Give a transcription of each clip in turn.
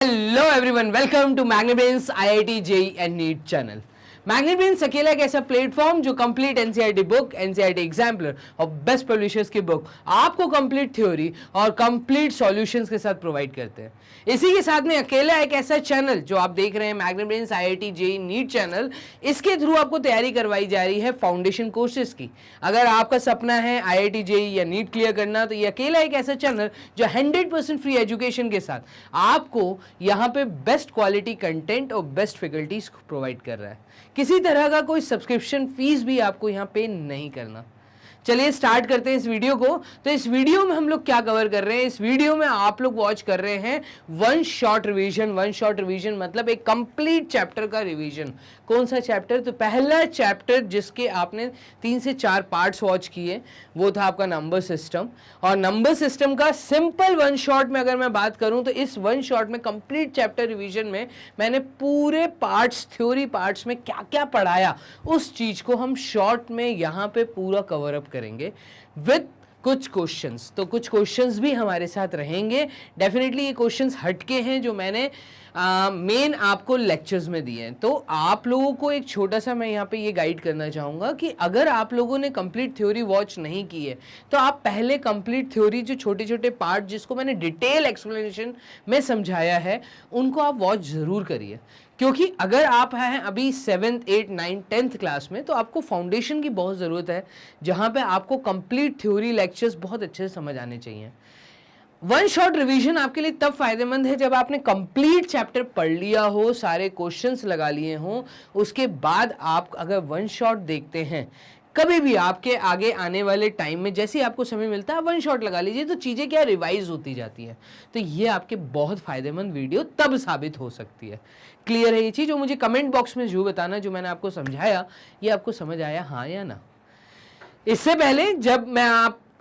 Hello everyone, welcome to Magnet IIT JEE and NEET channel. Magnet अकेला एक ऐसा platform जो complete NCERT book, NCERT exemplar और best publishers की book आपको कंप्लीट थ्योरी और कंप्लीट सॉल्यूशंस के साथ प्रोवाइड करते हैं। इसी के साथ में अकेला एक ऐसा चैनल जो आप देख रहे हैं Magnet IIT JEE NEET channel, इसके थ्रू आपको तैयारी करवाई जा रही है फाउंडेशन कोर्सेज की। अगर आपका सपना है आईआईटी जेई या नीट क्लियर करना, तो ये अकेला एक ऐसा चैनल जो 100% फ्री एजुकेशन के साथ आपको यहाँ पे बेस्ट क्वालिटी कंटेंट और बेस्ट फैकल्टीज प्रोवाइड कर रहा है। किसी तरह का कोई सब्सक्रिप्शन फीस भी आपको यहाँ पे नहीं करना। चलिए स्टार्ट करते हैं इस वीडियो को। तो इस वीडियो में हम लोग क्या कवर कर रहे हैं, इस वीडियो में आप लोग वॉच कर रहे हैं वन शॉट रिवीजन मतलब एक कंप्लीट चैप्टर का रिवीजन। कौन सा चैप्टर? तो पहला चैप्टर जिसके आपने 3 से 4 पार्ट्स वॉच किए वो था आपका नंबर सिस्टम। और नंबर सिस्टम का सिंपल वन शॉट में अगर मैं बात करूं तो इस वन शॉट में कंप्लीट चैप्टर रिवीजन में मैंने पूरे पार्ट्स, थ्योरी पार्ट्स में क्या क्या पढ़ाया उस चीज को हम शॉर्ट में यहाँ पे पूरा कवर अप करेंगे विद कुछ क्वेश्चंस। तो कुछ क्वेश्चंस भी हमारे साथ रहेंगे। डेफिनेटली ये क्वेश्चंस हटके हैं जो मैंने मेन आपको लेक्चर्स में दिए हैं। तो आप लोगों को एक छोटा सा मैं यहाँ पे ये गाइड करना चाहूँगा कि अगर आप लोगों ने कंप्लीट थ्योरी वॉच नहीं की है तो आप पहले कंप्लीट थ्योरी जो छोटे छोटे पार्ट जिसको मैंने डिटेल एक्सप्लेनेशन में समझाया है उनको आप वॉच ज़रूर करिए। क्योंकि अगर आप हैं अभी 7th, 8th, 9th, 10th class में तो आपको फाउंडेशन की बहुत ज़रूरत है, जहाँ पे आपको कंप्लीट थ्योरी लेक्चर्स बहुत अच्छे से समझ आने चाहिए। वन शॉट रिवीजन आपके लिए तब फायदेमंद है जब आपने कंप्लीट चैप्टर पढ़ लिया हो, सारे क्वेश्चंस लगा लिए हों। उसके बाद आप अगर वन शॉट देखते हैं, कभी भी आपके आगे आने वाले टाइम में जैसे ही आपको समय मिलता है वन शॉट लगा लीजिए, तो चीज़ें क्या रिवाइज होती जाती है। तो ये आपके बहुत फायदेमंद वीडियो तब साबित हो सकती है। क्लियर है ये चीज़? जो मुझे कमेंट बॉक्स में जरूर बताना जो मैंने आपको समझाया ये आपको समझ आया, हाँ या ना। इससे पहले जब मैं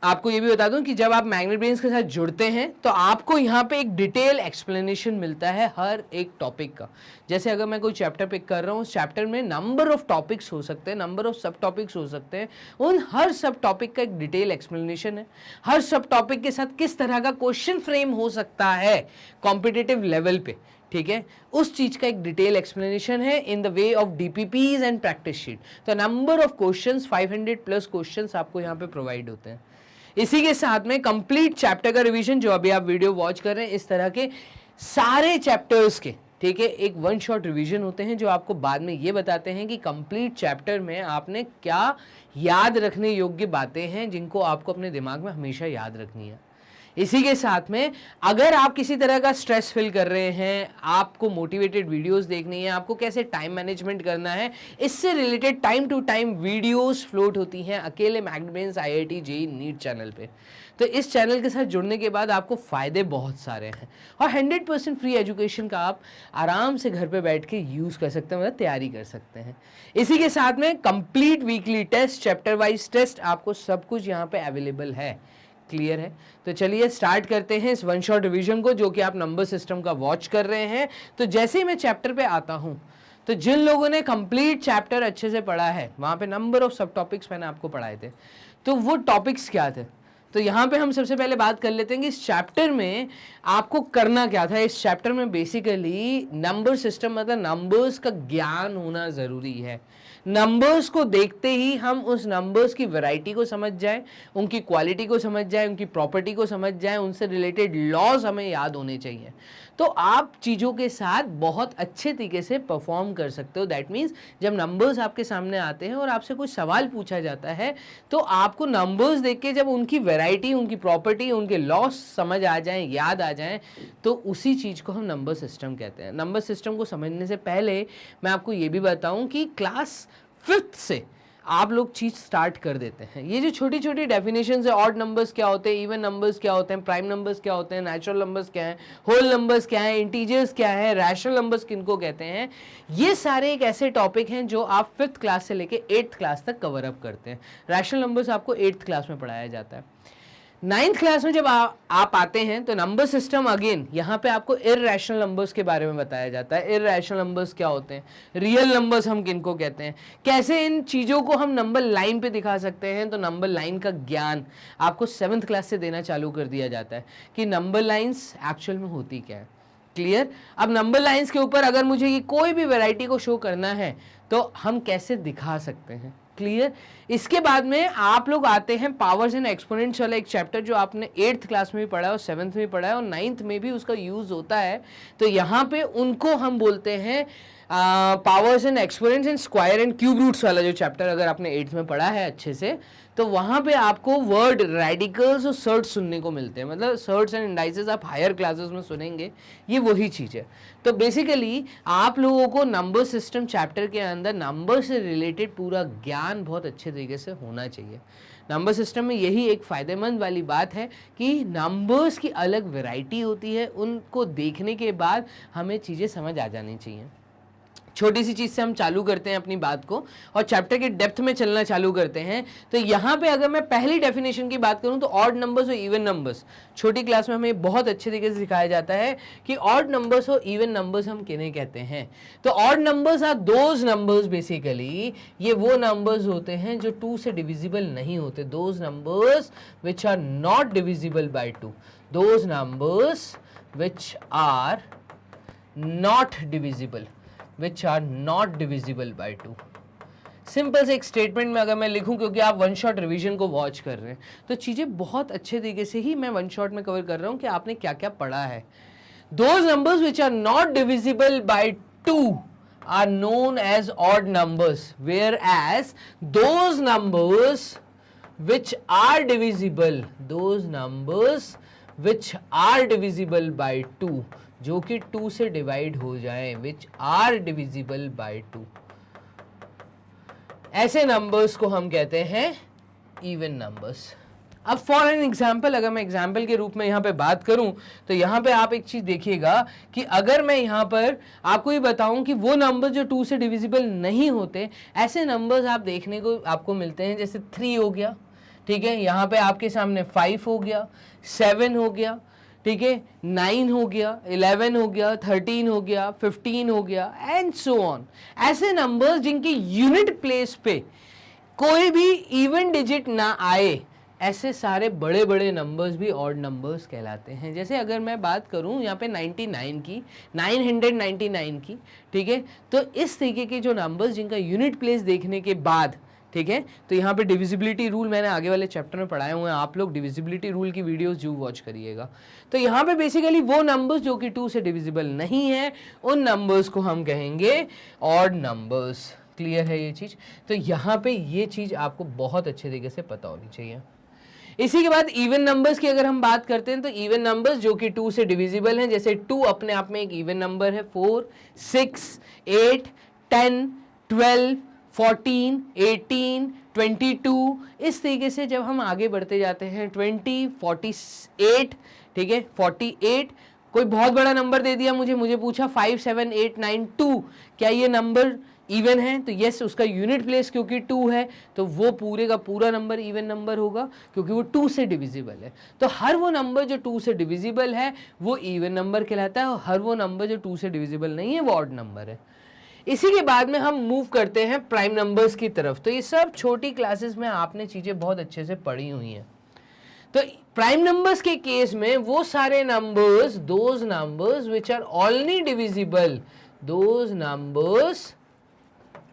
आपको ये भी बता दूं कि जब आप मैग्नेट ब्रेन्स के साथ जुड़ते हैं तो आपको यहाँ पे एक डिटेल एक्सप्लेनेशन मिलता है हर एक टॉपिक का। जैसे अगर मैं कोई चैप्टर पिक कर रहा हूँ, उस चैप्टर में नंबर ऑफ टॉपिक्स हो सकते हैं, नंबर ऑफ सब टॉपिक्स हो सकते हैं, उन हर सब टॉपिक का एक डिटेल एक्सप्लेनेशन है। हर सब टॉपिक के साथ किस तरह का क्वेश्चन फ्रेम हो सकता है कॉम्पिटिटिव लेवल पे, ठीक है, उस चीज का एक डिटेल एक्सप्लेनेशन है in the way of DPPs and practice sheet. तो नंबर ऑफ क्वेश्चंस 500+ क्वेश्चंस आपको यहाँ पे प्रोवाइड होते हैं। इसी के साथ में कंप्लीट चैप्टर का रिवीजन जो अभी आप वीडियो वॉच कर रहे हैं, इस तरह के सारे चैप्टर्स के, ठीक है, एक वन शॉट रिवीजन होते हैं जो आपको बाद में ये बताते हैं कि कंप्लीट चैप्टर में आपने क्या याद रखने योग्य बातें हैं जिनको आपको अपने दिमाग में हमेशा याद रखनी है। इसी के साथ में अगर आप किसी तरह का स्ट्रेस फील कर रहे हैं, आपको मोटिवेटेड वीडियोस देखनी है, आपको कैसे टाइम मैनेजमेंट करना है, इससे related time to time videos float होती हैं अकेले Magnet IIT JEE NEET channel पे। तो इस चैनल के साथ जुड़ने के बाद आपको फ़ायदे बहुत सारे हैं और 100% फ्री एजुकेशन का आप आराम से घर पे बैठ के यूज़ कर सकते हैं, मतलब तैयारी कर सकते हैं। इसी के साथ में complete weekly test, chapter wise test, आपको सब कुछ यहाँ पे अवेलेबल है। क्लियर है? तो चलिए स्टार्ट करते हैं इस वन शॉट रिवीजन को जो कि आप नंबर सिस्टम का वॉच कर रहे हैं। तो जैसे ही मैं चैप्टर पे आता हूं तो जिन लोगों ने कंप्लीट चैप्टर अच्छे से पढ़ा है, वहां पे नंबर ऑफ सब टॉपिक्स मैंने आपको पढ़ाए थे, तो वो टॉपिक्स क्या थे। तो यहाँ पे हम सबसे पहले बात कर लेते हैं कि इस चैप्टर में आपको करना क्या था। इस चैप्टर में बेसिकली नंबर सिस्टम मतलब नंबर्स का ज्ञान होना ज़रूरी है। नंबर्स को देखते ही हम उस नंबर्स की वैरायटी को समझ जाएं, उनकी क्वालिटी को समझ जाएं, उनकी प्रॉपर्टी को समझ जाएं, उनसे रिलेटेड लॉज हमें याद होने चाहिए। तो आप चीज़ों के साथ बहुत अच्छे तरीके से परफॉर्म कर सकते हो। दैट मीन्स जब नंबर्स आपके सामने आते हैं और आपसे कुछ सवाल पूछा जाता है तो आपको नंबर्स देख के जब उनकी वैरायटी, उनकी प्रॉपर्टी, उनके लॉस समझ आ जाएं, याद आ जाएं, तो उसी चीज़ को हम नंबर सिस्टम कहते हैं। नंबर सिस्टम को समझने से पहले मैं आपको ये भी बताऊं कि क्लास 5th से आप लोग चीज़ स्टार्ट कर देते हैं। ये जो छोटी छोटी डेफिनेशन है, ऑड नंबर्स क्या होते हैं, इवन नंबर्स क्या होते हैं, प्राइम नंबर्स क्या होते हैं, नेचुरल नंबर्स क्या हैं, होल नंबर्स क्या हैं, इंटीजर्स क्या है, रैशनल नंबर्स किनको कहते हैं, ये सारे एक ऐसे टॉपिक हैं जो आप 5th क्लास से लेके 8th क्लास तक कवर अप करते हैं। रैशनल नंबर्स आपको 8th क्लास में पढ़ाया जाता है। 9th क्लास में जब आप आते हैं तो नंबर सिस्टम अगेन यहाँ पे आपको इररेशनल नंबर्स के बारे में बताया जाता है। इररेशनल नंबर्स क्या होते हैं, रियल नंबर्स हम किनको कहते हैं, कैसे इन चीज़ों को हम नंबर लाइन पे दिखा सकते हैं। तो नंबर लाइन का ज्ञान आपको 7th क्लास से देना चालू कर दिया जाता है कि नंबर लाइंस एक्चुअल में होती क्या है। क्लियर। अब नंबर लाइंस के ऊपर अगर मुझे ये कोई भी वैरायटी को शो करना है तो हम कैसे दिखा सकते हैं, क्लियर। इसके बाद में आप लोग आते हैं पावर्स एंड एक्सपोनेंट्स वाला एक चैप्टर जो आपने 8th क्लास में भी पढ़ा है और 7th में भी पढ़ा है और 9th में भी उसका यूज होता है। तो यहाँ पे उनको हम बोलते हैं powers and exponents and square and cube roots वाला जो चैप्टर अगर आपने 8th में पढ़ा है अच्छे से, तो वहाँ पे आपको वर्ड रेडिकल्स और सर्ट्स सुनने को मिलते हैं। मतलब सर्ट्स एंड इंडाइसेस आप हायर क्लासेस में सुनेंगे, ये वही चीज़ है। तो बेसिकली आप लोगों को नंबर सिस्टम चैप्टर के अंदर नंबर से रिलेटेड पूरा ज्ञान बहुत अच्छे तरीके से होना चाहिए। नंबर सिस्टम में यही एक फ़ायदेमंद वाली बात है कि नंबर्स की अलग वैरायटी होती है, उनको देखने के बाद हमें चीज़ें समझ आ जानी चाहिए। छोटी सी चीज़ से हम चालू करते हैं अपनी बात को और चैप्टर के डेप्थ में चलना चालू करते हैं। तो यहाँ पे अगर मैं पहली डेफिनेशन की बात करूँ तो ऑड नंबर्स और इवन नंबर्स, छोटी क्लास में हमें बहुत अच्छे तरीके से सिखाया जाता है कि ऑड नंबर्स और इवन नंबर्स हम किन्हें कहते हैं। तो odd numbers are those numbers, basically ये वो नंबर्स होते हैं जो 2 से डिविजिबल नहीं होते, those numbers which are not divisible by 2, those numbers which are not divisible, which are not divisible by 2। Simple से एक स्टेटमेंट में अगर मैं लिखूं, क्योंकि आप वन शॉट रिवीजन को वॉच कर रहे हैं तो चीज़ें बहुत अच्छे तरीके से ही मैं वन शॉट में कवर कर रहा हूं कि आपने क्या क्या पढ़ा है। Those numbers which are not divisible by 2 are known as odd numbers, whereas those numbers which are divisible, those numbers which are divisible by 2, जो कि 2 से डिवाइड हो जाएं, विच आर डिविजिबल बाय 2, ऐसे नंबर्स को हम कहते हैं इवन नंबर्स। अब फॉर एन एग्जाम्पल, अगर मैं एग्जाम्पल के रूप में यहाँ पे बात करूँ तो यहाँ पे आप एक चीज़ देखिएगा कि अगर मैं यहाँ पर आपको ये बताऊँ कि वो नंबर जो 2 से डिविजिबल नहीं होते, ऐसे नंबर्स आप देखने को आपको मिलते हैं, जैसे 3 हो गया, ठीक है, यहाँ पे आपके सामने 5 हो गया, 7 हो गया, ठीक है, 9 हो गया, 11 हो गया, 13 हो गया, 15 हो गया एंड सो ऑन। ऐसे नंबर्स जिनकी यूनिट प्लेस पे कोई भी इवन डिजिट ना आए, ऐसे सारे बड़े बड़े नंबर्स भी ऑड नंबर्स कहलाते हैं। जैसे अगर मैं बात करूं यहाँ पे 99 की, 999 की, ठीक है, तो इस तरीके के जो नंबर्स जिनका यूनिट प्लेस देखने के बाद, ठीक है, तो यहाँ पे डिविजिबिलिटी रूल मैंने आगे वाले चैप्टर में पढ़ाए हुए हैं, आप लोग डिविजिबिलिटी रूल की वीडियोस जरूर वॉच करिएगा। तो यहाँ पे बेसिकली वो नंबर्स जो कि 2 से डिविजिबल नहीं है, उन नंबर्स को हम कहेंगे ऑड नंबर्स। क्लियर है ये चीज़? तो यहाँ पे ये चीज़ आपको बहुत अच्छे तरीके से पता होनी चाहिए। इसी के बाद इवन नंबर्स की अगर हम बात करते हैं तो इवन नंबर्स जो कि 2 से डिविजिबल हैं, जैसे 2 अपने आप में एक इवन नंबर है, 4, 6, 8, 10, 12, 14, 18, 22, इस तरीके से जब हम आगे बढ़ते जाते हैं 20, 48, ठीक है, 48, कोई बहुत बड़ा नंबर दे दिया मुझे पूछा 5, 7, 8, 9, 2, क्या ये नंबर इवन है? तो यस, उसका यूनिट प्लेस क्योंकि 2 है तो वो पूरे का पूरा नंबर इवन नंबर होगा क्योंकि वो 2 से डिविजिबल है। तो हर वो नंबर जो 2 से डिविजिबल है वो इवन नंबर कहलाता है और हर वो नंबर जो 2 से डिविजिबल नहीं है वो ऑड नंबर है। इसी के बाद में हम मूव करते हैं प्राइम नंबर्स की तरफ। तो ये सब छोटी क्लासेस में आपने चीज़ें बहुत अच्छे से पढ़ी हुई हैं। तो प्राइम नंबर्स के केस में वो सारे numbers, those numbers which are only divisible, those numbers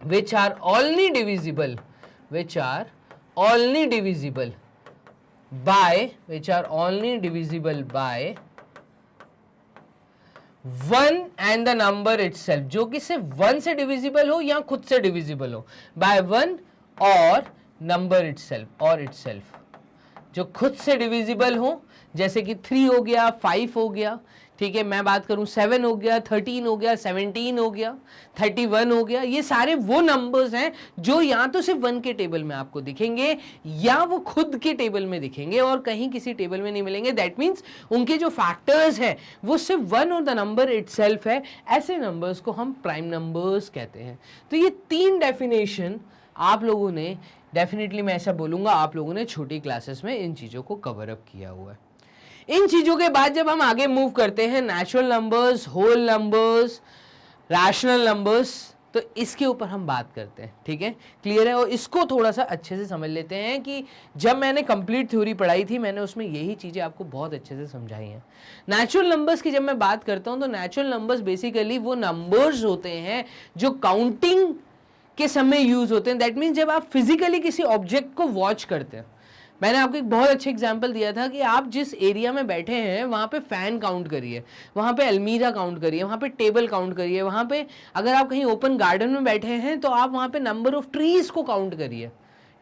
which are only divisible, which are only divisible by, which are only divisible by 1 and the number itself, जो कि सिर्फ 1 से डिविजिबल हो या खुद से डिविजिबल हो, by 1 और number itself और itself, जो खुद से डिविजिबल हो, जैसे कि 3 हो गया, 5 हो गया, ठीक है, मैं बात करूं 7 हो गया, 13 हो गया, 17 हो गया, 31 हो गया, ये सारे वो नंबर्स हैं जो या तो सिर्फ 1 के टेबल में आपको दिखेंगे या वो खुद के टेबल में दिखेंगे और कहीं किसी टेबल में नहीं मिलेंगे। दैट मीन्स उनके जो फैक्टर्स हैं वो सिर्फ 1 और द नंबर इटसेल्फ है। ऐसे नंबर्स को हम प्राइम नंबर्स कहते हैं। तो ये 3 डेफिनेशन आप लोगों ने, डेफिनेटली मैं ऐसा बोलूँगा, आप लोगों ने छोटी क्लासेस में इन चीज़ों को कवर अप किया हुआ है। इन चीज़ों के बाद जब हम आगे मूव करते हैं natural numbers, whole numbers, rational numbers, तो इसके ऊपर हम बात करते हैं, ठीक है, क्लियर है। और इसको थोड़ा सा अच्छे से समझ लेते हैं कि जब मैंने कंप्लीट थ्योरी पढ़ाई थी मैंने उसमें यही चीज़ें आपको बहुत अच्छे से समझाई हैं। नेचुरल नंबर्स की जब मैं बात करता हूँ तो नेचुरल नंबर्स बेसिकली वो नंबर्स होते हैं जो काउंटिंग के समय यूज होते हैं। दैट मीन्स जब आप फिजिकली किसी ऑब्जेक्ट को वॉच करते हैं, मैंने आपको एक बहुत अच्छे एग्जांपल दिया था कि आप जिस एरिया में बैठे हैं वहाँ पे फैन काउंट करिए, वहाँ पे अलमीरा काउंट करिए, वहाँ पे टेबल काउंट करिए, वहाँ पे अगर आप कहीं ओपन गार्डन में बैठे हैं तो आप वहाँ पे नंबर ऑफ ट्रीज को काउंट करिए,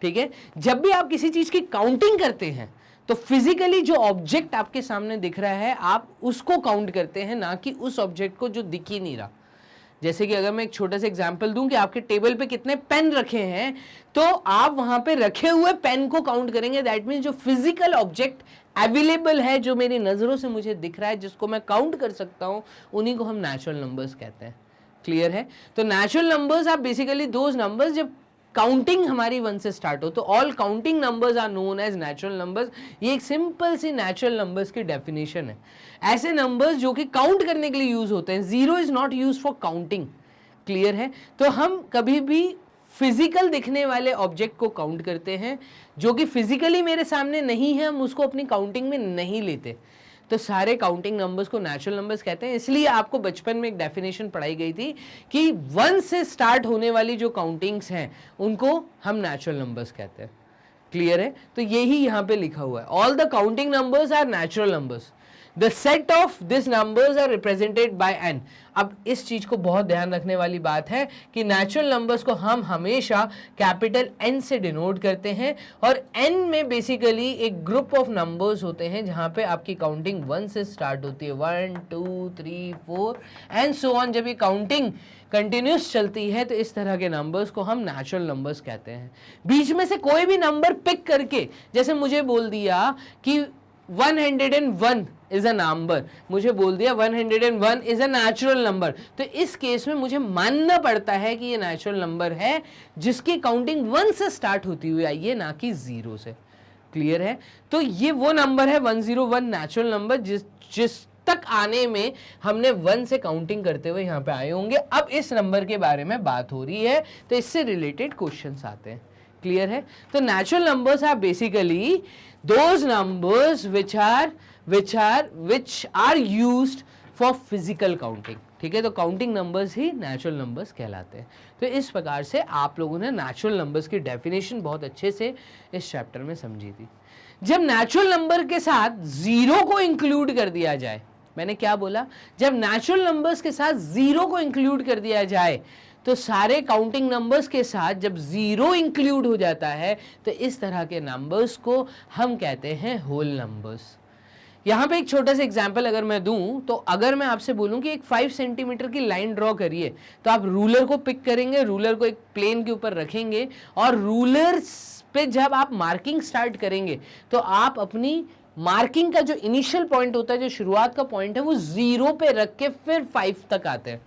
ठीक है। जब भी आप किसी चीज़ की काउंटिंग करते हैं तो फिजिकली जो ऑब्जेक्ट आपके सामने दिख रहा है आप उसको काउंट करते हैं, ना कि उस ऑब्जेक्ट को जो दिख ही नहीं रहा। जैसे कि अगर मैं एक छोटा सा एग्जांपल दूं कि आपके टेबल पे कितने पेन रखे हैं तो आप वहां पे रखे हुए पेन को काउंट करेंगे। दैट मीन्स जो फिजिकल ऑब्जेक्ट अवेलेबल है, जो मेरी नजरों से मुझे दिख रहा है, जिसको मैं काउंट कर सकता हूं, उन्हीं को हम नेचुरल नंबर्स कहते हैं, क्लियर है। तो natural numbers are basically those numbers जब काउंटिंग हमारी 1 से स्टार्ट हो, तो all counting numbers are known as natural numbers. ये एक सिंपल सी नेचुरल नंबर्स की डेफिनेशन है। ऐसे नंबर्स जो कि काउंट करने के लिए यूज होते हैं, zero is not use for counting, clear है। तो हम कभी भी फिजिकल दिखने वाले ऑब्जेक्ट को काउंट करते हैं, जो कि फिजिकली मेरे सामने नहीं है, हम उसको अपनी काउंटिंग में नहीं लेते। तो सारे काउंटिंग नंबर्स को नेचुरल नंबर्स कहते हैं। इसलिए आपको बचपन में एक डेफिनेशन पढ़ाई गई थी कि 1 से स्टार्ट होने वाली जो काउंटिंग्स हैं उनको हम नेचुरल नंबर्स कहते हैं, क्लियर है। तो यही यहाँ पे लिखा हुआ है, all the counting numbers are natural numbers, the set of this numbers are represented by N. अब इस चीज को बहुत ध्यान रखने वाली बात है कि नेचुरल नंबर्स को हम हमेशा कैपिटल एन से डिनोट करते हैं, और एन में बेसिकली एक ग्रुप ऑफ नंबर्स होते हैं जहां पे आपकी काउंटिंग 1 से स्टार्ट होती है, 1 2 3 4 एंड सो ऑन। जब ये काउंटिंग कंटिन्यूस चलती है तो इस तरह के नंबर्स को हम नेचुरल नंबर्स कहते हैं। बीच में से कोई भी नंबर पिक करके, जैसे मुझे बोल दिया कि 101 इज अ नंबर, मुझे बोल दिया 101 इज अ नेचुरल नंबर, तो इस केस में मुझे मानना पड़ता है कि ये नेचुरल नंबर है जिसकी काउंटिंग 1 से स्टार्ट होती हुई आई है, ना कि 0 से, क्लियर है। तो ये वो नंबर है 101 नेचुरल नंबर जिस तक आने में हमने 1 से काउंटिंग करते हुए यहाँ पे आए होंगे। अब इस नंबर के बारे में बात हो रही है तो इससे रिलेटेड क्वेश्चंस आते हैं, क्लियर है। तो natural numbers are basically those numbers which are used for physical counting, ठीक है। तो काउंटिंग नंबर्स ही नेचुरल नंबर्स कहलाते हैं। तो इस प्रकार से आप लोगों ने नेचुरल नंबर्स की डेफिनेशन बहुत अच्छे से इस चैप्टर में समझी थी। जब नेचुरल नंबर के साथ जीरो को इंक्लूड कर दिया जाए, मैंने क्या बोला, जब नेचुरल नंबर्स के साथ जीरो को इंक्लूड कर दिया जाए तो सारे काउंटिंग नंबर्स के साथ जब जीरो इंक्लूड हो जाता है तो इस तरह के नंबर्स को हम कहते हैं होल नंबर्स। यहाँ पे एक छोटा सा एग्जांपल अगर मैं दूं, तो अगर मैं आपसे बोलूं कि एक 5 सेंटीमीटर की लाइन ड्रॉ करिए, तो आप रूलर को पिक करेंगे, रूलर को एक प्लेन के ऊपर रखेंगे, और रूलर पे जब आप मार्किंग स्टार्ट करेंगे तो आप अपनी मार्किंग का जो इनिशियल पॉइंट होता है, जो शुरुआत का पॉइंट है, वो 0 पे रख के फिर 5 तक आते हैं।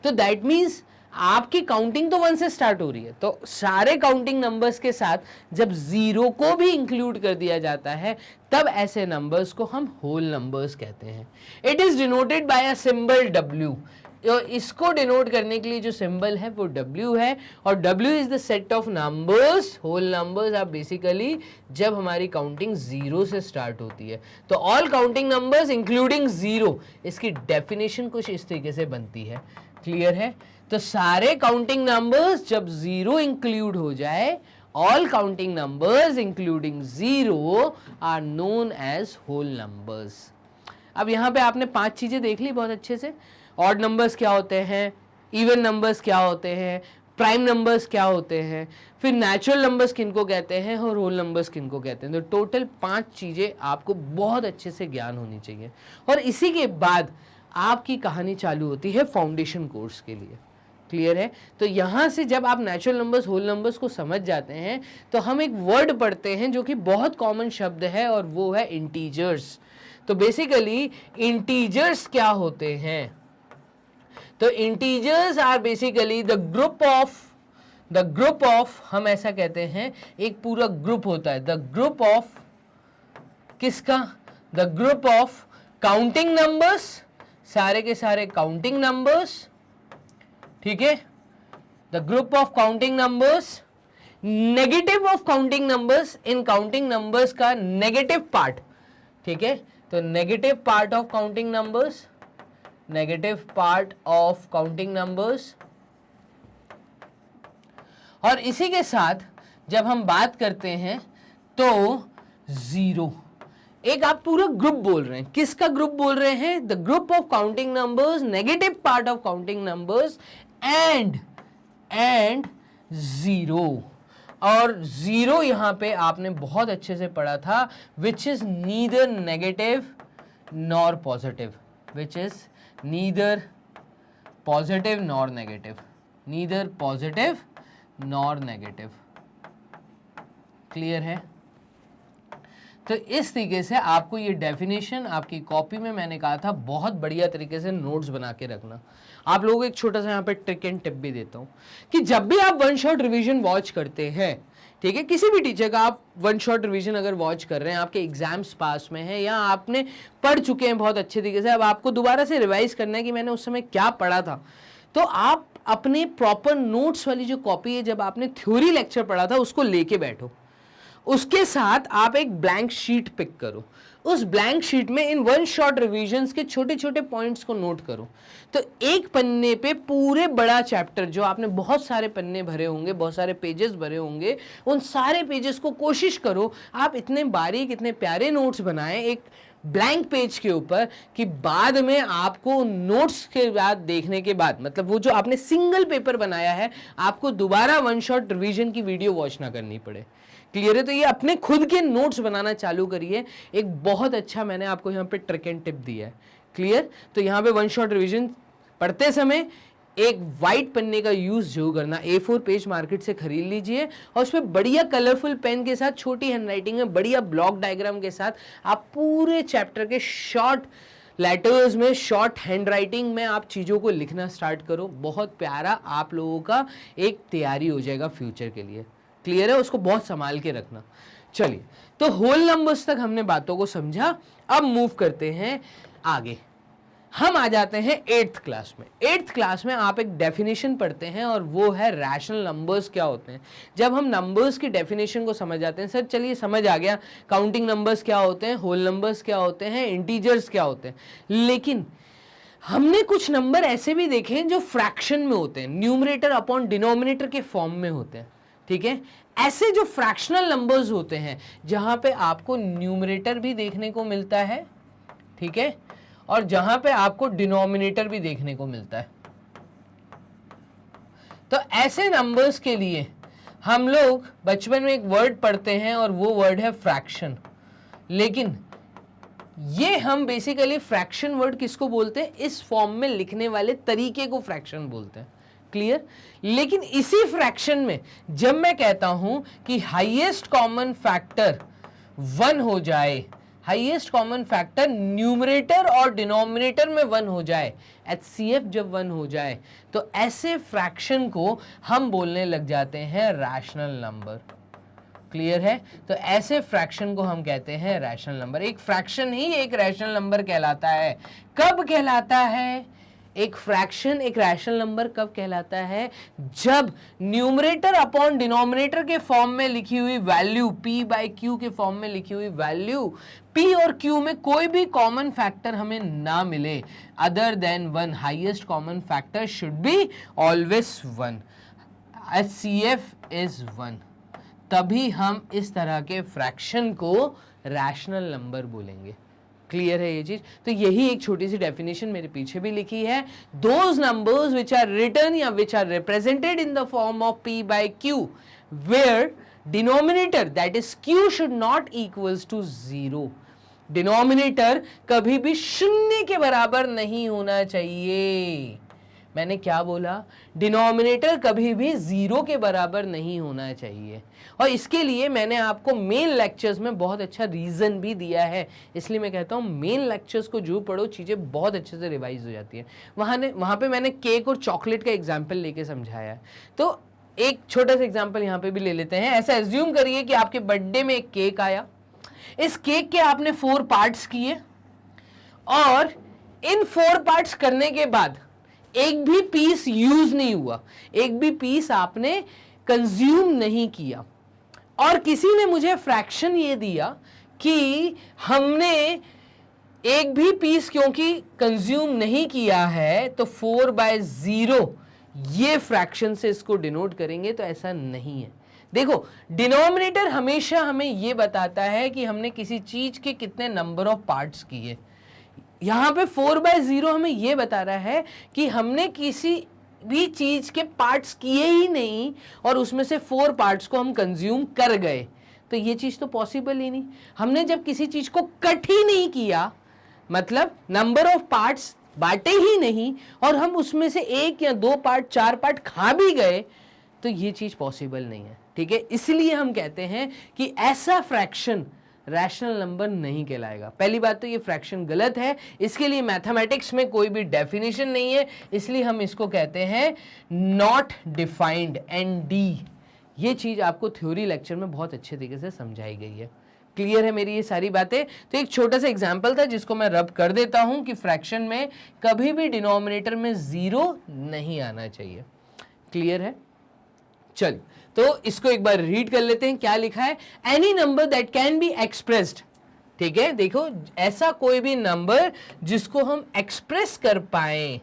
तो दैट मीन्स आपकी काउंटिंग तो 1 से स्टार्ट हो रही है, तो सारे काउंटिंग नंबर्स के साथ जब 0 को भी इंक्लूड कर दिया जाता है तब ऐसे नंबर्स को हम होल नंबर्स कहते हैं। It is denoted by a symbol W। तो इसको डिनोट करने के लिए जो सिंबल है वो W है, और W is the set of numbers, whole numbers are basically जब हमारी काउंटिंग 0 से स्टार्ट होती है। तो ऑल काउंटिंग नंबर्स इंक्लूडिंग 0, इसकी डेफिनेशन कुछ इस तरीके से बनती है, क्लियर है। तो सारे काउंटिंग नंबर्स जब 0 इंक्लूड हो जाए, all counting numbers including 0 are known as whole numbers. अब यहाँ पे आपने 5 चीजें देख ली बहुत अच्छे से। ऑड नंबर्स क्या होते हैं, इवन नंबर्स क्या होते हैं, प्राइम नंबर्स क्या होते हैं, फिर नेचुरल नंबर्स किनको कहते हैं और होल नंबर्स किनको कहते हैं। तो टोटल 5 चीजें आपको बहुत अच्छे से ज्ञान होनी चाहिए, और इसी के बाद आपकी कहानी चालू होती है फाउंडेशन कोर्स के लिए, क्लियर है। तो यहाँ से जब आप नेचुरल नंबर्स, होल नंबर्स को समझ जाते हैं तो हम एक वर्ड पढ़ते हैं जो कि बहुत कॉमन शब्द है, और वो है इंटीजर्स। तो बेसिकली इंटीजर्स क्या होते हैं, तो integers are basically the group of, हम ऐसा कहते हैं, एक पूरा ग्रुप होता है, द ग्रुप ऑफ किसका, the group of counting numbers, सारे के सारे काउंटिंग नंबर्स, ठीक है, the group of counting numbers, negative of counting numbers, इन काउंटिंग नंबर्स का नेगेटिव पार्ट, ठीक है, तो negative part of counting numbers, negative part of counting numbers. और इसी के साथ जब हम बात करते हैं तो जीरो, एक आप पूरा ग्रुप बोल रहे हैं, किसका ग्रुप बोल रहे हैं? The group of counting numbers, negative part of counting numbers and zero. और जीरो यहां पे आपने बहुत अच्छे से पढ़ा था, which is neither negative nor positive, which is neither positive nor negative, neither positive nor negative. Clear है? तो इस तरीके से आपको ये डेफिनेशन आपकी कॉपी में, मैंने कहा था, बहुत बढ़िया तरीके से नोट्स बना के रखना। आप लोगों को एक छोटा सा यहाँ पे ट्रिक एंड टिप भी देता हूँ कि जब भी आप वन शॉट रिवीजन वॉच करते हैं, ठीक है, किसी भी टीचर का आप वन शॉट रिवीजन अगर वॉच कर रहे हैं, आपके एग्जाम्स पास में है या आपने पढ़ चुके हैं बहुत अच्छे तरीके से, अब आपको दोबारा से रिवाइज करना है कि मैंने उस समय क्या पढ़ा था, तो आप अपने प्रॉपर नोट्स वाली जो कॉपी है, जब आपने थ्योरी लेक्चर पढ़ा था, उसको लेके बैठो। उसके साथ आप एक ब्लैंक शीट पिक करो, उस ब्लैंक शीट में इन वन शॉट रिवीजन्स के छोटे छोटे पॉइंट्स को नोट करो। तो एक पन्ने पे पूरे बड़ा चैप्टर, जो आपने बहुत सारे पन्ने भरे होंगे, बहुत सारे पेजेस भरे होंगे, उन सारे पेजेस को कोशिश करो आप इतने बारीक, इतने प्यारे नोट्स बनाएं एक ब्लैंक पेज के ऊपर, कि बाद में आपको नोट्स के बाद देखने के बाद, मतलब वो जो आपने सिंगल पेपर बनाया है, आपको दोबारा वन शॉट रिवीजन की वीडियो वॉच ना करनी पड़े। क्लियर है? तो ये अपने खुद के नोट्स बनाना चालू करिए। एक बहुत अच्छा मैंने आपको यहाँ पे ट्रिक एंड टिप दिया है। क्लियर? तो यहाँ पे वन शॉट रिवीजन पढ़ते समय एक वाइट पन्ने का यूज जरूर करना। A4 पेज मार्केट से खरीद लीजिए और उसमें बढ़िया कलरफुल पेन के साथ, छोटी हैंडराइटिंग में, बढ़िया ब्लॉक डायग्राम के साथ आप पूरे चैप्टर के शॉर्ट लेटर्स में, शॉर्ट हैंडराइटिंग में आप चीज़ों को लिखना स्टार्ट करो। बहुत प्यारा आप लोगों का एक तैयारी हो जाएगा फ्यूचर के लिए। क्लियर है? उसको बहुत संभाल के रखना। चलिए, तो होल नंबर्स तक हमने बातों को समझा। अब मूव करते हैं आगे। हम आ जाते हैं 8th क्लास में। 8th क्लास में आप एक डेफिनेशन पढ़ते हैं और वो है रैशनल नंबर्स क्या होते हैं। जब हम नंबर्स की डेफिनेशन को समझ जाते हैं, सर चलिए समझ आ गया काउंटिंग नंबर्स क्या होते हैं, होल नंबर्स क्या होते हैं, इंटीजर्स क्या होते हैं, लेकिन हमने कुछ नंबर ऐसे भी देखे हैं जो फ्रैक्शन में होते हैं, न्यूमरेटर अपॉन डिनोमिनेटर के फॉर्म में होते हैं। ठीक है? ऐसे जो फ्रैक्शनल नंबर्स होते हैं जहां पे आपको न्यूमरेटर भी देखने को मिलता है, ठीक है, और जहां पे आपको डिनोमिनेटर भी देखने को मिलता है, तो ऐसे नंबर्स के लिए हम लोग बचपन में एक वर्ड पढ़ते हैं और वो वर्ड है फ्रैक्शन। लेकिन ये हम बेसिकली फ्रैक्शन वर्ड किसको बोलते हैं? इस फॉर्म में लिखने वाले तरीके को फ्रैक्शन बोलते हैं। क्लियर? लेकिन इसी फ्रैक्शन में जब मैं कहता हूं कि हाईएस्ट कॉमन फैक्टर 1 हो जाए, हाईएस्ट कॉमन फैक्टर न्यूमरेटर और डिनोमिनेटर में 1 हो जाए, HCF जब 1 हो जाए, तो ऐसे फ्रैक्शन को हम बोलने लग जाते हैं रैशनल नंबर। क्लियर है? तो ऐसे फ्रैक्शन को हम कहते हैं रैशनल नंबर। एक फ्रैक्शन ही एक रैशनल नंबर कहलाता है। कब कहलाता है एक फ्रैक्शन एक रैशनल नंबर? कब कहलाता है? जब न्यूमरेटर अपॉन डिनोमिनेटर के फॉर्म में लिखी हुई वैल्यू, P/Q के फॉर्म में लिखी हुई वैल्यू, P और Q में कोई भी कॉमन फैक्टर हमें ना मिले other than 1। Highest common factor should be always 1। HCF is 1। तभी हम इस तरह के फ्रैक्शन को रैशनल नंबर बोलेंगे। क्लियर है ये चीज? तो यही एक छोटी सी डेफिनेशन मेरे पीछे भी लिखी है। Those numbers which are written या which are represented in the form of P/Q where denominator that is Q should not equals to 0। Denominator कभी भी शून्य के बराबर नहीं होना चाहिए। मैंने क्या बोला? डिनोमिनेटर कभी भी 0 के बराबर नहीं होना चाहिए। और इसके लिए मैंने आपको मेन लेक्चर्स में बहुत अच्छा रीजन भी दिया है। इसलिए मैं कहता हूँ मेन लेक्चर्स को जो पढ़ो, चीजें बहुत अच्छे से रिवाइज हो जाती है। वहां पे मैंने केक और चॉकलेट का एग्जाम्पल लेके समझाया है। तो एक छोटा सा एग्जाम्पल यहाँ पे भी ले लेते हैं। ऐसा एज्यूम करिए कि आपके बर्थडे में एक केक आया। इस केक के आपने 4 पार्ट्स किए और इन 4 पार्ट्स करने के बाद एक भी पीस यूज नहीं हुआ, एक भी पीस आपने कंज्यूम नहीं किया। और किसी ने मुझे फ्रैक्शन ये दिया कि हमने एक भी पीस क्योंकि कंज्यूम नहीं किया है तो 4/0 ये फ्रैक्शन से इसको डिनोट करेंगे, तो ऐसा नहीं है। देखो, डिनोमिनेटर हमेशा हमें ये बताता है कि हमने किसी चीज के कितने नंबर ऑफ पार्ट्स किए। यहां पे 4/0 हमें ये बता रहा है कि हमने किसी भी चीज के पार्ट्स किए ही नहीं और उसमें से 4 पार्ट्स को हम कंज्यूम कर गए, तो ये चीज तो पॉसिबल ही नहीं। हमने जब किसी चीज को कट ही नहीं किया, मतलब नंबर ऑफ पार्ट्स बांटे ही नहीं, और हम उसमें से 1 या 2 पार्ट 4 पार्ट खा भी गए, तो ये चीज पॉसिबल नहीं है। ठीक है, इसलिए हम कहते हैं कि ऐसा फ्रैक्शन रैशनल नंबर नहीं कहलाएगा। पहली बात तो ये फ्रैक्शन गलत है, इसके लिए मैथमेटिक्स में कोई भी डेफिनेशन नहीं है, इसलिए हम इसको कहते हैं नॉट डिफाइंड, ND। ये चीज आपको थ्योरी लेक्चर में बहुत अच्छे तरीके से समझाई गई है। क्लियर है मेरी ये सारी बातें? तो एक छोटा सा एग्जाम्पल था जिसको मैं रब कर देता हूं कि फ्रैक्शन में कभी भी डिनोमिनेटर में 0 नहीं आना चाहिए। क्लियर है? चलिए, तो इसको एक बार रीड कर लेते हैं। क्या लिखा है? Any number that can be expressed. ठीक है, देखो, ऐसा कोई भी नंबर जिसको हम एक्सप्रेस कर पाए,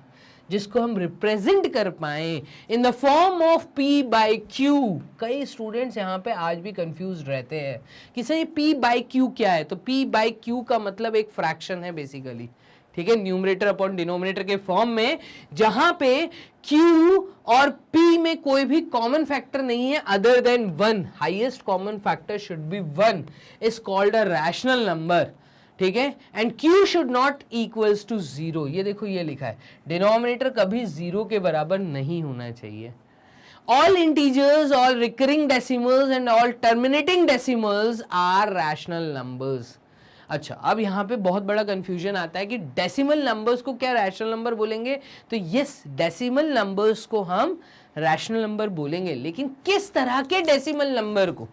जिसको हम रिप्रेजेंट कर पाए इन द फॉर्म ऑफ P/Q। कई स्टूडेंट्स यहाँ पे आज भी कंफ्यूज रहते हैं कि सर ये P/Q क्या है। तो P/Q का मतलब एक फ्रैक्शन है बेसिकली। ठीक है, न्यूमरेटर अपॉन डिनोमिनेटर के फॉर्म में, जहां पे Q और P में कोई भी कॉमन फैक्टर नहीं है other than 1, highest common factor should be 1, is called a rational number. ठीक है, and Q should not equals to 0। ये देखो, ये लिखा है डिनोमिनेटर कभी 0 के बराबर नहीं होना चाहिए। All integers, all recurring decimals and all terminating decimals are rational numbers. अच्छा, अब यहाँ पे बहुत बड़ा कंफ्यूजन आता है कि डेसिमल नंबर्स को क्या रैशनल नंबर बोलेंगे? तो यस, डेसिमल नंबर्स को हम रैशनल नंबर बोलेंगे, लेकिन किस तरह के डेसिमल नंबर को?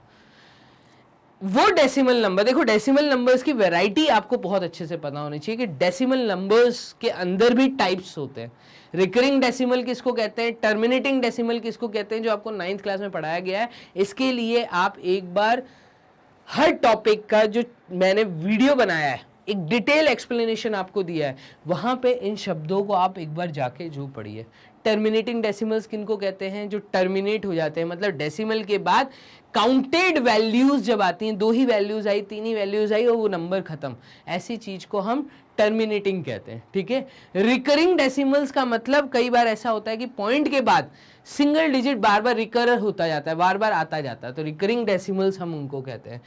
वो डेसिमल नंबर, देखो डेसिमल नंबर्स की वैरायटी आपको बहुत अच्छे से पता होनी चाहिए कि डेसिमल नंबर्स के अंदर भी टाइप्स होते हैं। रिकरिंग डेसिमल किसको कहते हैं, टर्मिनेटिंग डेसिमल किसको कहते हैं, जो आपको 9th क्लास में पढ़ाया गया है। इसके लिए आप एक बार हर टॉपिक का जो मैंने वीडियो बनाया है, एक डिटेल एक्सप्लेनेशन आपको दिया है, वहां पे इन शब्दों को आप एक बार जाके जो पढ़िए। टर्मिनेटिंग डेसिमल्स किनको कहते हैं? जो टर्मिनेट हो जाते हैं, मतलब डेसिमल के बाद काउंटेड वैल्यूज जब आती हैं, 2 ही वैल्यूज आई, 3 ही वैल्यूज आई और वो नंबर खत्म, ऐसी चीज को हम टर्मिनेटिंग कहते हैं। ठीक है, रिकरिंग डेसिमल्स का मतलब कई बार ऐसा होता है कि पॉइंट के बाद सिंगल डिजिट बार बार रिकर होता जाता है, बार बार आता जाता है, तो रिकरिंग डेसिमल्स हम उनको कहते हैं।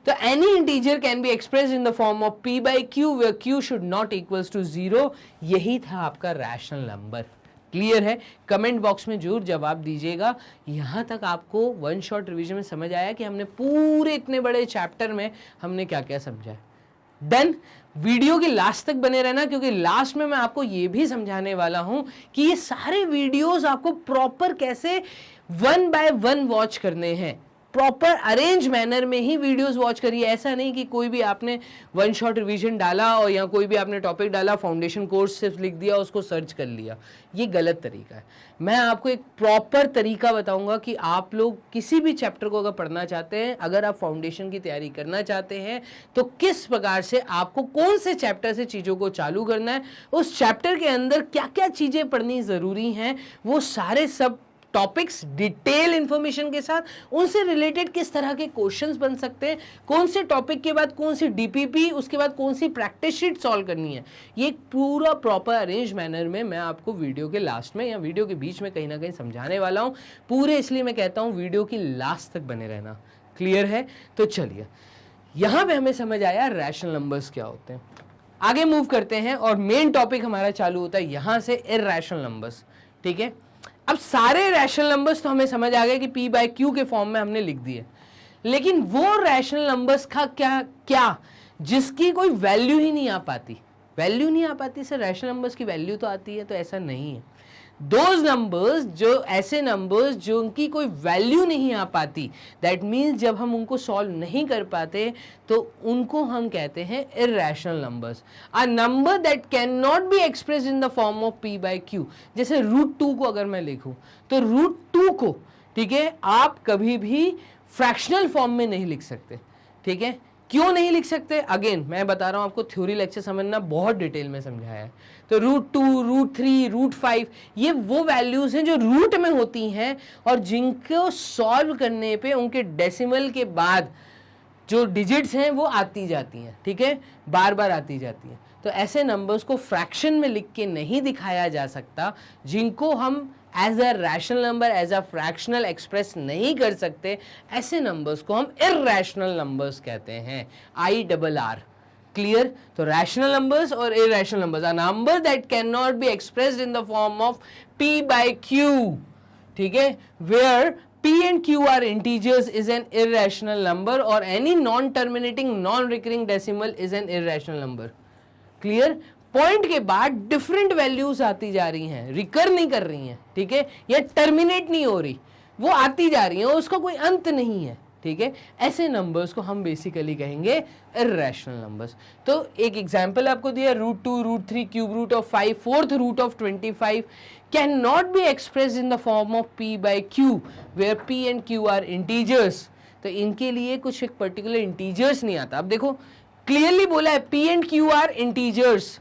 तो any integer can be expressed in the form of P/Q where Q should not equals to 0। यही था आपका रैशनल नंबर। क्लियर है? कमेंट बॉक्स में जरूर जवाब दीजिएगा। यहां तक आपको वन शॉट रिवीजन में समझ आया कि हमने पूरे इतने बड़े चैप्टर में हमने क्या क्या समझा है? डन। वीडियो के लास्ट तक बने रहना, क्योंकि लास्ट में मैं आपको ये भी समझाने वाला हूं कि ये सारे वीडियोस आपको प्रॉपर कैसे 1 by 1 वॉच करने हैं। प्रॉपर अरेंज मैनर में ही वीडियोस वॉच करिए। ऐसा नहीं कि कोई भी आपने वन शॉट रिवीजन डाला और या कोई भी आपने टॉपिक डाला, फाउंडेशन कोर्स सिर्फ लिख दिया, उसको सर्च कर लिया, ये गलत तरीका है। मैं आपको एक प्रॉपर तरीका बताऊंगा कि आप लोग किसी भी चैप्टर को अगर पढ़ना चाहते हैं, अगर आप फाउंडेशन की तैयारी करना चाहते हैं, तो किस प्रकार से आपको कौन से चैप्टर से चीज़ों को चालू करना है, उस चैप्टर के अंदर क्या क्या चीज़ें पढ़नी ज़रूरी हैं, वो सारे सब टॉपिक्स डिटेल इंफॉर्मेशन के साथ, उनसे रिलेटेड किस तरह के क्वेश्चंस बन सकते हैं, कौन से टॉपिक के बाद कौन सी DPP, उसके बाद कौन सी प्रैक्टिस शीट सॉल्व करनी है, ये पूरा प्रॉपर अरेंज मैनर में मैं आपको वीडियो के लास्ट में या वीडियो के बीच में कहीं ना कहीं समझाने वाला हूँ। पूरे इसलिए मैं कहता हूँ वीडियो की लास्ट तक बने रहना। क्लियर है? तो चलिए, यहाँ पे हमें समझ आया रैशनल नंबर्स क्या होते हैं। आगे मूव करते हैं और मेन टॉपिक हमारा चालू होता है यहाँ से, इर्रेशनल नंबर्स। ठीक है, अब सारे रैशनल नंबर्स तो हमें समझ आ गए कि P/Q के फॉर्म में हमने लिख दिए, लेकिन वो रैशनल नंबर्स का क्या जिसकी कोई वैल्यू ही नहीं आ पाती। वैल्यू नहीं आ पाती सर, रैशनल नंबर्स की वैल्यू तो आती है, तो ऐसा नहीं है। दोज नंबर्स, जो ऐसे नंबर्स जो उनकी कोई वैल्यू नहीं आ पाती, दैट मीन्स जब हम उनको सॉल्व नहीं कर पाते तो उनको हम कहते हैं irrational numbers. A number that can not be express in the form of p by Q. जैसे √2 को अगर मैं लिखूं तो √2 को, ठीक है, आप कभी भी फ्रैक्शनल फॉर्म में नहीं लिख सकते। ठीक है, क्यों नहीं लिख सकते? अगेन मैं बता रहा हूं आपको, थ्योरी लेक्चर समझना, बहुत डिटेल में समझाया है। तो √2, √3, √5 ये वो वैल्यूज हैं जो रूट में होती हैं और जिनको सॉल्व करने पे उनके डेसिमल के बाद जो डिजिट्स हैं वो आती जाती हैं। ठीक है, बार बार आती जाती हैं। तो ऐसे नंबर्स को फ्रैक्शन में लिख के नहीं दिखाया जा सकता, जिनको हम as a rational number, as a fractional express नहीं कर सकते, ऐसे नंबर्स को हम इर्रेशनल नंबर्स कहते हैं, IRR। क्लियर? तो रैशनल नंबर्स और irrational numbers, a number that can not be expressed in the form of p by q, ठीक है, where p and q are integers is an irrational number or any non-terminating non-recurring decimal is an irrational number। Clear? Point के बाद different values आती जा रही हैं, recur नहीं कर रही हैं, ठीक है, या टर्मिनेट नहीं हो रही, वो आती जा रही हैं, उसका कोई अंत नहीं है। ठीक है, ऐसे नंबर्स को हम बेसिकली कहेंगे इर्रेशनल नंबर्स। तो एक एग्जांपल आपको दिया, √2, √3, cube root of 5, fourth root of 25 can not be expressed in the form of p by q where p and q are integers. तो इनके लिए कुछ एक पर्टिकुलर इंटीजर्स नहीं आता। अब देखो क्लियरली बोला है p and q are integers,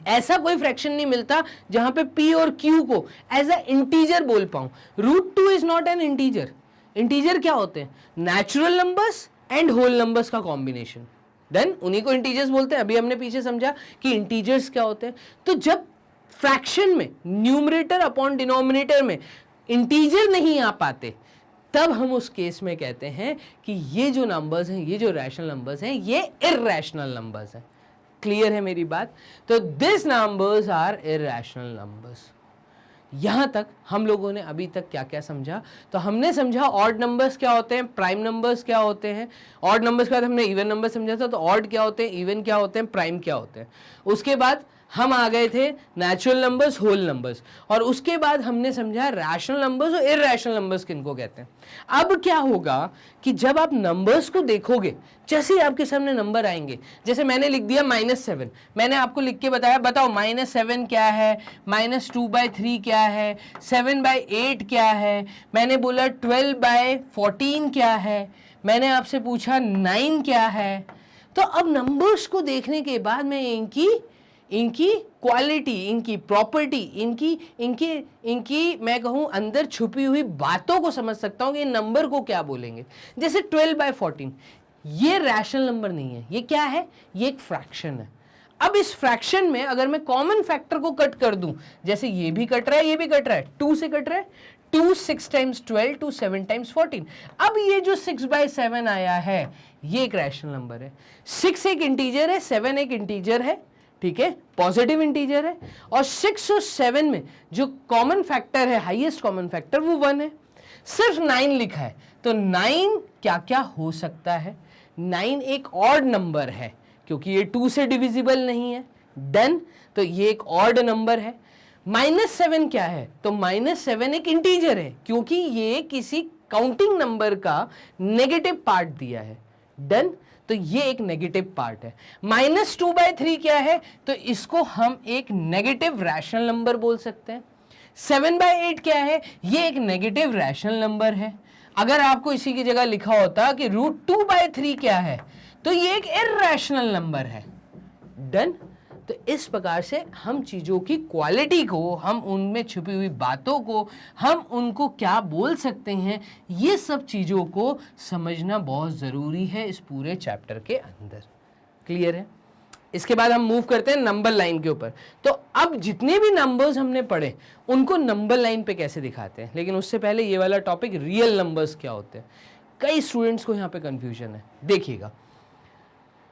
ऐसा कोई फ्रैक्शन नहीं मिलता जहां पे p और q को एज अ इंटीजर बोल पाऊं। √2 is not an integer. Integer क्या होते हैं? Natural numbers and whole numbers का कॉम्बिनेशन, देन उन्हीं को इंटीजर्स बोलते हैं। अभी हमने पीछे समझा कि इंटीजर्स क्या होते हैं। तो जब फ्रैक्शन में न्यूमरेटर अपॉन डिनोमिनेटर में इंटीजर नहीं आ पाते, तब हम उस केस में कहते हैं कि ये जो नंबर्स हैं, ये जो रैशनल नंबर्स हैं, ये इर्रेशनल नंबर्स हैं। क्लियर है मेरी बात? तो this numbers are irrational numbers. यहां तक हम लोगों ने अभी तक क्या क्या समझा? तो हमने समझा ऑड नंबर्स क्या होते हैं, प्राइम नंबर्स क्या होते हैं। ऑड नंबर्स के बाद हमने इवन नंबर समझा था, तो ऑड क्या होते हैं, इवन क्या होते हैं, प्राइम क्या होते हैं। उसके बाद हम आ गए थे नेचुरल नंबर्स, होल नंबर्स, और उसके बाद हमने समझा रैशनल नंबर्स और इर्रेशनल नंबर्स किनको कहते हैं। अब क्या होगा कि जब आप नंबर्स को देखोगे, जैसे ही आपके सामने नंबर आएंगे, जैसे मैंने लिख दिया -7, मैंने आपको लिख के बताया, बताओ -7 क्या है, -2/3 क्या है, 7/8 क्या है, मैंने बोला 12/14 क्या है, मैंने आपसे पूछा 9 क्या है। तो अब नंबर्स को देखने के बाद मैं इनकी क्वालिटी, इनकी प्रॉपर्टी, इनकी मैं कहूं अंदर छुपी हुई बातों को समझ सकता हूं कि नंबर को क्या बोलेंगे। जैसे 12/14, ये रैशनल नंबर नहीं है, ये क्या है, ये एक फ्रैक्शन है। अब इस फ्रैक्शन में अगर मैं कॉमन फैक्टर को कट कर दूं, जैसे ये भी कट रहा है, ये भी कट रहा है, 2 से कट रहा है, 2 6 टाइम्स 12, 2 7 टाइम्स 14। अब ये जो 6/7 आया है, ये एक रैशनल नंबर है। 6 एक इंटीजर है, 7 एक इंटीजर है, ठीक है, पॉजिटिव इंटीजर है, और 6 और 7 में जो कॉमन फैक्टर है, हाईएस्ट कॉमन फैक्टर, वो 1 है। सिर्फ 9 लिखा है, तो 9 क्या क्या हो सकता है? 9 एक ऑड नंबर है क्योंकि ये 2 से डिविजिबल नहीं है, डन, तो ये एक ऑड नंबर है। -7 क्या है? तो -7 एक इंटीजर है क्योंकि ये किसी काउंटिंग नंबर का नेगेटिव पार्ट दिया है, डन, तो ये एक नेगेटिव पार्ट है। -2/3 क्या है? तो इसको हम एक नेगेटिव रैशनल नंबर बोल सकते हैं। 7/8 क्या है? ये एक नेगेटिव रैशनल नंबर है। अगर आपको इसी की जगह लिखा होता कि √2/3 क्या है, तो ये एक इर्रेशनल नंबर है, डन। तो इस प्रकार से हम चीजों की क्वालिटी को, हम उनमें छुपी हुई बातों को, हम उनको क्या बोल सकते हैं, ये सब चीजों को समझना बहुत जरूरी है इस पूरे चैप्टर के अंदर। क्लियर है? इसके बाद हम मूव करते हैं नंबर लाइन के ऊपर। तो अब जितने भी नंबर्स हमने पढ़े, उनको नंबर लाइन पे कैसे दिखाते हैं, लेकिन उससे पहले ये वाला टॉपिक, रियल नंबर्स क्या होते हैं। कई स्टूडेंट्स को यहाँ पे कंफ्यूजन है। देखिएगा,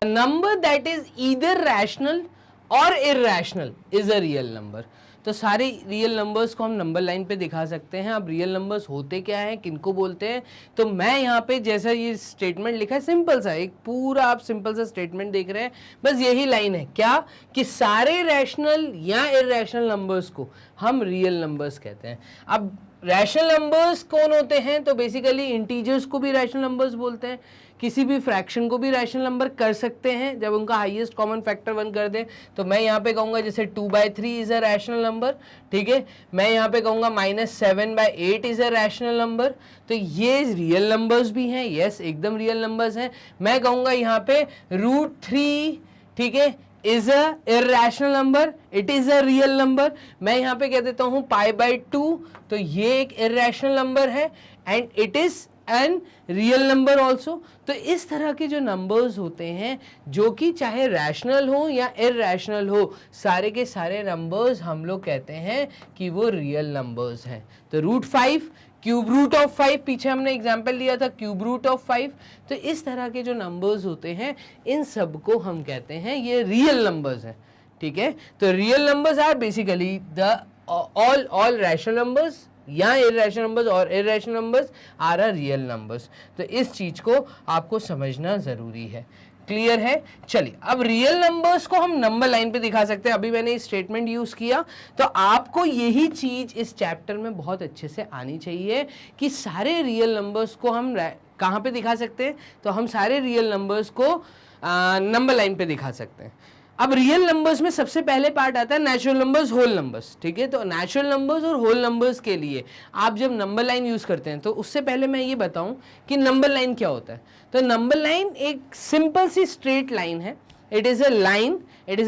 number that is either rational or irrational is a real number. तो सारे रियल नंबर्स को हम नंबर लाइन पे दिखा सकते हैं। अब रियल नंबर्स होते क्या हैं, किनको बोलते हैं, तो मैं यहाँ पे जैसा ये स्टेटमेंट लिखा है सिंपल सा, एक पूरा आप सिंपल सा स्टेटमेंट देख रहे हैं, बस यही लाइन है क्या कि सारे रैशनल या इरैशनल नंबर्स को हम रियल नंबर्स कहते हैं। अब रैशनल नंबर्स कौन होते हैं, तो बेसिकली इंटीजर्स को भी रैशनल नंबर्स बोलते हैं, किसी भी फ्रैक्शन को भी रैशनल नंबर कर सकते हैं जब उनका हाईएस्ट कॉमन फैक्टर 1 कर दें। तो मैं यहाँ पे कहूँगा जैसे 2/3 इज अ रैशनल नंबर, ठीक है, मैं यहाँ पे कहूँगा -7/8 इज अ रैशनल नंबर। तो ये रियल नंबर्स भी हैं, यस एकदम रियल नंबर्स हैं। मैं कहूँगा यहाँ पे √3, ठीक है, is a irrational number, it is a real number. मैं यहाँ पे कह देता हूँ π/2, तो ये एक इरैशनल नंबर है and it is an real number also. तो इस तरह के जो नंबर्स होते हैं जो कि चाहे रैशनल हो या इरैशनल हो, सारे के सारे नंबर्स हम लोग कहते हैं कि वो रियल नंबर्स हैं। तो √5, क्यूब रूट ऑफ 5, पीछे हमने एग्जाम्पल लिया था क्यूब रूट ऑफ 5। तो इस तरह के जो नंबर्स होते हैं इन सब को हम कहते हैं ये रियल नंबर्स हैं, ठीक है। तो real numbers are basically the all rational numbers या इरैशनल नंबर्स और irrational numbers are a real numbers. तो इस चीज को आपको समझना जरूरी है, क्लियर है। चलिए अब रियल नंबर्स को हम नंबर लाइन पे दिखा सकते हैं। अभी मैंने स्टेटमेंट यूज किया, तो आपको यही चीज इस चैप्टर में बहुत अच्छे से आनी चाहिए कि सारे रियल नंबर्स को हम कहाँ पे दिखा सकते हैं, तो हम सारे रियल नंबर्स को नंबर लाइन पे दिखा सकते हैं। अब रियल नंबर्स में सबसे पहले पार्ट आता है नेचुरल नंबर्स, होल नंबर्स, ठीक है। तो नेचुरल नंबर्स और होल नंबर्स के लिए आप जब नंबर लाइन यूज करते हैं, तो उससे पहले मैं ये बताऊं कि नंबर लाइन क्या होता है। तो नंबर लाइन एक सिंपल सी स्ट्रेट लाइन है। It is a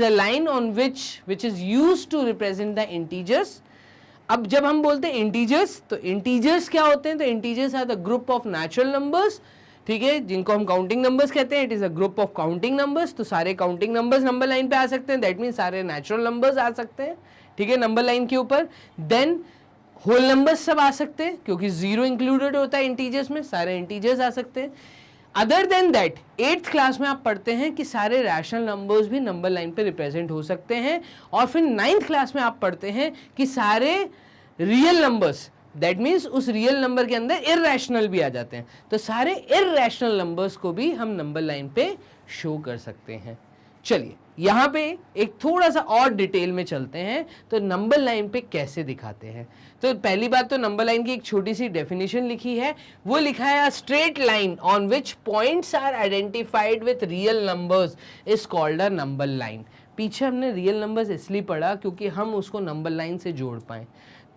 line on which is used to represent the integers. अब जब हम बोलते हैं इंटीजर्स, तो इंटीजर्स क्या होते हैं, तो integers are the group of natural numbers, ठीक है, जिनको हम काउंटिंग नंबर्स कहते हैं। It is a group of counting numbers. तो सारे काउंटिंग नंबर्स नंबर लाइन पे आ सकते हैं, दैट मीन्स सारे नेचुरल नंबर्स आ सकते हैं, ठीक है, नंबर लाइन के ऊपर। देन होल नंबर्स सब आ सकते हैं क्योंकि 0 इंक्लूडेड होता है इंटीजर्स में, सारे इंटीजर्स आ सकते हैं। Other than that 8th class में आप पढ़ते हैं कि सारे रैशनल नंबर्स भी नंबर लाइन पे रिप्रेजेंट हो सकते हैं। और फिर 9th क्लास में आप पढ़ते हैं कि सारे रियल नंबर्स, दैट मीन्स उस रियल नंबर के अंदर इरैशनल भी आ जाते हैं। तो सारे इरैशनल नंबर्स को भी हम नंबर लाइन पे शो कर सकते हैं। चलिए यहाँ पे एक थोड़ा सा और डिटेल में चलते हैं, तो नंबर लाइन पे कैसे दिखाते हैं। तो पहली बात तो नंबर लाइन की एक छोटी सी डेफिनेशन लिखी है, वो लिखा है straight line on which points are identified with real numbers is called a number line. पीछे हमने रियल नंबर्स इसलिए पढ़ा क्योंकि हम उसको नंबर लाइन से जोड़ पाए।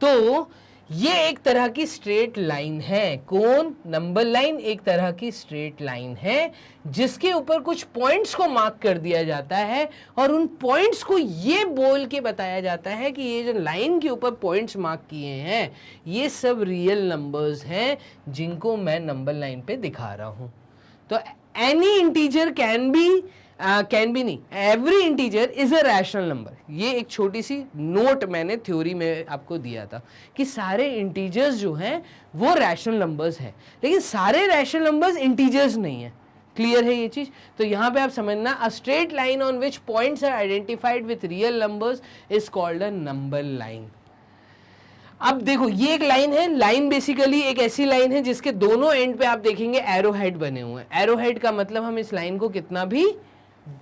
तो ये एक तरह की स्ट्रेट लाइन है। कौन? नंबर लाइन एक तरह की स्ट्रेट लाइन है जिसके ऊपर कुछ पॉइंट्स को मार्क कर दिया जाता है और उन पॉइंट्स को ये बोल के बताया जाता है कि ये जो लाइन के ऊपर पॉइंट्स मार्क किए हैं ये सब रियल नंबर्स हैं जिनको मैं नंबर लाइन पे दिखा रहा हूं। तो एनी इंटीजर कैन बी नहीं, every integer is a rational number. ये एक छोटी सी नोट मैंने थ्योरी में आपको दिया था कि सारे इंटीजर्स जो हैं वो रैशनल नंबर्स हैं, लेकिन सारे रैशनल नंबर्स इंटीजर्स नहीं है। क्लियर है ये चीज? तो यहां पे आप समझना, a straight line on which points are identified with real numbers is called a number line. अब देखो ये एक लाइन है, लाइन बेसिकली एक ऐसी लाइन है जिसके दोनों एंड पे आप देखेंगे एरो हेड बने हुए हैं। एरो हेड का मतलब हम इस लाइन को कितना भी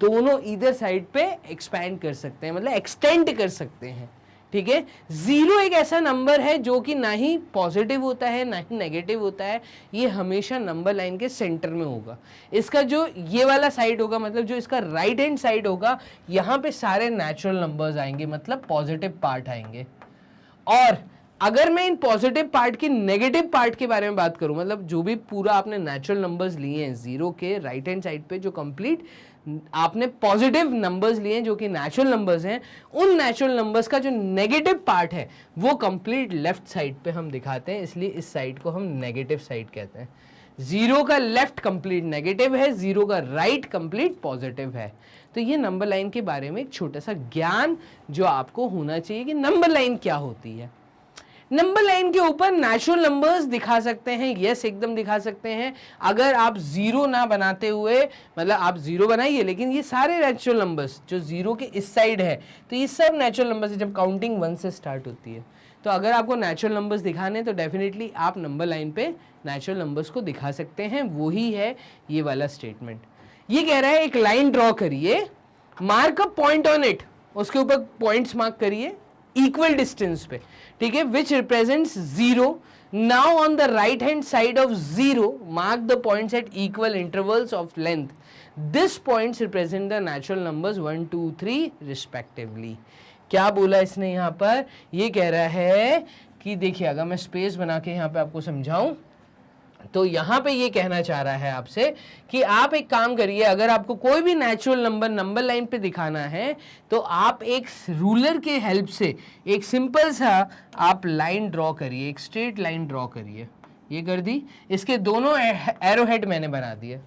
दोनों इधर साइड पे एक्सपैंड कर सकते हैं, मतलब एक्सटेंड कर सकते हैं, ठीक है। 0 एक ऐसा नंबर है जो कि ना ही पॉजिटिव होता है ना ही नेगेटिव होता है, ये हमेशा नंबर लाइन के सेंटर में होगा। इसका जो ये वाला साइड होगा, मतलब जो इसका राइट हैंड साइड होगा, यहाँ पे सारे नेचुरल नंबर्स आएंगे, मतलब पॉजिटिव पार्ट आएंगे। और अगर मैं इन पॉजिटिव पार्ट की नेगेटिव पार्ट के बारे में बात करूं, मतलब जो भी पूरा आपने नेचुरल नंबर्स लिए हैं 0 के राइट हैंड साइड पे, जो कंप्लीट आपने पॉजिटिव नंबर्स लिए हैं जो कि नेचुरल नंबर्स हैं, उन नेचुरल नंबर्स का जो नेगेटिव पार्ट है वो कंप्लीट लेफ्ट साइड पे हम दिखाते हैं, इसलिए इस साइड को हम नेगेटिव साइड कहते हैं। 0 का लेफ्ट कंप्लीट नेगेटिव है, 0 का राइट कंप्लीट पॉजिटिव है। तो ये नंबर लाइन के बारे में एक छोटा सा ज्ञान जो आपको होना चाहिए कि नंबर लाइन क्या होती है। नंबर लाइन के ऊपर नेचुरल नंबर्स दिखा सकते हैं, यस एकदम दिखा सकते हैं। अगर आप जीरो ना बनाते हुए, मतलब आप जीरो बनाइए लेकिन ये सारे नेचुरल नंबर्स जो जीरो के इस साइड है तो ये सब नेचुरल नंबर्स है जब काउंटिंग 1 से स्टार्ट होती है। तो अगर आपको नेचुरल नंबर्स दिखाने तो डेफिनेटली आप नंबर लाइन पे नेचुरल नंबर्स को दिखा सकते हैं, वही है ये वाला स्टेटमेंट। ये कह रहा है एक लाइन ड्रॉ करिए, mark a point on it, उसके ऊपर पॉइंट्स मार्क करिए इक्वल डिस्टेंस पे, ठीक है, विच represents zero. Now on the right hand side of zero mark the points at equal intervals of length, this points represent the natural numbers 1 2 3 respectively. क्या बोला इसने यहाँ पर, ये कह रहा है कि देखिए अगर मैं स्पेस बना के यहाँ पे आपको समझाऊं तो यहाँ पे ये कहना चाह रहा है आपसे कि आप एक काम करिए, अगर आपको कोई भी नेचुरल नंबर नंबर लाइन पे दिखाना है तो आप एक रूलर के हेल्प से एक सिंपल सा आप लाइन ड्रॉ करिए, एक स्ट्रेट लाइन ड्रॉ करिए। ये कर दी, इसके दोनों एरो हेड मैंने बना दिए।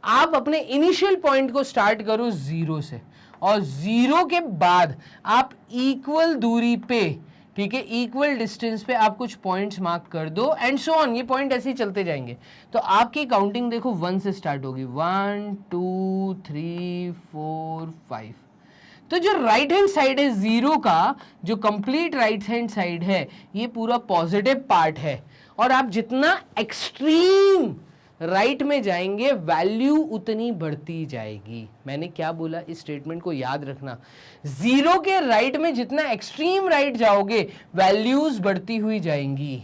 आप अपने इनिशियल पॉइंट को स्टार्ट करो जीरो से और जीरो के बाद आप इक्वल दूरी पे, ठीक है, इक्वल डिस्टेंस पे आप कुछ पॉइंट्स मार्क कर दो एंड सो ऑन, ये पॉइंट ऐसे ही चलते जाएंगे। तो आपकी काउंटिंग देखो 1 से स्टार्ट होगी, 1 2 3 4 5। तो जो राइट हैंड साइड है जीरो का, जो कंप्लीट राइट हैंड साइड है, ये पूरा पॉजिटिव पार्ट है और आप जितना एक्सट्रीम राइट में जाएंगे वैल्यू उतनी बढ़ती जाएगी। मैंने क्या बोला, इस स्टेटमेंट को याद रखना, जीरो के राइट में जितना एक्सट्रीम राइट जाओगे वैल्यूज बढ़ती हुई जाएंगी।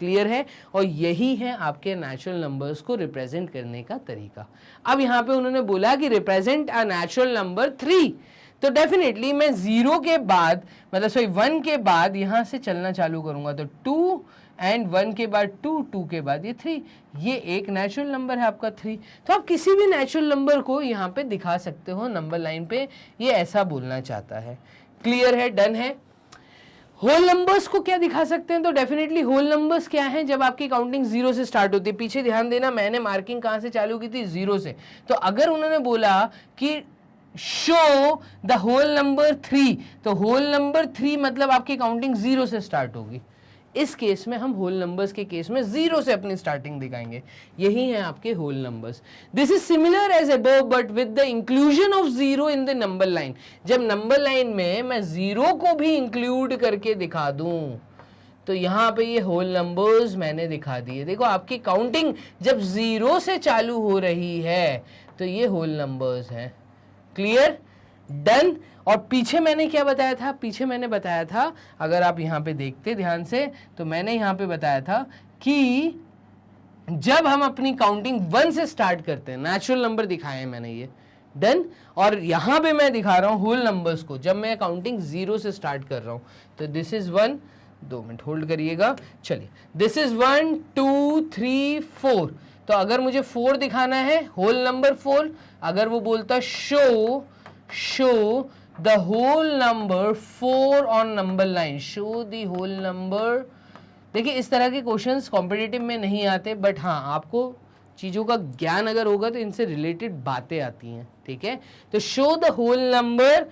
क्लियर है? और यही है आपके नेचुरल नंबर्स को रिप्रेजेंट करने का तरीका। अब यहां पे उन्होंने बोला कि रिप्रेजेंट अ नेचुरल नंबर 3, तो डेफिनेटली मैं जीरो के बाद, मतलब सॉरी 1 के बाद यहां से चलना चालू करूंगा तो 2 एंड 1 के बाद 2, 2 के बाद ये 3, ये एक नेचुरल नंबर है आपका 3। तो आप किसी भी नेचुरल नंबर को यहाँ पे दिखा सकते हो नंबर लाइन पे, ये ऐसा बोलना चाहता है। क्लियर है? डन है? होल नंबर्स को क्या दिखा सकते हैं, तो डेफिनेटली होल नंबर्स क्या है, जब आपकी काउंटिंग जीरो से स्टार्ट होती है। पीछे ध्यान देना, मैंने मार्किंग कहाँ से चालू की थी, जीरो से। तो अगर उन्होंने बोला कि शो द होल नंबर 3, तो होल नंबर 3 मतलब आपकी काउंटिंग जीरो से स्टार्ट होगी। इस केस में हम होल नंबर्स के केस में जीरो से अपनी स्टार्टिंग दिखाएंगे। यही है आपके whole numbers. This is similar as above but with the inclusion of zero in the number line. जब नंबर लाइन में मैं जीरो को भी इंक्लूड करके दिखा दूं तो यहां पे ये होल नंबर्स मैंने दिखा दिए। देखो आपकी काउंटिंग जब जीरो से चालू हो रही है तो ये होल नंबर्स हैं। क्लियर? डन। और पीछे मैंने क्या बताया था, पीछे मैंने बताया था, अगर आप यहाँ पे देखते ध्यान से, तो मैंने यहाँ पे बताया था कि जब हम अपनी काउंटिंग 1 से स्टार्ट करते हैं, नेचुरल नंबर दिखाए हैं मैंने ये। डन। और यहाँ पे मैं दिखा रहा हूँ होल नंबर्स को जब मैं काउंटिंग 0 से स्टार्ट कर रहा हूँ। तो दिस इज 1, 2 मिनट होल्ड करिएगा, चलिए, दिस इज 1 2 3 4। तो अगर मुझे 4 दिखाना है, होल नंबर 4, अगर वो बोलता show the whole number 4 on number line, show the whole number। देखिए इस तरह के क्वेश्चंस कॉम्पिटिटिव में नहीं आते, बट हाँ आपको चीज़ों का ज्ञान अगर होगा तो इनसे रिलेटेड बातें आती हैं। ठीक है, तो show the whole number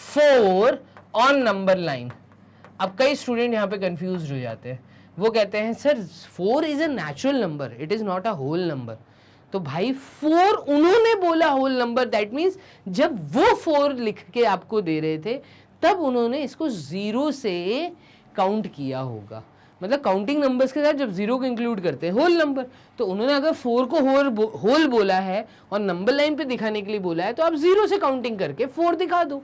4 on number line. अब कई स्टूडेंट यहाँ पे कंफ्यूज हो जाते हैं, वो कहते हैं sir 4 is a natural number, it is not a whole number. तो भाई 4 उन्होंने बोला होल नंबर, दैट मीन्स जब वो 4 लिख के आपको दे रहे थे तब उन्होंने इसको 0 से काउंट किया होगा। मतलब काउंटिंग नंबर्स के साथ जब 0 को इंक्लूड करते हैं होल नंबर, तो उन्होंने अगर 4 को होल बोला है और नंबर लाइन पे दिखाने के लिए बोला है तो आप 0 से काउंटिंग करके 4 दिखा दो।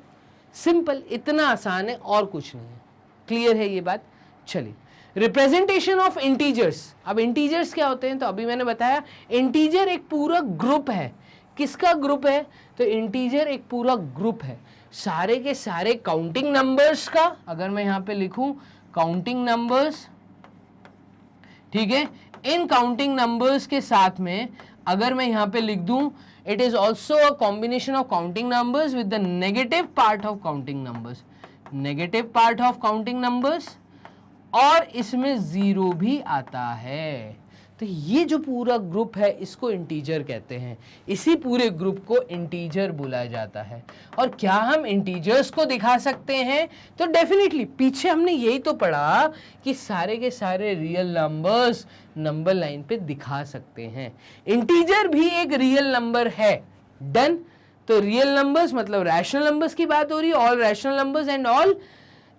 सिंपल, इतना आसान है और कुछ नहीं है। क्लियर है ये बात? चलिए, रिप्रेजेंटेशन ऑफ इंटीजर्स। अब इंटीजर्स क्या होते हैं, तो अभी मैंने बताया इंटीजर एक पूरा ग्रुप है। किसका ग्रुप है, तो इंटीजर एक पूरा ग्रुप है सारे के सारे काउंटिंग नंबर्स का। अगर मैं यहाँ पे लिखूं काउंटिंग नंबर्स, ठीक है, इन काउंटिंग नंबर्स के साथ में अगर मैं यहाँ पे लिख दूं it is also a combination of counting numbers with the negative part of counting numbers, negative part of counting numbers, और इसमें 0 भी आता है। तो ये जो पूरा ग्रुप है इसको इंटीजर कहते हैं, इसी पूरे ग्रुप को इंटीजर बोला जाता है। और क्या हम इंटीजर्स को दिखा सकते हैं? तो डेफिनेटली, पीछे हमने यही तो पढ़ा कि सारे के सारे रियल नंबर्स नंबर लाइन पे दिखा सकते हैं। इंटीजर भी एक रियल नंबर है। डन। तो रियल नंबर्स मतलब रैशनल नंबर्स की बात हो रही है। All rational numbers and all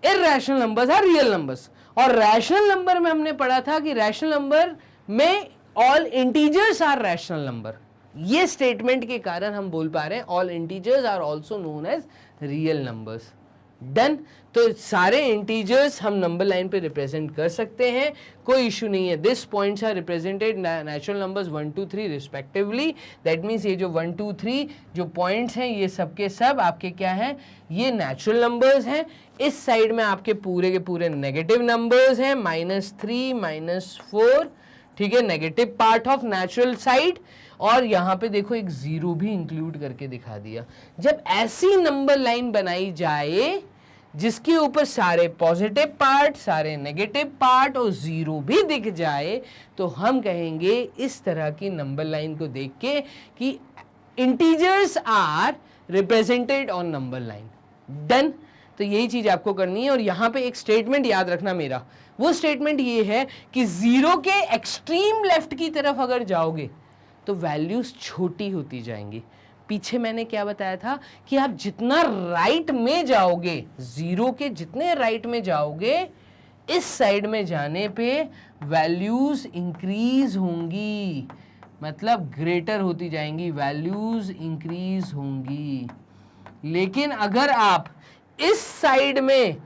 irrational numbers are real numbers. और रैशनल नंबर में हमने पढ़ा था कि रैशनल नंबर में all integers are rational number. ये स्टेटमेंट के कारण हम बोल पा रहे हैं all integers are also known as real numbers. Done. तो सारे इंटीजर्स हम नंबर लाइन पे रिप्रेजेंट कर सकते हैं, कोई इशू नहीं है। This points are represented natural numbers 1 2 3 respectively. That means ये जो 1 2 3 जो पॉइंट्स हैं ये सब के सब आपके क्या हैं, ये नेचुरल नंबर्स हैं। इस साइड में आपके पूरे के पूरे नेगेटिव नंबर्स हैं, -3 -4, ठीक है, negative part of natural side. और यहाँ पे देखो एक जीरो भी इंक्लूड करके दिखा दिया। जब ऐसी नंबर लाइन बनाई जाए जिसके ऊपर सारे पॉजिटिव पार्ट, सारे नेगेटिव पार्ट और जीरो भी दिख जाए, तो हम कहेंगे इस तरह की नंबर लाइन को देख के कि integers are represented on number line. Done. तो यही चीज आपको करनी है। और यहां पे एक स्टेटमेंट याद रखना मेरा, वो स्टेटमेंट ये है कि जीरो के एक्सट्रीम लेफ्ट की तरफ अगर जाओगे तो वैल्यूज छोटी होती जाएंगी। पीछे मैंने क्या बताया था कि आप जितना राइट में जाओगे, जीरो के जितने राइट में जाओगे, इस साइड में जाने पे वैल्यूज इंक्रीज होंगी, मतलब ग्रेटर होती जाएंगी, वैल्यूज इंक्रीज होंगी। लेकिन अगर आप इस साइड में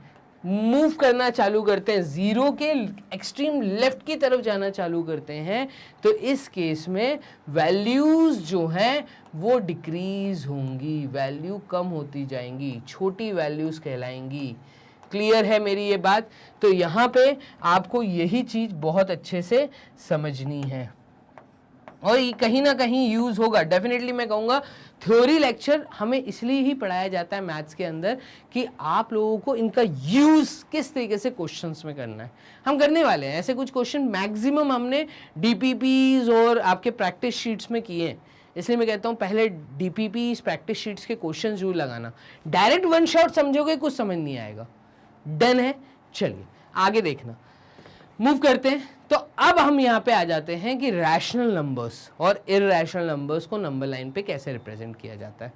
मूव करना चालू करते हैं, जीरो के एक्सट्रीम लेफ्ट की तरफ जाना चालू करते हैं, तो इस केस में वैल्यूज जो हैं वो डिक्रीज होंगी, वैल्यू कम होती जाएंगी, छोटी वैल्यूज कहलाएंगी। क्लियर है मेरी ये बात? तो यहाँ पे आपको यही चीज बहुत अच्छे से समझनी है और ये कहीं ना कहीं यूज होगा। डेफिनेटली मैं कहूँगा थ्योरी लेक्चर हमें इसलिए ही पढ़ाया जाता है मैथ्स के अंदर कि आप लोगों को इनका यूज किस तरीके से क्वेश्चंस में करना है। हम करने वाले हैं ऐसे कुछ क्वेश्चन, मैक्सिमम हमने डीपीपीज और आपके प्रैक्टिस शीट्स में किए हैं। इसलिए मैं कहता हूँ पहले डीपीपीज प्रैक्टिस शीट्स के क्वेश्चन जरूर लगाना। डायरेक्ट वन शॉट समझोगे कुछ समझ नहीं आएगा। डन है। चलिए आगे देखना, मूव करते हैं। तो अब हम यहाँ पे आ जाते हैं कि रैशनल नंबर्स और इरैशनल नंबर्स को नंबर लाइन पे कैसे रिप्रेजेंट किया जाता है।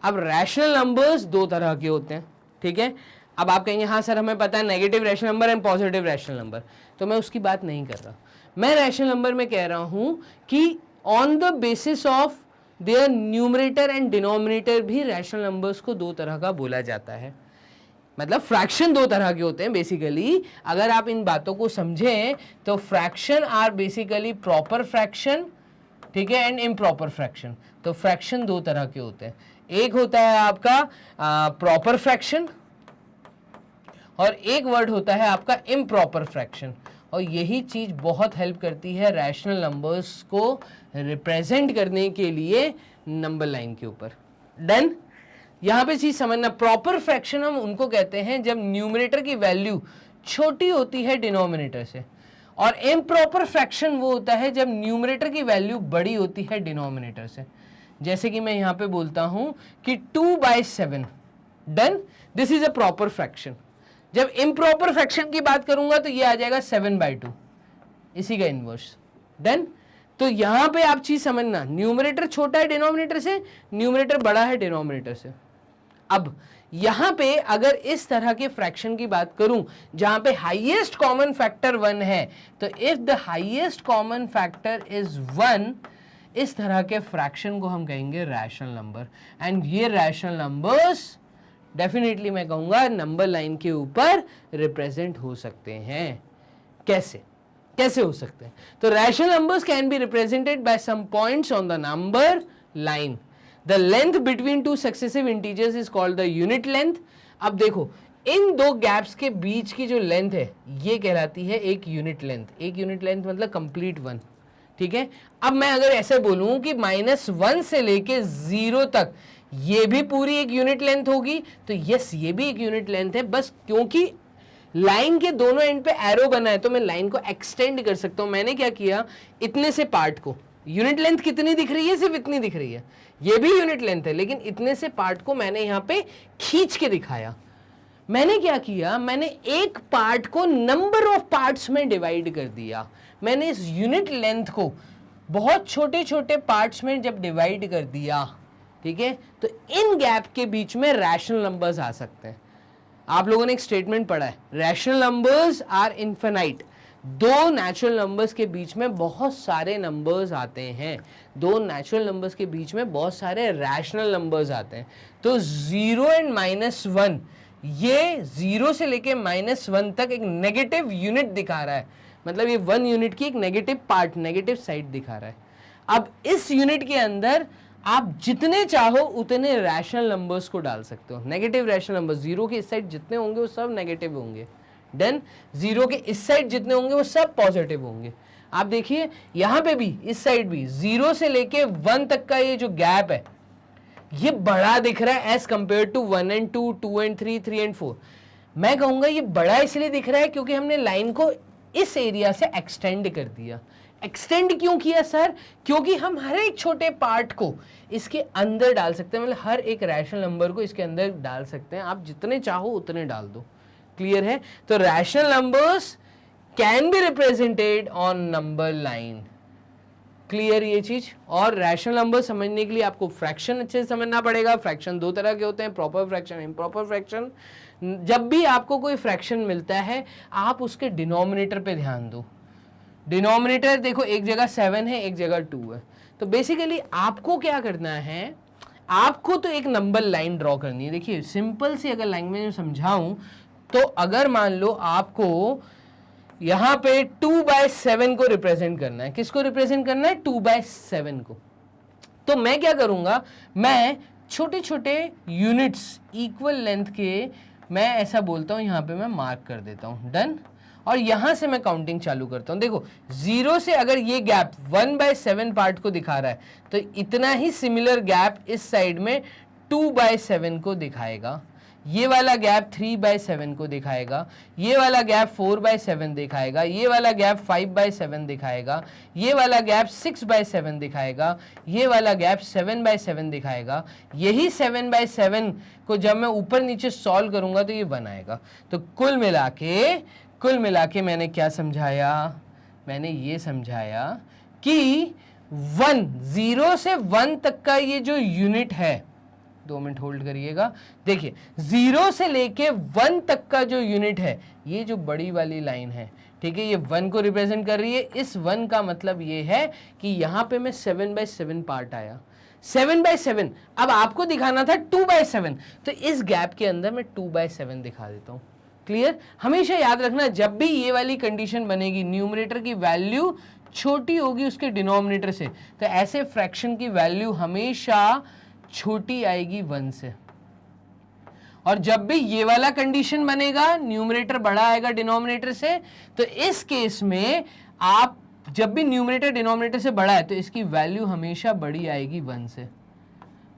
अब रैशनल नंबर्स दो तरह के होते हैं, ठीक है। अब आप कहेंगे हाँ सर हमें पता है negative rational number and positive rational number, तो मैं उसकी बात नहीं कर रहा। मैं रैशनल नंबर में कह रहा हूँ कि on the basis of their numerator and denominator भी रैशनल नंबर्स को दो तरह का बोला जाता है। मतलब फ्रैक्शन दो तरह के होते हैं बेसिकली। अगर आप इन बातों को समझें तो fraction are basically proper fraction, ठीक है, एंड इम्प्रॉपर फ्रैक्शन। तो फ्रैक्शन दो तरह के होते हैं, एक होता है आपका प्रॉपर फ्रैक्शन और एक वर्ड होता है आपका इम्प्रॉपर फ्रैक्शन। और यही चीज बहुत हेल्प करती है रैशनल नंबर्स को रिप्रेजेंट करने के लिए नंबर लाइन के ऊपर। डन। यहां पे चीज समझना, प्रॉपर फ्रैक्शन हम उनको कहते हैं जब न्यूमरेटर की वैल्यू छोटी होती है डिनोमिनेटर से, और इम्प्रॉपर फ्रैक्शन वो होता है जब न्यूमरेटर की वैल्यू बड़ी होती है डिनोमिनेटर से। जैसे कि मैं यहां पे बोलता हूं कि 2/7। Done. This is a proper fraction. जब इम्प्रॉपर फ्रैक्शन की बात करूंगा तो ये आ जाएगा 7/2, इसी का इनवर्स। डन। तो यहां पे आप चीज समझना, न्यूमरेटर छोटा है डिनोमिनेटर से, न्यूमरेटर बड़ा है डिनोमिनेटर से। अब यहां पे अगर इस तरह के फ्रैक्शन की बात करूं जहां पे हाईएस्ट कॉमन फैक्टर 1 है, तो if the highest common factor is 1, इस तरह के फ्रैक्शन को हम कहेंगे रैशनल नंबर। एंड ये रैशनल नंबर्स डेफिनेटली मैं कहूंगा नंबर लाइन के ऊपर रिप्रेजेंट हो सकते हैं। कैसे कैसे हो सकते हैं? तो rational numbers can be represented by some points on the number line. The length between two successive integers is called the unit length. अब देखो इन दो गैप्स के बीच की जो लेंथ है ये कहलाती है एक यूनिट लेंथ। एक यूनिट लेंथ मतलब कंप्लीट 1, ठीक है। अब मैं अगर ऐसे बोलूं कि -1 से लेके 0 तक ये भी पूरी एक यूनिट लेंथ होगी, तो यस ये भी एक यूनिट लेंथ है, बस क्योंकि लाइन के दोनों एंड पे एरो बना है तो मैं लाइन को एक्सटेंड कर सकता हूं। मैंने क्या किया, इतने से पार्ट को, यूनिट लेंथ कितनी दिख रही है, सिर्फ इतनी दिख रही है, ये भी यूनिट लेंथ है, लेकिन इतने से पार्ट को मैंने यहां पे खींच के दिखाया। मैंने क्या किया, मैंने एक पार्ट को नंबर ऑफ पार्ट्स में डिवाइड कर दिया। मैंने इस यूनिट लेंथ को बहुत छोटे छोटे पार्ट्स में जब डिवाइड कर दिया, ठीक है, तो इन गैप के बीच में रैशनल नंबर्स आ सकते हैं। आप लोगों ने एक स्टेटमेंट पढ़ा है, रैशनल नंबर्स आर इनफिनाइट। दो नेचुरल नंबर्स के बीच में बहुत सारे नंबर्स आते हैं, दो नेचुरल नंबर्स के बीच में बहुत सारे रैशनल नंबर्स आते हैं। तो 0 एंड -1, ये 0 से लेके -1 तक एक नेगेटिव यूनिट दिखा रहा है, मतलब ये 1 यूनिट की एक नेगेटिव पार्ट, नेगेटिव साइड दिखा रहा है। अब इस यूनिट के अंदर आप जितने चाहो उतने रैशनल नंबर्स को डाल सकते हो। नेगेटिव रैशनल नंबर 0 के इस साइड जितने होंगे वो सब नेगेटिव होंगे, देन 0 के इस साइड जितने होंगे वो सब पॉजिटिव होंगे। आप देखिए यहां पे भी, इस साइड भी 0 से लेके 1 तक का ये जो गैप है ये बड़ा दिख रहा है as compare to 1 and 2, 2 and 3, 3 and 4। मैं कहूंगा ये बड़ा इसलिए दिख रहा है क्योंकि हमने लाइन को इस एरिया से एक्सटेंड कर दिया। एक्सटेंड क्यों किया सर? क्योंकि हम हर एक छोटे पार्ट को इसके अंदर डाल सकते हैं, मतलब हर एक रैशनल नंबर को इसके अंदर डाल सकते हैं। आप जितने चाहो उतने डाल दो। क्लियर है? तो rational numbers can be represented on number line. Clear ये चीज? और रैशनल नंबर समझने के लिए आपको फ्रैक्शन अच्छे से समझना पड़ेगा। फ्रैक्शन दो तरह के होते हैं, प्रॉपर फ्रैक्शन, इम्प्रॉपर फ्रैक्शन। जब भी आपको कोई फ्रैक्शन मिलता है आप उसके डिनोमिनेटर पे ध्यान दो। डिनोमिनेटर देखो, एक जगह 7 है, एक जगह 2 है। तो बेसिकली आपको क्या करना है, आपको तो एक नंबर लाइन ड्रॉ करनी है। देखिए सिंपल सी अगर लैंग्वेज में समझाऊं तो अगर मान लो आपको यहां पे 2/7 को रिप्रेजेंट करना है, किसको रिप्रेजेंट करना है? 2/7 को। तो मैं क्या करूंगा, मैं छोटे छोटे यूनिट्स इक्वल लेंथ के, मैं ऐसा बोलता हूं, यहां पे मैं मार्क कर देता हूं, डन। और यहां से मैं काउंटिंग चालू करता हूं। देखो 0 से अगर ये गैप 1/7 पार्ट को दिखा रहा है तो इतना ही सिमिलर गैप इस साइड में 2/7 को दिखाएगा, ये वाला गैप 3/7 को दिखाएगा, ये वाला गैप 4/7 दिखाएगा, ये वाला गैप 5/7 दिखाएगा, ये वाला गैप 6/7 दिखाएगा, ये वाला गैप 7/7 दिखाएगा। यही 7/7 को जब मैं ऊपर नीचे सॉल्व करूंगा तो ये 1 आएगा। तो कुल मिला के मैंने क्या समझाया? मैंने ये समझाया कि 0 से 1 तक का ये जो यूनिट है, 2 मिनट होल्ड करिएगा। देखिए 0 से लेके 1 तक का जो यूनिट है, ये जो बड़ी वाली लाइन है, ठीक है, ये 1 को रिप्रेजेंट कर रही है। इस 1 का मतलब ये है कि यहां पे मैं 7/7 पार्ट आया, 7/7। अब आपको दिखाना था 2/7, तो इस गैप के अंदर मैं 2/7 दिखा देता हूं। क्लियर? हमेशा याद रखना, जब भी ये वाली कंडीशन बनेगी, न्यूमरेटर की वैल्यू छोटी होगी उसके डिनोमिनेटर से, तो ऐसे फ्रैक्शन की वैल्यू हमेशा छोटी आएगी 1 से। और जब भी ये वाला कंडीशन बनेगा, न्यूमरेटर बड़ा आएगा डिनोमिनेटर से, तो इस केस में आप जब भी न्यूमरेटर डिनोमिनेटर से बड़ा है तो इसकी वैल्यू हमेशा बड़ी आएगी 1 से।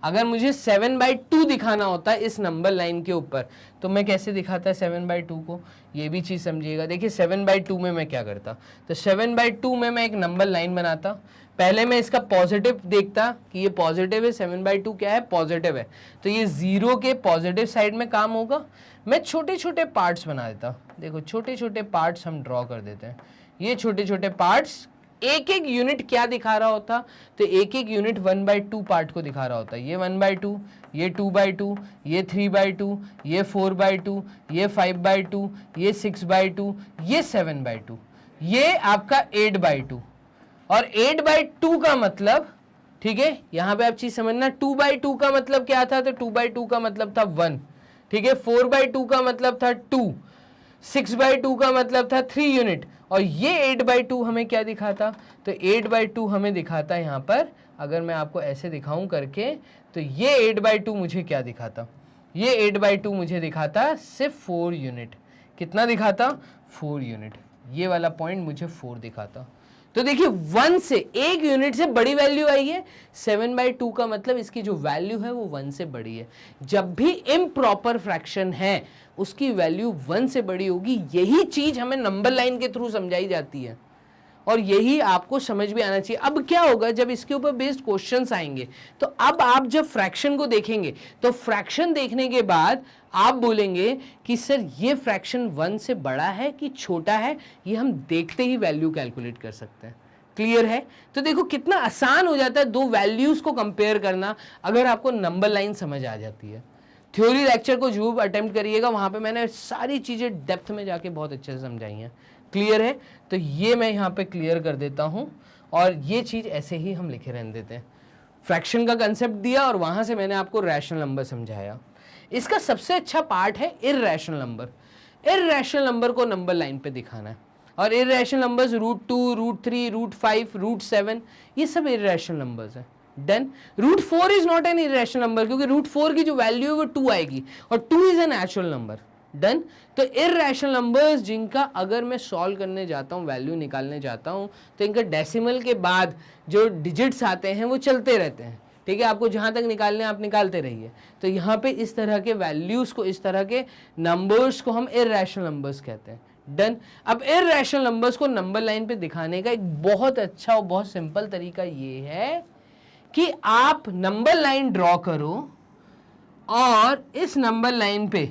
अगर मुझे 7/2 दिखाना होता है इस नंबर लाइन के ऊपर, तो मैं कैसे दिखाता है 7/2 को? ये भी चीज समझिएगा। देखिए 7/2 में मैं क्या करता, तो 7/2 में मैं एक नंबर लाइन बनाता। पहले मैं इसका पॉजिटिव देखता कि ये पॉजिटिव है, 7/2 क्या है? पॉजिटिव है, तो ये 0 के पॉजिटिव साइड में काम होगा। मैं छोटे छोटे पार्ट्स बना देता। देखो छोटे छोटे पार्ट्स हम ड्रॉ कर देते हैं। ये छोटे छोटे पार्ट्स एक एक यूनिट क्या दिखा रहा होता, तो एक एक यूनिट 1/2 पार्ट को दिखा रहा होता है। ये 1/2, ये 2/2, ये 3/2, ये 4/2, ये 5/2, ये 6/2, ये 7/2, ये आपका 8/2। और 8/2 का मतलब, ठीक है, यहां पे आप चीज समझना, 2/2 का मतलब क्या था? तो 2/2 का मतलब था 1, ठीक है, 4/2 का मतलब था 2, 6/2 का मतलब था 3 यूनिट, और ये 8/2 हमें क्या दिखाता? तो 8/2 हमें दिखाता है यहां पर, अगर मैं आपको ऐसे दिखाऊं करके, तो ये 8/2 मुझे क्या दिखाता? ये 8/2 मुझे दिखाता सिर्फ 4 यूनिट। कितना दिखाता? 4 यूनिट। ये वाला पॉइंट मुझे 4 दिखाता। तो देखिए 1 से, 1 यूनिट से बड़ी वैल्यू आई है, 7/2 का मतलब इसकी जो वैल्यू है वो 1 से बड़ी है। जब भी इम्प्रॉपर फ्रैक्शन है उसकी वैल्यू 1 से बड़ी होगी। यही चीज हमें नंबर लाइन के थ्रू समझाई जाती है और यही आपको समझ में आना चाहिए। अब क्या होगा, जब इसके ऊपर बेस्ड क्वेश्चंस आएंगे तो अब आप जब फ्रैक्शन को देखेंगे तो फ्रैक्शन देखने के बाद आप बोलेंगे कि सर ये फ्रैक्शन 1 से बड़ा है कि छोटा है, ये हम देखते ही वैल्यू कैलकुलेट कर सकते हैं। क्लियर है? तो देखो कितना आसान हो जाता है दो वैल्यूज को कंपेयर करना अगर आपको नंबर लाइन समझ आ जाती है। थ्योरी लेक्चर को जरूर अटेम्प्ट करिएगा, वहां पे मैंने सारी चीजें डेप्थ में जाके बहुत अच्छे से समझाई हैं। क्लियर है? तो ये मैं यहाँ पे क्लियर कर देता हूँ और ये चीज ऐसे ही हम लिखे रहने देते हैं। फ्रैक्शन का कंसेप्ट दिया और वहां से मैंने आपको रैशनल नंबर समझाया। इसका सबसे अच्छा पार्ट है इररेशनल नंबर। इररेशनल नंबर को नंबर लाइन पे दिखाना है और इररेशनल नंबर्स √2, √3, √5, √7 ये सब इररेशनल नंबर्स हैं। Done. √4 is not N irrational number क्योंकि √4 की जो वैल्यू है वो 2 आएगी और 2 is a natural number. Done. तो इररेशनल नंबर्स जिनका अगर मैं सॉल्व करने जाता हूँ, वैल्यू निकालने जाता हूँ, तो इनका डेसिमल के बाद जो डिजिट्स आते हैं वो चलते रहते हैं। ठीक है, आपको जहां तक निकालने आप निकालते रहिए। तो यहाँ पे इस तरह के वैल्यूज को, इस तरह के नंबर्स को हम इररेशनल नंबर्स कहते हैं। डन। अब इररेशनल नंबर्स को नंबर लाइन पे दिखाने का एक बहुत अच्छा और बहुत सिंपल तरीका ये है कि आप नंबर लाइन ड्रॉ करो और इस नंबर लाइन पे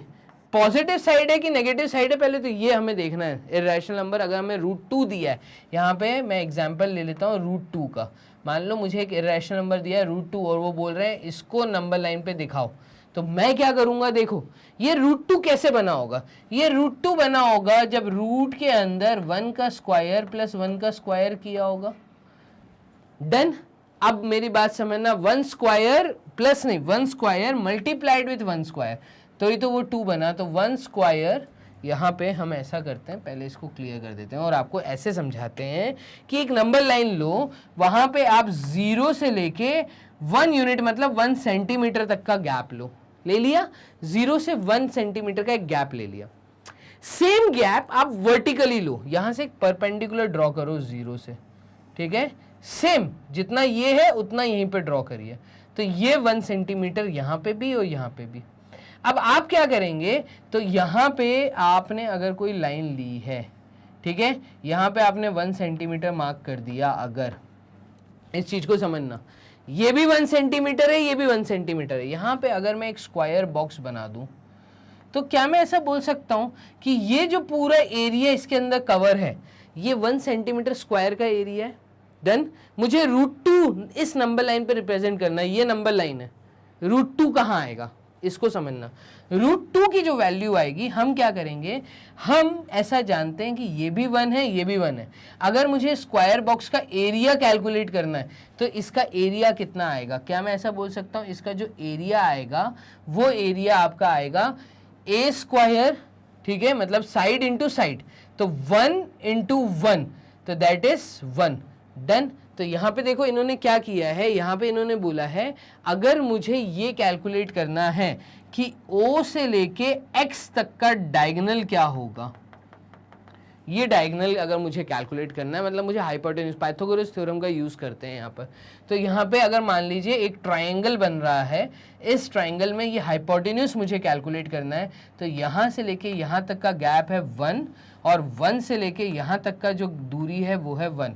पॉजिटिव साइड है कि नेगेटिव साइड है पहले तो ये हमें देखना है। इररेशनल नंबर अगर हमें √2 दिया है, यहाँ पे मैं एग्जांपल ले लेता हूँ √2 का। मान लो मुझे एक इररेशनल नंबर दिया है √2 और वो बोल रहे हैं इसको नंबर लाइन पे दिखाओ, तो मैं क्या करूंगा, देखो ये √2 कैसे बना होगा। ये √2 बना होगा जब रूट के अंदर 1 का स्क्वायर प्लस 1 का स्क्वायर किया होगा। डन। अब मेरी बात समझना, 1 स्क्वायर प्लस नहीं, 1 स्क्वायर मल्टीप्लाइड विथ 1 स्क्वायर, तो ये तो वो 2 बना। तो 1 स्क्वायर यहाँ पे हम ऐसा करते हैं, पहले इसको क्लियर कर देते हैं और आपको ऐसे समझाते हैं कि एक नंबर लाइन लो, वहां पे आप 0 से लेके 1 यूनिट मतलब 1 सेंटीमीटर तक का गैप लो। ले लिया, 0 से 1 सेंटीमीटर का एक गैप ले लिया। सेम गैप आप वर्टिकली लो, यहां से एक परपेंडिकुलर ड्रॉ करो 0 से। ठीक है, सेम जितना ये है उतना यहीं पे ड्रॉ करिए। तो ये 1 सेंटीमीटर यहां पे भी और यहां पे भी। अब आप क्या करेंगे, तो यहां पे आपने अगर कोई लाइन ली है, ठीक है, यहां पे आपने 1 सेंटीमीटर मार्क कर दिया। अगर इस चीज को समझना, ये भी 1 सेंटीमीटर है, ये भी 1 सेंटीमीटर है। यहां पे अगर मैं एक स्क्वायर बॉक्स बना दूं तो क्या मैं ऐसा बोल सकता हूं कि ये जो पूरा एरिया इसके अंदर कवर है ये 1 सेंटीमीटर स्क्वायर का एरिया है। डन। मुझे √2 इस नंबर लाइन पे रिप्रेजेंट करना है, ये नंबर लाइन है। √2 कहाँ आएगा इसको समझना। √2 की जो वैल्यू आएगी, हम क्या करेंगे, हम ऐसा जानते हैं कि ये भी 1 है, ये भी 1 है। अगर मुझे स्क्वायर बॉक्स का एरिया कैलकुलेट करना है तो इसका एरिया कितना आएगा, क्या मैं ऐसा बोल सकता हूँ, इसका जो एरिया आएगा वो एरिया आपका आएगा a स्क्वायर, ठीक है, मतलब साइड इंटू साइड, तो 1 इंटू 1, तो दैट इज 1। डन। तो यहाँ पे देखो इन्होंने क्या किया है, यहाँ पे इन्होंने बोला है अगर मुझे ये कैलकुलेट करना है कि O से लेके X तक का डायगोनल क्या होगा, ये डायगोनल अगर मुझे कैलकुलेट करना है, मतलब मुझे हाइपोटेन्यूज, पाइथागोरस थ्योरम का यूज करते हैं यहाँ पर। तो यहाँ पे अगर मान लीजिए एक ट्रायंगल बन रहा है, इस ट्रायंगल में ये हाइपोटेन्यूज मुझे कैलकुलेट करना है, तो यहाँ से लेके यहाँ तक का गैप है 1 और 1 से लेके यहाँ तक का जो दूरी है वो है 1।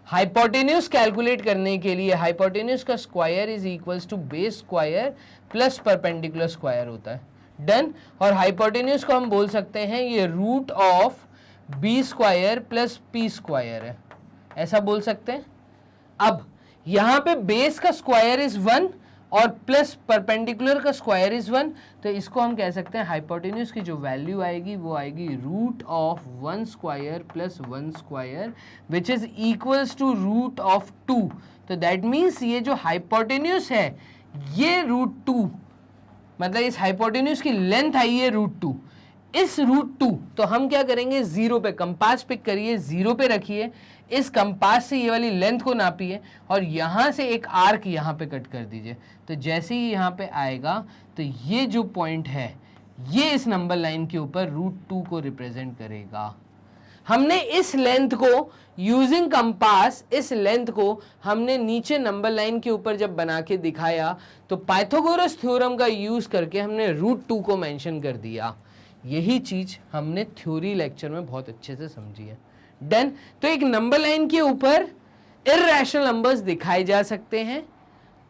हाइपोटेन्यूज कैलकुलेट करने के लिए हाइपोटेन्यूज का square is equals to base square plus perpendicular square होता है। डन। और हाइपोटेन्यूज को हम बोल सकते हैं ये root of b square plus p square है, ऐसा बोल सकते हैं। अब यहां पे बेस का स्क्वायर इज 1 और प्लस परपेंडिकुलर का स्क्वायर इज 1, तो इसको हम कह सकते हैं हाइपोटेन्यूज की जो वैल्यू आएगी वो आएगी root of 1 square plus 1 square which is equals to root of 2। तो दैट मीन्स ये जो हाइपोटेन्यूज है ये √2, मतलब इस हाइपोटेन्यूज की लेंथ आई है √2। इस √2 तो हम क्या करेंगे, 0 पे कंपास पिक करिए, 0 पे रखिए, इस कंपास से ये वाली लेंथ को नापिए और यहाँ से एक आर्क यहाँ पे कट कर दीजिए। तो जैसे ही यहाँ पे आएगा तो ये जो पॉइंट है ये इस नंबर लाइन के ऊपर √2 को रिप्रेजेंट करेगा। हमने इस लेंथ को यूजिंग कंपास, इस लेंथ को हमने नीचे नंबर लाइन के ऊपर जब बना के दिखाया तो पाइथागोरस थ्योरम का यूज करके हमने √2 को मेंशन कर दिया। यही चीज हमने थ्योरी लेक्चर में बहुत अच्छे से समझी है। डन। तो एक नंबर लाइन के ऊपर इर्रेशनल नंबर्स दिखाए जा सकते हैं।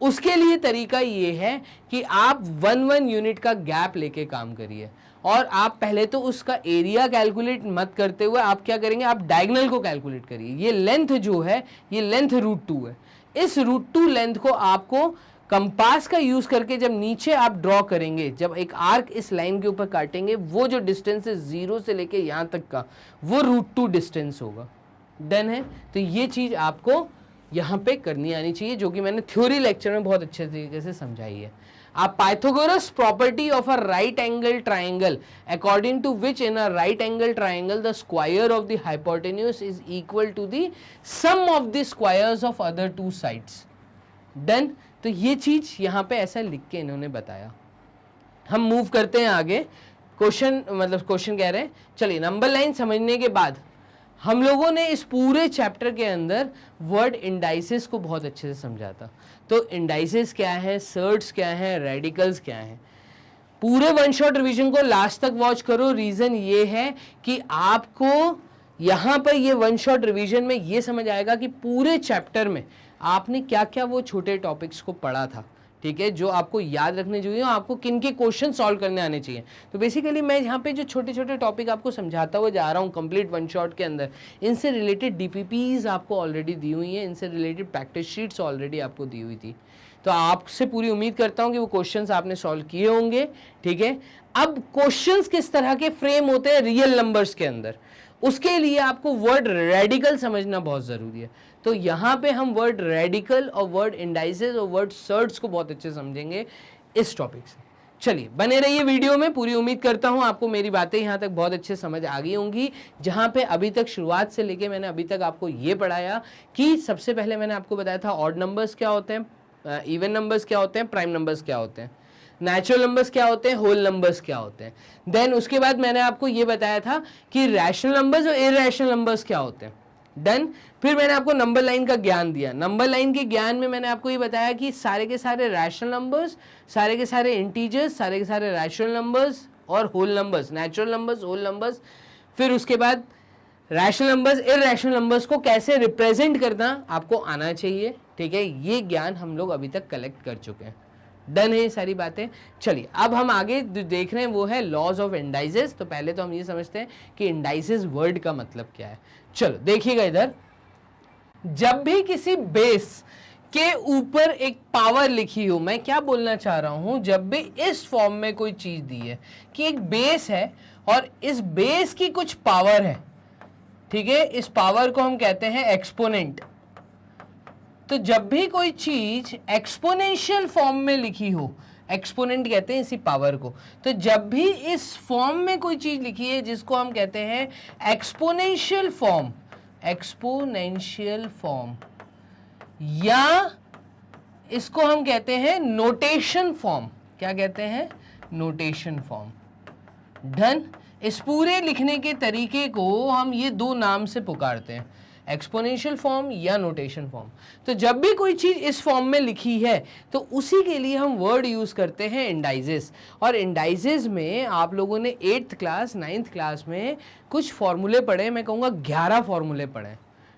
उसके लिए तरीका ये है कि आप 1 यूनिट का गैप लेके काम करिए, और आप पहले तो उसका एरिया कैलकुलेट मत करते हुए आप क्या करेंगे, आप डायगोनल को कैलकुलेट करिए। ये लेंथ जो है, ये लेंथ √2 है। इस √2 लेंथ को आपको कंपास का यूज करके जब नीचे आप ड्रॉ करेंगे, जब एक आर्क इस लाइन के ऊपर काटेंगे, वो जो डिस्टेंस है 0 से लेके यहां तक का, वो √2 डिस्टेंस होगा। डन है। तो ये चीज आपको यहां पे करनी आनी चाहिए, जो कि मैंने थ्योरी लेक्चर में बहुत अच्छे तरीके से समझाई है। आप Pythagoras property of a right angle triangle according to which in a right angle triangle the square of the hypotenuse is equal to the sum of the squares of other 2 sides. Done. तो ये चीज यहां पे ऐसा लिख के इन्होंने बताया। हम मूव करते हैं आगे। क्वेश्चन कह रहे हैं, चलिए नंबर लाइन समझने के बाद हम लोगों ने इस पूरे चैप्टर के अंदर वर्ड इंडाइसेस को बहुत अच्छे से समझा था। तो इंडाइसेस क्या है, सर्ट्स क्या है, रेडिकल्स क्या है। पूरे वन शॉट रिवीजन को लास्ट तक वॉच करो। रीजन ये है कि आपको यहां पर ये वन शॉट रिवीजन में ये समझ आएगा कि पूरे चैप्टर में आपने क्या क्या वो छोटे टॉपिक्स को पढ़ा था, ठीक है, जो आपको याद रखने चाहिए, आपको किन के क्वेश्चन सॉल्व करने आने चाहिए। तो बेसिकली मैं यहाँ पे जो छोटे छोटे टॉपिक आपको समझाता हुआ जा रहा हूँ कंप्लीट वन शॉट के अंदर, इनसे रिलेटेड डीपीपीज आपको ऑलरेडी दी हुई हैं, इनसे रिलेटेड प्रैक्टिस शीट्स ऑलरेडी आपको दी हुई थी। तो आपसे पूरी उम्मीद करता हूँ कि वो क्वेश्चंस आपने सॉल्व किए होंगे, ठीक है। अब क्वेश्चंस किस तरह के फ्रेम होते हैं रियल नंबर्स के अंदर, उसके लिए आपको वर्ड रेडिकल समझना बहुत ज़रूरी है। तो यहाँ पे हम वर्ड रेडिकल और वर्ड इंडाइसेस और वर्ड सर्ट्स को बहुत अच्छे समझेंगे इस टॉपिक से। चलिए बने रहिए वीडियो में। पूरी उम्मीद करता हूँ आपको मेरी बातें यहाँ तक बहुत अच्छे समझ आ गई होंगी। जहाँ पे अभी तक शुरुआत से लेके मैंने अभी तक आपको ये पढ़ाया कि सबसे पहले मैंने आपको बताया था ऑड नंबर्स क्या होते हैं, इवन नंबर्स क्या होते हैं, प्राइम नंबर्स क्या होते हैं, नेचुरल नंबर्स क्या होते हैं, होल नंबर्स क्या होते हैं। देन उसके बाद मैंने आपको ये बताया था कि रैशनल नंबर्स और इरैशनल नंबर्स क्या होते हैं। डन। फिर मैंने आपको नंबर लाइन का ज्ञान दिया। नंबर लाइन के ज्ञान में मैंने आपको ये बताया कि सारे के सारे रैशनल नंबर्स, सारे के सारे इंटीजर्स, सारे के सारे रैशनल नंबर्स और whole numbers, natural numbers, whole numbers. फिर उसके बाद रैशनल नंबर्स, इरैशनल नंबर्स को कैसे रिप्रेजेंट करना आपको आना चाहिए, ठीक है। ये ज्ञान हम लोग अभी तक कलेक्ट कर चुके हैं। डन है ये सारी बातें। चलिए अब हम आगे देख रहे हैं वो है लॉज ऑफ इंडाइसेस। तो पहले तो हम ये समझते हैं कि इंडाइसेस वर्ड का मतलब क्या है। चलो देखिएगा इधर, जब भी किसी बेस के ऊपर एक पावर लिखी हो, मैं क्या बोलना चाह रहा हूं, जब भी इस फॉर्म में कोई चीज दी है कि एक बेस है और इस बेस की कुछ पावर है, ठीक है, इस पावर को हम कहते हैं एक्सपोनेंट। तो जब भी कोई चीज एक्सपोनेंशियल फॉर्म में लिखी हो, एक्सपोनेंट कहते हैं इसी पावर को। तो जब भी इस फॉर्म में कोई चीज लिखी है जिसको हम कहते हैं एक्सपोनेंशियल फॉर्म, एक्सपोनेंशियल फॉर्म, या इसको हम कहते हैं नोटेशन फॉर्म। क्या कहते हैं? Notation form. डन। इस पूरे लिखने के तरीके को हम ये दो नाम से पुकारते हैं, एक्सपोनेंशियल फॉर्म या नोटेशन फॉर्म। तो जब भी कोई चीज इस फॉर्म में लिखी है तो उसी के लिए हम वर्ड यूज करते हैं इंडाइसेस। और इंडाइसेस में आप लोगों ने 8th क्लास 9th क्लास में कुछ फॉर्मूले पढ़े, मैं कहूँगा 11 फॉर्मूले पढ़े,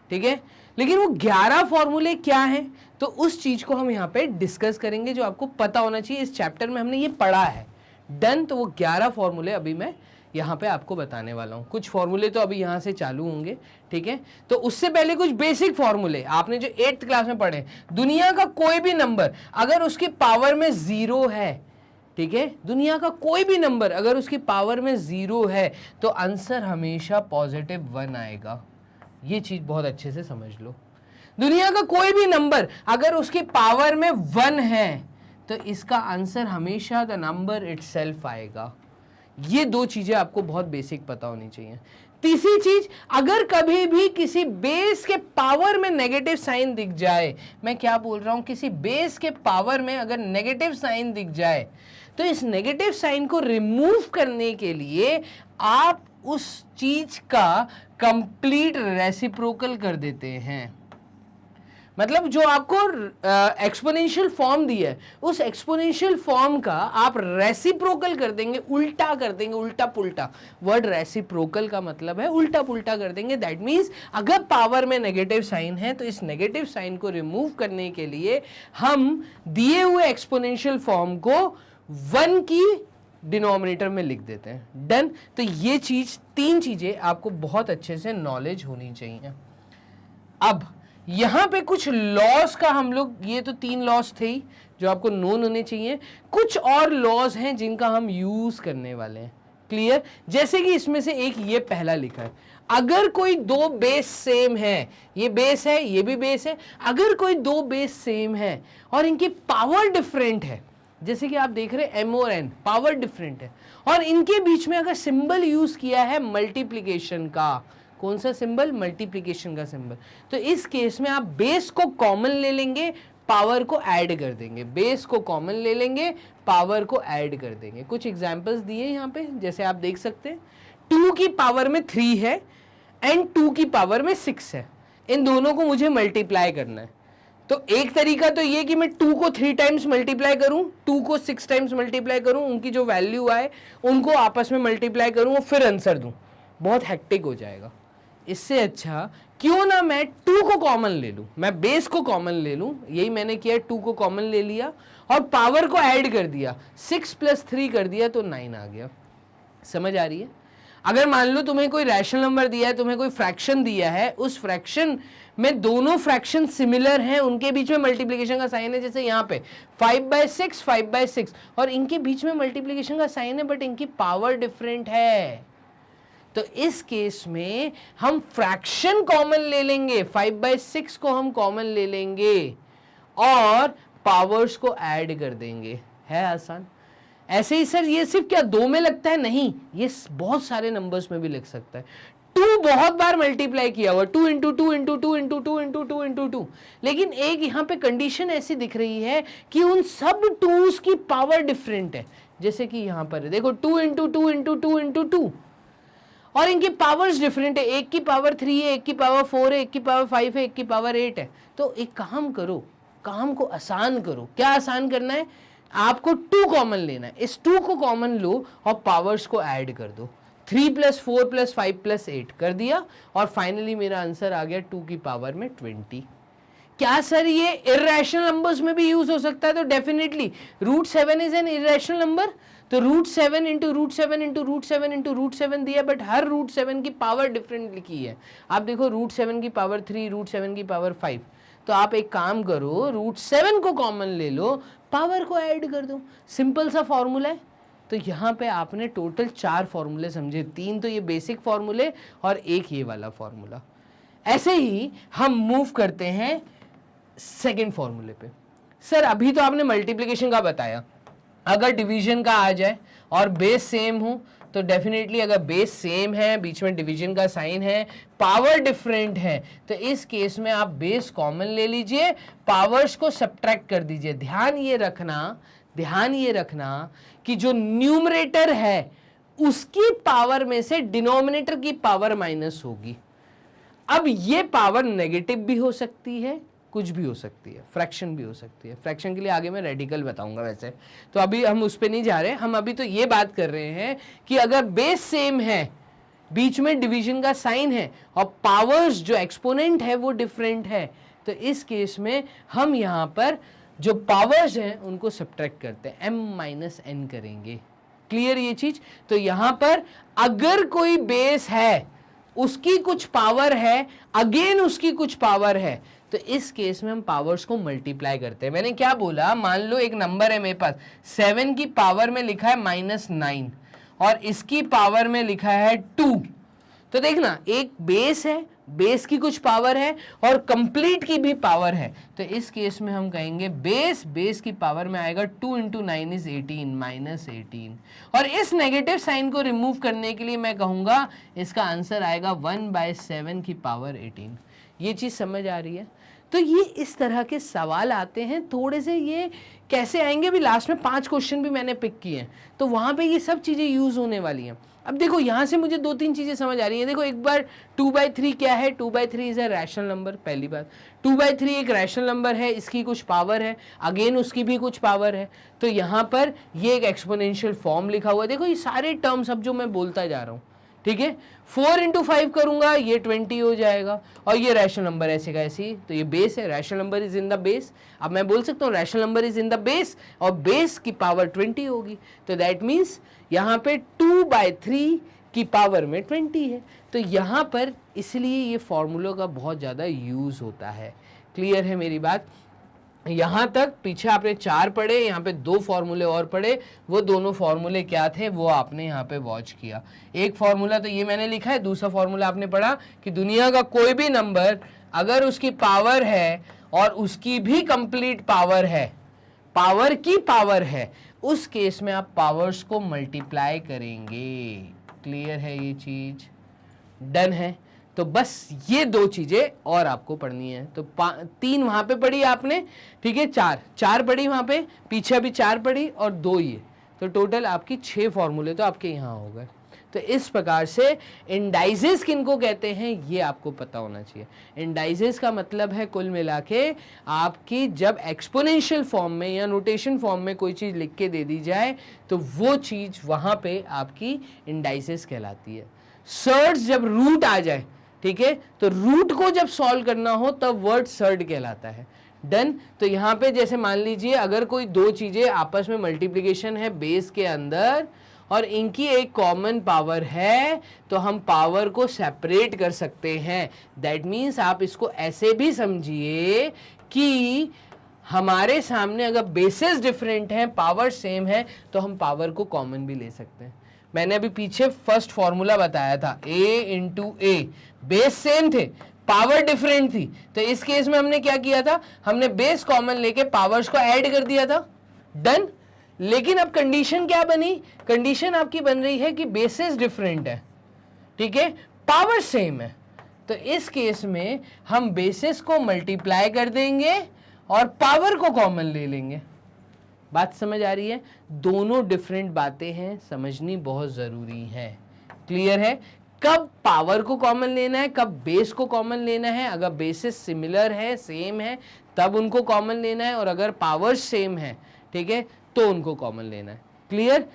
ठीक है। लेकिन वो 11 फॉर्मूले क्या हैं, तो उस चीज को हम यहाँ पे डिस्कस करेंगे जो आपको पता होना चाहिए। इस चैप्टर में हमने ये पढ़ा है। डन। तो वो 11 फॉर्मूले अभी मैं यहाँ पे आपको बताने वाला हूँ। कुछ फॉर्मूले तो अभी यहाँ से चालू होंगे, ठीक है। तो उससे पहले कुछ बेसिक फॉर्मूले आपने जो 8th क्लास में पढ़े। दुनिया का कोई भी नंबर अगर उसकी पावर में 0 है, ठीक है, दुनिया का कोई भी नंबर अगर उसकी पावर में 0 है तो आंसर हमेशा पॉजिटिव 1 आएगा। ये चीज बहुत अच्छे से समझ लो। दुनिया का कोई भी नंबर अगर उसकी पावर में 1 है तो इसका आंसर हमेशा द नंबर इटसेल्फ आएगा। ये दो चीजें आपको बहुत बेसिक पता होनी चाहिए। तीसरी चीज, अगर कभी भी किसी बेस के पावर में नेगेटिव साइन दिख जाए, मैं क्या बोल रहा हूं, किसी बेस के पावर में अगर नेगेटिव साइन दिख जाए तो इस नेगेटिव साइन को रिमूव करने के लिए आप उस चीज का कंप्लीट रेसिप्रोकल कर देते हैं। मतलब जो आपको एक्सपोनेंशियल फॉर्म दिया है, उस एक्सपोनेंशियल फॉर्म का आप रेसिप्रोकल कर देंगे, उल्टा कर देंगे, उल्टा पुल्टा। वर्ड रेसिप्रोकल का मतलब है उल्टा पुल्टा कर देंगे। दैट मीन्स अगर पावर में नेगेटिव साइन है तो इस नेगेटिव साइन को रिमूव करने के लिए हम दिए हुए एक्सपोनेंशियल फॉर्म को 1 की डिनोमिनेटर में लिख देते हैं। डन। तो ये चीज, 3 चीजें आपको बहुत अच्छे से नॉलेज होनी चाहिए। अब यहां पे कुछ लॉस का हम लोग, ये तो 3 लॉस थे ही जो आपको नोन होने चाहिए। कुछ और लॉस हैं जिनका हम यूज करने वाले हैं। क्लियर? जैसे कि इसमें से एक ये पहला लिखा है, अगर कोई 2 बेस सेम है, ये बेस है, ये भी बेस है, अगर कोई 2 बेस सेम है और इनकी पावर डिफरेंट है, जैसे कि आप देख रहे हैं m और n पावर डिफरेंट है, और इनके बीच में अगर सिंबल यूज किया है मल्टीप्लिकेशन का, कौन सा सिंबल? मल्टीप्लिकेशन का सिंबल, तो इस केस में आप बेस को कॉमन ले लेंगे, पावर को ऐड कर देंगे। बेस को कॉमन ले लेंगे, पावर को ऐड कर देंगे। कुछ एग्जांपल्स दिए यहाँ पे, जैसे आप देख सकते हैं 2 की पावर में 3 है एंड 2 की पावर में 6 है, इन दोनों को मुझे मल्टीप्लाई करना है। तो एक तरीका तो ये कि मैं 2 को 3 टाइम्स मल्टीप्लाई करूं, 2 को 6 टाइम्स मल्टीप्लाई करूं, उनकी जो वैल्यू आए उनको आपस में मल्टीप्लाई करूं और फिर आंसर दूं। बहुत हेक्टिक हो जाएगा। इससे अच्छा क्यों ना मैं 2 को कॉमन ले लूं, मैं बेस को कॉमन ले लूं। यही मैंने किया, 2 को कॉमन ले लिया और पावर को ऐड कर दिया, 6 + 3 कर दिया तो 9 आ गया। समझ आ रही है? अगर मान लो तुम्हें कोई रैशनल नंबर दिया है, तुम्हें कोई फ्रैक्शन दिया है, उस फ्रैक्शन में दोनों फ्रैक्शन सिमिलर हैं, उनके बीच में मल्टीप्लिकेशन का साइन है, जैसे यहाँ पे 5/6 5/6, और इनके बीच में मल्टीप्लिकेशन का साइन है बट इनकी पावर डिफरेंट है, तो इस केस में हम फ्रैक्शन कॉमन ले लेंगे, 5/6 को हम कॉमन ले लेंगे और पावर्स को ऐड कर देंगे। है आसान? ऐसे ही सर ये सिर्फ क्या 2 में लगता है? नहीं, ये बहुत सारे नंबर्स में भी लिख सकता है। 2 बहुत बार मल्टीप्लाई किया हुआ, 2 × 2 × 2 × 2 × 2 × 2, लेकिन एक यहाँ पे कंडीशन ऐसी दिख रही है कि उन सब 2s की पावर डिफरेंट है। जैसे कि यहाँ पर देखो 2 × 2 × 2 × 2, और इनकी पावर्स डिफरेंट है, एक की पावर 3 है, एक की पावर 4 है, एक की पावर 5 है, एक की पावर 8 है। तो एक काम करो, काम को आसान करो। क्या आसान करना है? आपको 2 कॉमन लेना है, इस 2 को कॉमन लो और पावर्स को ऐड कर दो। 3 + 4 + 5 + 8 कर दिया और फाइनली मेरा आंसर आ गया 2 की पावर में 20। क्या सर ये इर्रेशनल नंबर्स में भी यूज हो सकता है? तो definitely √7 is an irrational number, तो √7 × √7 × √7 × √7 दिया, बट हर √7 की पावर डिफरेंट लिखी है। आप देखो √7 की पावर 3, √7 की पावर 5, तो आप एक काम करो, √7 को कॉमन ले लो, पावर को ऐड कर दो। सिंपल सा फॉर्मूला है। तो यहाँ पे आपने टोटल 4 फॉर्मूले समझे, 3 तो ये बेसिक फॉर्मूले और एक ये वाला फॉर्मूला। ऐसे ही हम मूव करते हैं सेकेंड फॉर्मूले पे। सर अभी तो आपने मल्टीप्लिकेशन का बताया, अगर डिवीजन का आ जाए और बेस सेम हो तो डेफिनेटली, अगर बेस सेम है, बीच में डिवीजन का साइन है, पावर डिफरेंट है, तो इस केस में आप बेस कॉमन ले लीजिए, पावर्स को सब्ट्रैक्ट कर दीजिए। ध्यान ये रखना कि जो न्यूमरेटर है उसकी पावर में से डिनोमिनेटर की पावर माइनस होगी। अब ये पावर नेगेटिव भी हो सकती है, कुछ भी हो सकती है, फ्रैक्शन भी हो सकती है। फ्रैक्शन के लिए आगे मैं रेडिकल बताऊंगा वैसे, तो अभी हम उस पर नहीं जा रहे। हम अभी तो ये बात कर रहे हैं कि अगर बेस सेम है, बीच में डिवीजन का साइन है और पावर्स जो एक्सपोनेंट है वो डिफरेंट है, तो इस केस में हम यहाँ पर जो पावर्स हैं उनको सब्ट्रैक्ट करते हैं, m - n करेंगे। क्लियर ये चीज? तो यहाँ पर अगर कोई बेस है, उसकी कुछ पावर है, अगेन उसकी कुछ पावर है, तो इस केस में हम पावर्स को मल्टीप्लाई करते हैं। मैंने क्या बोला, मान लो एक नंबर है मेरे पास, 7 की पावर में लिखा है -9 और इसकी पावर में लिखा है 2, तो देखना एक बेस है, बेस की कुछ पावर है और कंप्लीट की भी पावर है, तो इस केस में हम कहेंगे बेस की पावर में आएगा 2 × 9 = 18 -18, और इस नेगेटिव साइन को रिमूव करने के लिए मैं कहूंगा इसका आंसर आएगा 1/7 की पावर 18। ये चीज समझ आ रही है? तो ये इस तरह के सवाल आते हैं, थोड़े से ये कैसे आएंगे भी, लास्ट में 5 क्वेश्चन भी मैंने पिक किए हैं, तो वहाँ पे ये सब चीज़ें यूज़ होने वाली हैं। अब देखो यहाँ से मुझे 2-3 चीज़ें समझ आ रही हैं। देखो एक बार 2/3 क्या है, 2/3 इज़ अ रैशनल नंबर, पहली बात। 2/3 एक रैशनल नंबर है, इसकी कुछ पावर है, अगेन उसकी भी कुछ पावर है, तो यहाँ पर ये एक एक्सपोनेंशियल फॉर्म लिखा हुआ है। देखो ये सारे टर्म्स अब जो मैं बोलता जा रहा हूँ, ठीक है, 4 × 5 करूंगा ये 20 हो जाएगा, और ये रैशनल नंबर ऐसे का ऐसे ही, तो ये बेस है, rational number is in the base. अब मैं बोल सकता हूँ rational number is in the base, और बेस की पावर 20 होगी, तो दैट मीन्स यहाँ पे 2/3 की पावर में 20 है। तो यहाँ पर इसलिए ये फॉर्मूलों का बहुत ज़्यादा यूज़ होता है। क्लियर है मेरी बात? यहाँ तक पीछे आपने 4 पढ़े, यहाँ पे 2 फॉर्मूले और पढ़े, वो दोनों फॉर्मूले क्या थे वो आपने यहाँ पे वॉच किया। एक फॉर्मूला तो ये मैंने लिखा है, दूसरा फॉर्मूला आपने पढ़ा कि दुनिया का कोई भी नंबर अगर उसकी पावर है और उसकी भी कंप्लीट पावर है, पावर की पावर है, उस केस में आप पावर्स को मल्टीप्लाई करेंगे। क्लियर है ये चीज? डन है? तो बस ये 2 चीजें और आपको पढ़नी है। तो 3 वहां पे पढ़ी आपने, ठीक है, 4 पढ़ी वहां पे, पीछे अभी 4 पढ़ी और 2 ये, तो टोटल आपकी 6 फॉर्मूले तो आपके यहाँ हो गए। तो इस प्रकार से इंडाइसेस किनको कहते हैं ये आपको पता होना चाहिए। इंडाइसेस का मतलब है कुल मिला के आपकी जब एक्सपोनेंशियल फॉर्म में या नोटेशन फॉर्म में कोई चीज़ लिख के दे दी जाए तो वो चीज़ वहाँ पे आपकी इंडाइसेस कहलाती है। सर्ड्स जब रूट आ जाए, ठीक है, तो रूट को जब सॉल्व करना हो तब वर्ड सर्ड कहलाता है। डन? तो यहाँ पे जैसे मान लीजिए अगर कोई 2 चीज़ें आपस में मल्टीप्लिकेशन है बेस के अंदर और इनकी एक कॉमन पावर है, तो हम पावर को सेपरेट कर सकते हैं। दैट मीन्स आप इसको ऐसे भी समझिए कि हमारे सामने अगर बेसेस डिफरेंट हैं, पावर सेम है, तो हम पावर को कॉमन भी ले सकते हैं। मैंने अभी पीछे फर्स्ट फॉर्मूला बताया था, a × a, बेस सेम थे, पावर डिफरेंट थी, तो इस केस में हमने क्या किया था, हमने बेस कॉमन लेके पावर्स को ऐड कर दिया था। डन? लेकिन अब कंडीशन क्या बनी? कंडीशन आपकी बन रही है कि बेसिस डिफरेंट है, ठीक है, पावर सेम है, तो इस केस में हम बेसिस को मल्टीप्लाई कर देंगे और पावर को कॉमन ले लेंगे। बात समझ आ रही है? दोनों डिफरेंट बातें हैं, समझनी बहुत जरूरी है। क्लियर है? कब पावर को कॉमन लेना है, कब बेस को कॉमन लेना है। अगर बेसिस सिमिलर है, सेम है, तब उनको कॉमन लेना है, और अगर पावर सेम है, ठीक है, तो उनको कॉमन लेना है। क्लियर?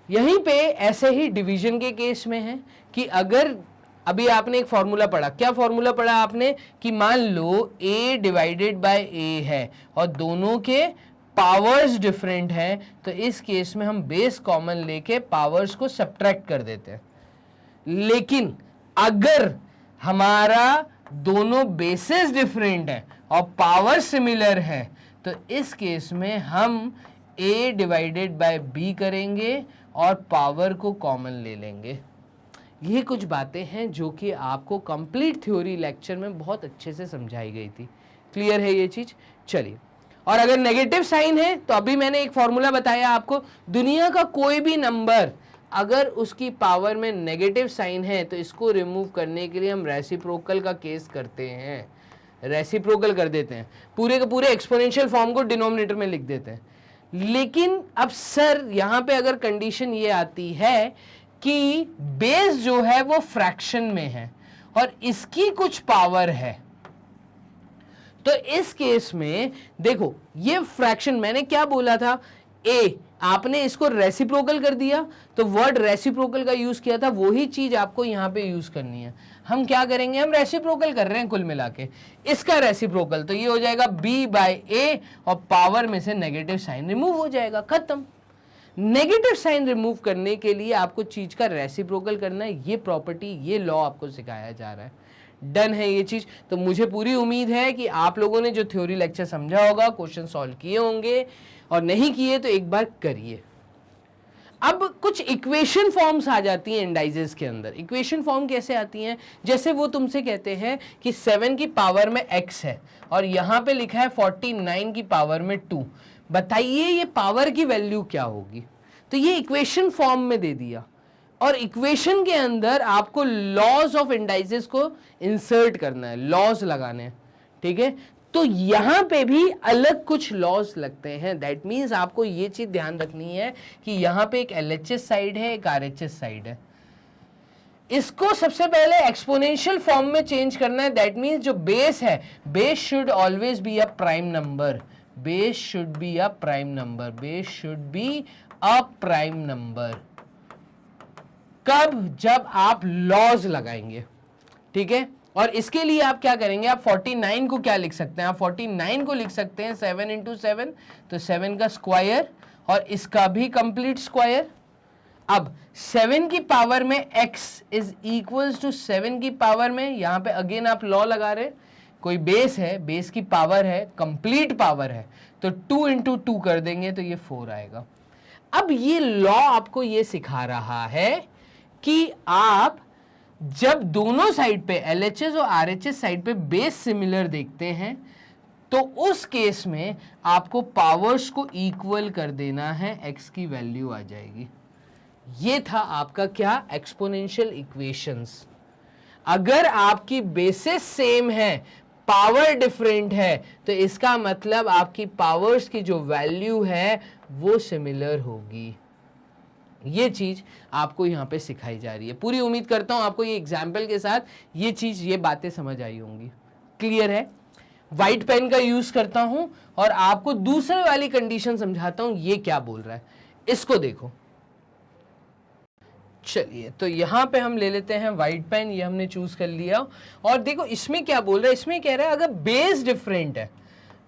यहीं पे ऐसे ही डिवीजन के केस में है कि अगर अभी आपने एक फॉर्मूला पढ़ा, क्या फॉर्मूला पढ़ा आपने कि मान लो a डिवाइडेड बाय a है और दोनों के पावर्स डिफरेंट हैं, तो इस केस में हम बेस कॉमन लेके पावर्स को सब्ट्रैक्ट कर देते हैं। लेकिन अगर हमारा दोनों बेसिस डिफरेंट है और पावर सिमिलर है, तो इस केस में हम a डिवाइडेड बाय b करेंगे और पावर को कॉमन ले लेंगे। ये कुछ बातें हैं जो कि आपको कंप्लीट थ्योरी लेक्चर में बहुत अच्छे से समझाई गई थी। क्लियर है ये चीज? चलिए, और अगर नेगेटिव साइन है तो अभी मैंने एक फॉर्मूला बताया आपको, दुनिया का कोई भी नंबर अगर उसकी पावर में नेगेटिव साइन है तो इसको रिमूव करने के लिए हम रेसिप्रोकल का केस करते हैं, रेसिप्रोकल कर देते हैं, पूरे के पूरे एक्सपोनेंशियल फॉर्म को डिनोमिनेटर में लिख देते हैं। लेकिन अब सर यहाँ पे अगर कंडीशन ये आती है कि बेस जो है वो फ्रैक्शन में है और इसकी कुछ पावर है, तो इस केस में देखो ये फ्रैक्शन, मैंने क्या बोला था, a, आपने इसको रेसिप्रोकल कर दिया, तो वर्ड रेसिप्रोकल का यूज किया था, वही चीज आपको यहाँ पे यूज करनी है। हम क्या करेंगे, हम रेसिप्रोकल कर रहे हैं कुल मिला के, इसका रेसिप्रोकल, तो ये हो जाएगा b/a और पावर में से नेगेटिव साइन रिमूव हो जाएगा, खत्म। नेगेटिव साइन रिमूव करने के लिए आपको चीज का रेसिप्रोकल करना है, ये प्रॉपर्टी, ये लॉ आपको सिखाया जा रहा है। डन है ये चीज? तो मुझे पूरी उम्मीद है कि आप लोगों ने जो थ्योरी लेक्चर समझा होगा, क्वेश्चन सॉल्व किए होंगे, और नहीं किए तो एक बार करिए। अब कुछ इक्वेशन फॉर्म्स आ जाती हैं इंडाइसेस के अंदर। इक्वेशन फॉर्म कैसे आती हैं? जैसे वो तुमसे कहते हैं कि 7 की पावर में x है और यहाँ पे लिखा है 49 की पावर में 2, बताइए ये पावर की वैल्यू क्या होगी। तो ये इक्वेशन फॉर्म में दे दिया, और इक्वेशन के अंदर आपको लॉज ऑफ इंडाइसेस को इंसर्ट करना है, लॉज लगाने हैं, ठीक है। तो यहां पे भी अलग कुछ लॉज लगते हैं। दैट मीन्स आपको ये चीज ध्यान रखनी है कि यहां पे एक LHS साइड है, एक RHS साइड है। इसको सबसे पहले एक्सपोनेंशियल फॉर्म में चेंज करना है। दैट मीन्स जो बेस है, base should always be a prime number, base should be a prime number, base should be a prime number. कब? जब आप लॉज लगाएंगे, ठीक है। और इसके लिए आप क्या करेंगे, आप 49 को क्या लिख सकते हैं, आप 49 को लिख सकते हैं 7 इंटू 7, तो 7 का स्क्वायर और इसका भी कंप्लीट स्क्वायर। अब 7 की पावर में x इज इक्वल्स टू 7 की पावर में, यहां पे अगेन आप लॉ लगा रहे, कोई बेस है, बेस की पावर है, कंप्लीट पावर है, तो 2 इंटू 2 कर देंगे तो ये 4 आएगा। अब ये लॉ आपको ये सिखा रहा है कि आप जब दोनों साइड पे LHS और RHS साइड पे बेस सिमिलर देखते हैं तो उस केस में आपको पावर्स को इक्वल कर देना है, x की वैल्यू आ जाएगी। ये था आपका क्या, एक्सपोनेंशियल इक्वेशंस। अगर आपकी बेसिस सेम है, पावर डिफरेंट है, तो इसका मतलब आपकी पावर्स की जो वैल्यू है वो सिमिलर होगी। ये चीज आपको यहां पे सिखाई जा रही है। पूरी उम्मीद करता हूं आपको ये एग्जाम्पल के साथ ये चीज, ये बातें समझ आई होंगी। क्लियर है? व्हाइट पेन का यूज करता हूं और आपको दूसरे वाली कंडीशन समझाता हूं, ये क्या बोल रहा है, इसको देखो। चलिए, तो यहां पे हम ले लेते हैं व्हाइट पेन, ये हमने चूज कर लिया। और देखो इसमें क्या बोल रहा है, इसमें कह रहा है अगर बेस डिफरेंट है,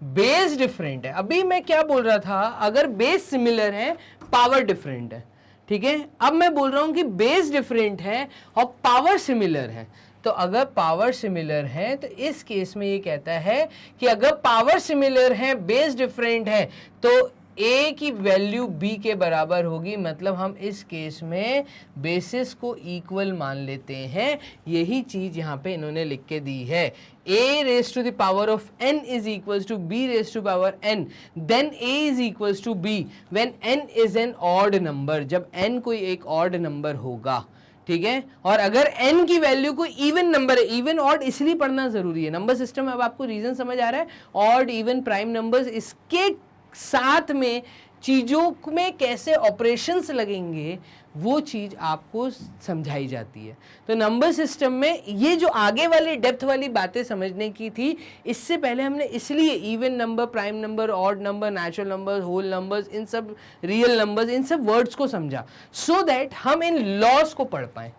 बेस डिफरेंट है। अभी मैं क्या बोल रहा था, अगर बेस सिमिलर है, पावर डिफरेंट है, ठीक है। अब मैं बोल रहा हूं कि बेस डिफरेंट है और पावर सिमिलर है। तो अगर पावर सिमिलर है तो इस केस में ये कहता है कि अगर पावर सिमिलर है, बेस डिफरेंट है, तो a की वैल्यू b के बराबर होगी। मतलब हम इस केस में बेसिस को इक्वल मान लेते हैं। यही चीज यहां पे इन्होंने लिख के दी है, a raised to the power of n is equals to b raised to power n, then a is equals to b when n is an odd number, जब n कोई एक odd number होगा, ठीक है। और अगर n की value कोई इवन नंबर है, इवन ऑड इसलिए पढ़ना जरूरी है, नंबर सिस्टम। अब आपको रीजन समझ आ रहा है, ऑड इवन प्राइम नंबर्स, इसके साथ में चीजों में कैसे ऑपरेशंस लगेंगे वो चीज आपको समझाई जाती है। तो नंबर सिस्टम में ये जो आगे वाली डेप्थ वाली बातें समझने की थी, इससे पहले हमने इसलिए even number, prime number, odd number, natural number, whole numbers, इन सब रियल नंबर्स, इन सब वर्ड्स को समझा, सो दैट हम इन लॉस को पढ़ पाए।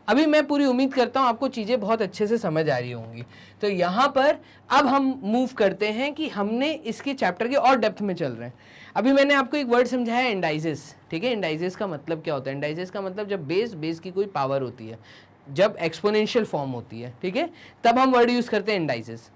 अभी मैं पूरी उम्मीद करता हूं आपको चीजें बहुत अच्छे से समझ आ रही होंगी। तो यहां पर अब हम मूव करते हैं कि हमने इसके चैप्टर के और डेप्थ में चल रहे हैं। अभी मैंने आपको एक वर्ड समझाया, इंडाइजेस, ठीक है। इंडाइजेस का मतलब क्या होता है, इंडाइजेस का मतलब जब बेस की कोई पावर होती है, जब एक्सपोनेंशियल फॉर्म होती है, ठीक है, तब हम वर्ड यूज करते हैं इंडाइजेस।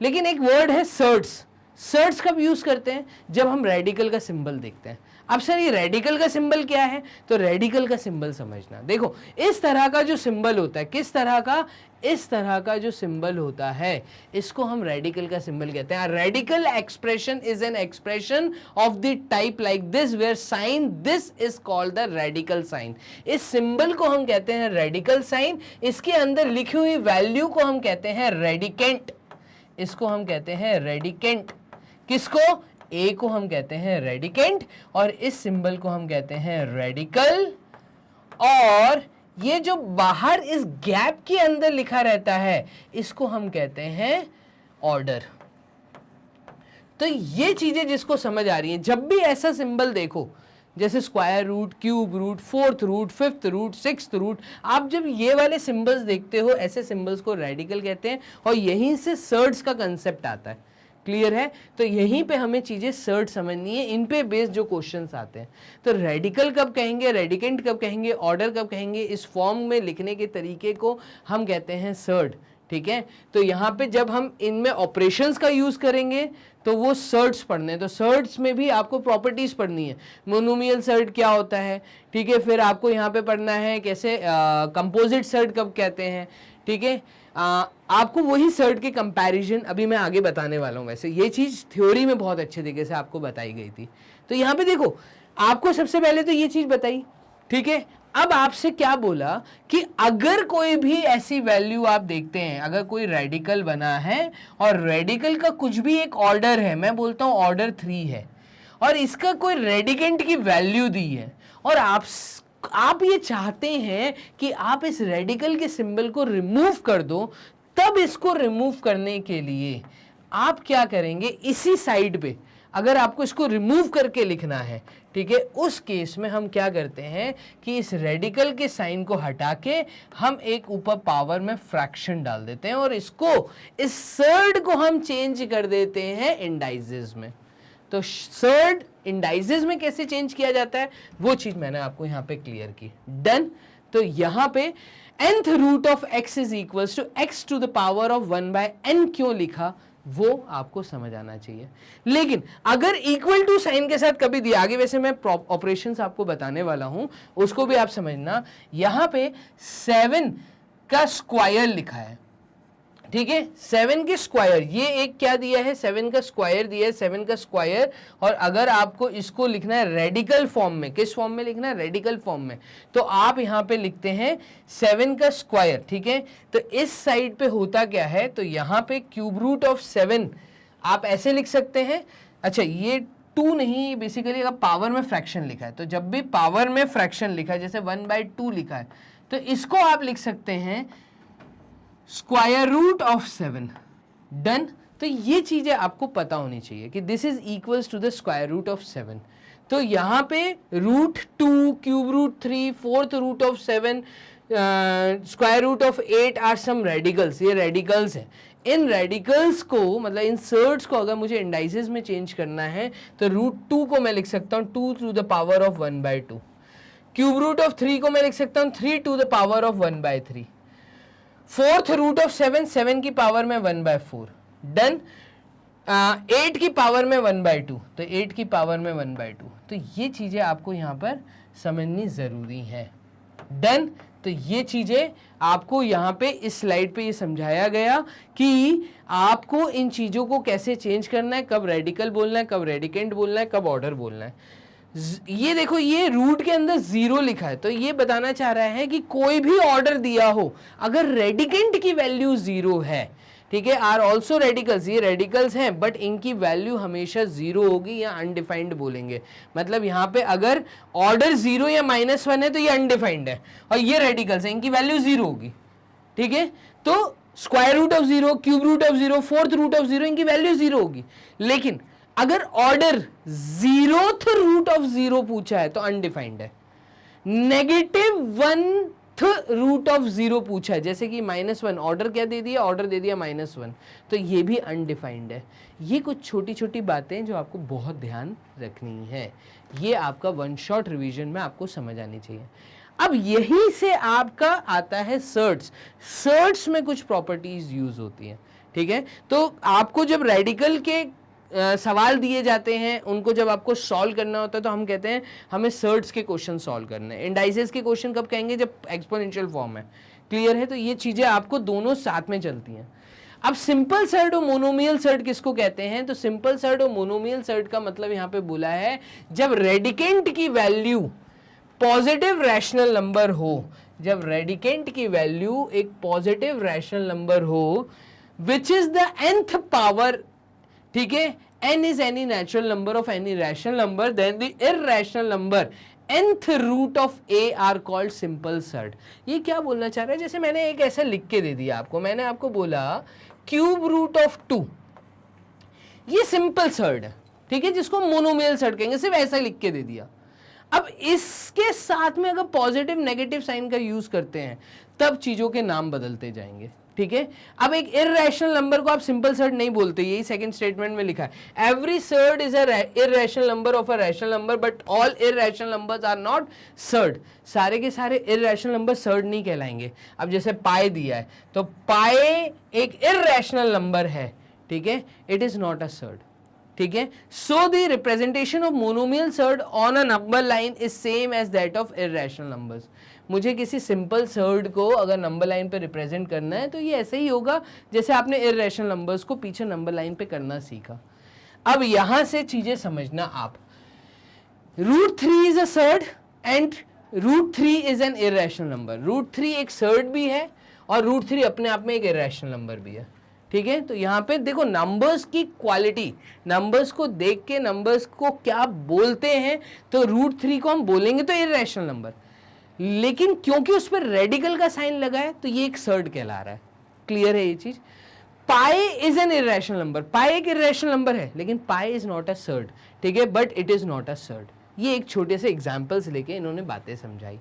लेकिन एक वर्ड है सर्ट्स। सर्ट्स कब यूज करते हैं, जब हम रेडिकल का सिंबल देखते हैं। अब सर ये रेडिकल का सिंबल क्या है, तो रेडिकल का सिंबल समझना। देखो इस तरह का जो सिंबल होता है, किस तरह का, इस तरह का जो सिंबल होता है, इसको हम रेडिकल का सिंबल कहते हैं। Radical expression is an expression of the type like this where sign this is called the radical sign. इस सिंबल को हम कहते हैं रेडिकल साइन। इसके अंदर लिखी हुई वैल्यू को हम कहते हैं रेडिकेंट। इसको हम कहते हैं रेडिकेंट। किसको, ए को हम कहते हैं रेडिकेंट और इस सिंबल को हम कहते हैं रेडिकल। और ये जो बाहर इस गैप के अंदर लिखा रहता है, इसको हम कहते हैं ऑर्डर। तो ये चीजें जिसको समझ आ रही हैं, जब भी ऐसा सिंबल देखो, जैसे square root, cube root, fourth root, fifth root, sixth root, आप जब ये वाले सिंबल्स देखते हो, ऐसे सिंबल्स को रेडिकल कहते हैं। और यहीं से सर्ट्स का कंसेप्ट आता है। क्लियर है? तो यहीं पे हमें चीजें सर्ट समझनी है, इन पे बेस्ड जो क्वेश्चंस आते हैं। तो रेडिकल कब कहेंगे, रेडिकेंट कब कहेंगे, ऑर्डर कब कहेंगे, इस फॉर्म में लिखने के तरीके को हम कहते हैं सर्ट, ठीक है। तो यहाँ पे जब हम इनमें ऑपरेशंस का यूज करेंगे तो वो सर्ट्स पढ़ने हैं। तो सर्ट्स में भी आपको प्रॉपर्टीज पढ़नी है। मोनोमियल सर्ट क्या होता है, ठीक है। फिर आपको यहाँ पे पढ़ना है कैसे कंपोजिट सर्ट कब कहते हैं, ठीक है। आपको वही सर्ट के कंपैरिजन अभी मैं आगे बताने वाला हूँ। वैसे ये चीज थ्योरी में बहुत अच्छे तरीके से आपको बताई गई थी। तो यहाँ पे देखो, आपको सबसे पहले तो ये चीज बताई, ठीक है। अब आपसे क्या बोला कि अगर कोई भी ऐसी वैल्यू आप देखते हैं, अगर कोई रेडिकल बना है और रेडिकल का कुछ भी एक ऑर्डर है, मैं बोलता हूं ऑर्डर 3 है, और इसका कोई रेडिकेंट की वैल्यू दी है, और आप ये चाहते हैं कि आप इस रेडिकल के सिंबल को रिमूव कर दो, तब इसको रिमूव करने के लिए आप क्या करेंगे, इसी साइड पे अगर आपको इसको रिमूव करके लिखना है, ठीक है, उस केस में हम क्या करते हैं कि इस रेडिकल के साइन को हटा के हम एक ऊपर पावर में फ्रैक्शन डाल देते हैं, और इसको, इस सर्ड को हम चेंज कर देते हैं इंडाइसेस में। तो सर्ड इंडाइसेस में कैसे चेंज किया जाता है वो चीज मैंने आपको यहां पे क्लियर की। डन। तो यहां पे nth root of x is equals to x to the power of 1/n क्यों लिखा वो आपको समझ आना चाहिए। लेकिन अगर इक्वल टू साइन के साथ कभी दिया, आगे वैसे मैं ऑपरेशंस आपको बताने वाला हूं, उसको भी आप समझना। यहां पे 7 का स्क्वायर लिखा है, ठीक है, 7 के स्क्वायर, ये एक क्या दिया है, 7 का स्क्वायर दिया है, 7 का स्क्वायर। और अगर आपको इसको लिखना है रेडिकल फॉर्म में, किस फॉर्म में लिखना है, रेडिकल फॉर्म में, तो आप यहां पे लिखते हैं 7 का स्क्वायर, ठीक है। तो इस साइड पे होता क्या है, तो यहां पे क्यूब रूट ऑफ 7 आप ऐसे लिख सकते हैं। अच्छा, ये 2 नहीं, बेसिकली अगर पावर में फ्रैक्शन लिखा है, तो जब भी पावर में फ्रैक्शन लिखा है, जैसे 1/2 लिखा है, तो इसको आप लिख सकते हैं स्क्वायर रूट ऑफ 7। डन। तो ये चीजें आपको पता होनी चाहिए कि this is equals to the square root of 7। तो यहां पे root 2, cube root 3, fourth root of 7, square root of 8 are some radicals, ये रेडिकल्स हैं। इन रेडिकल्स को, मतलब इन सर्ड्स को अगर मुझे इंडाइसेस में चेंज करना है, तो रूट 2 को मैं लिख सकता हूं 2 to the power of 1/2। Cube root of 3 को मैं लिख सकता हूं 3 to the power of 1/3। Fourth root of 7 की पावर में 1/4। डन। 8 की पावर में 1/2, तो 8 की पावर में 1/2। तो ये चीजें आपको यहां पर समझनी जरूरी है। डन। तो ये चीजें आपको यहां पे इस स्लाइड पे ये समझाया गया कि आपको इन चीजों को कैसे चेंज करना है, कब रेडिकल बोलना है, कब रेडिकेंट बोलना है, कब ऑर्डर बोलना है। ये देखो, ये रूट के अंदर 0 लिखा है, तो ये बताना चाह रहा है कि कोई भी ऑर्डर दिया हो, अगर रेडिकेंट की वैल्यू 0 है, ठीक है, आर ऑल्सो रेडिकल्स, ये रेडिकल्स हैं, बट इनकी वैल्यू हमेशा 0 होगी या अनडिफाइंड बोलेंगे। मतलब यहाँ पे अगर ऑर्डर 0 या -1 है तो ये अनडिफाइंड है, और ये रेडिकल्स है, इनकी वैल्यू 0 होगी, ठीक है। तो square root of 0, cube root of 0, fourth root of 0, इनकी वैल्यू 0 होगी। लेकिन अगर ऑर्डर 0th रूट ऑफ 0 पूछा है तो अनडिफाइंड है। -1th रूट ऑफ 0 पूछा है, जैसे कि -1, ऑर्डर क्या दे दिया, ऑर्डर दे दिया -1, तो ये भी अनडिफाइंड है। ये कुछ छोटी छोटी बातें जो आपको बहुत ध्यान रखनी है, ये आपका 1 शॉट रिवीजन में आपको समझ आनी चाहिए। अब यही से आपका आता है सर्ड्स। सर्ड्स में कुछ प्रॉपर्टीज यूज होती हैं, ठीक है। तो आपको जब रेडिकल के सवाल दिए जाते हैं, उनको जब आपको सॉल्व करना होता है, तो हम कहते हैं हमें सर्ड्स के क्वेश्चन सॉल्व करने हैं। इंडाइसेस के क्वेश्चन कब कहेंगे, जब एक्सपोनेंशियल फॉर्म है। क्लियर है। तो ये चीजें आपको दोनों साथ में चलती हैं। अब सिंपल सर्ड और मोनोमियल सर्ड किसको कहते हैं, तो सिंपल सर्ड और मोनोमियल सर्ड का मतलब यहां पे बोला है जब रेडिकेंट की वैल्यू पॉजिटिव रैशनल नंबर हो, जब रेडिकेंट की वैल्यू एक पॉजिटिव रैशनल नंबर हो which is the nth power, ठीक है, n is any natural number of any rational number, then the irrational number nth root of a are called simple surd। ये क्या बोलना चाह रहा है, जैसे मैंने एक ऐसा लिख के दे दिया आपको, मैंने आपको बोला क्यूब रूट ऑफ 2, ये सिंपल सर्ड है, ठीक है, जिसको मोनोमियल सर्ड कहेंगे, सिर्फ ऐसा लिख के दे दिया। अब इसके साथ में अगर पॉजिटिव नेगेटिव साइन का यूज करते हैं तब चीजों के नाम बदलते जाएंगे, ठीक है। अब एक इररेशनल नंबर को आप सिंपल सर्ड नहीं बोलते, यही सेकंड स्टेटमेंट में लिखा है। Every surd is a irrational number of a rational number, but all irrational numbers are not surd. सारे के सारे इररेशनल नंबर सर्ड नहीं कहलाएंगे। अब जैसे पाई दिया है, तो पाई एक इररेशनल नंबर है, ठीक है, it is not a surd, ठीक है। So the representation of monomial surd on a number line is same as that of irrational numbers. मुझे किसी सिंपल सर्ड को अगर नंबर लाइन पे रिप्रेजेंट करना है तो ये ऐसे ही होगा जैसे आपने इररेशनल नंबर्स को पीछे नंबर लाइन पे करना सीखा। अब यहां से चीजें समझना आप, √3 is a surd and √3 is an irrational number. √3 एक सर्ड भी है और √3 अपने आप में एक इरेशनल नंबर भी है, ठीक है। तो यहाँ पे देखो नंबर्स की क्वालिटी, नंबर्स को देख के नंबर्स को क्या बोलते हैं, तो √3 को हम बोलेंगे तो इरेशनल नंबर, लेकिन क्योंकि उस पर रेडिकल का साइन लगा है तो ये एक सर्ड कहला रहा है। क्लियर है ये चीज। Pi is an irrational number, pi एक इरेशनल नंबर है लेकिन pi is not a surd, ठीक है, but it is not a surd. ये एक छोटे से एग्जाम्पल्स लेके इन्होंने बातें समझाई।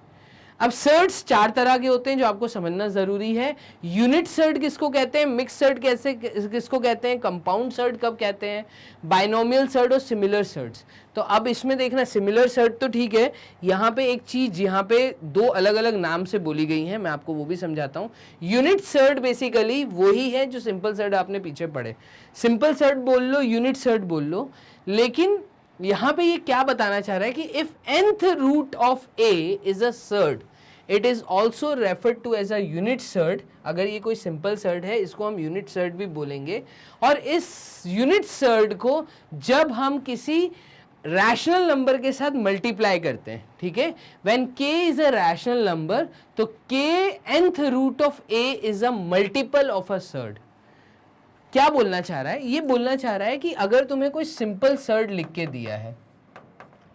अब सर्ड्स 4 तरह के होते हैं जो आपको समझना जरूरी है। यूनिट सर्ड किसको कहते हैं, मिक्स सर्ड कैसे किसको कहते हैं, कंपाउंड सर्ड कब कहते हैं, बाइनोमियल सर्ड और सिमिलर सर्ड्स। तो अब इसमें देखना, सिमिलर सर्ड तो ठीक है, यहाँ पे एक चीज यहाँ पे 2 अलग अलग नाम से बोली गई है, मैं आपको वो भी समझाता हूँ। यूनिट सर्ड बेसिकली वही है जो सिंपल सर्ड आपने पीछे पढ़े, सिंपल सर्ड बोल लो, यूनिट सर्ड बोल लो, लेकिन यहां पे ये क्या बताना चाह रहा है कि if nth root of a is a surd it is also referred to as a unit surd. अगर ये कोई सिंपल सर्ड है इसको हम यूनिट सर्ड भी बोलेंगे, और इस यूनिट सर्ड को जब हम किसी रैशनल नंबर के साथ मल्टीप्लाई करते हैं, ठीक है, when k is a rational number तो k nth root of a is a multiple of a surd. क्या बोलना चाह रहा है, ये बोलना चाह रहा है कि अगर तुम्हें कोई सिंपल सर्ड लिख के दिया है,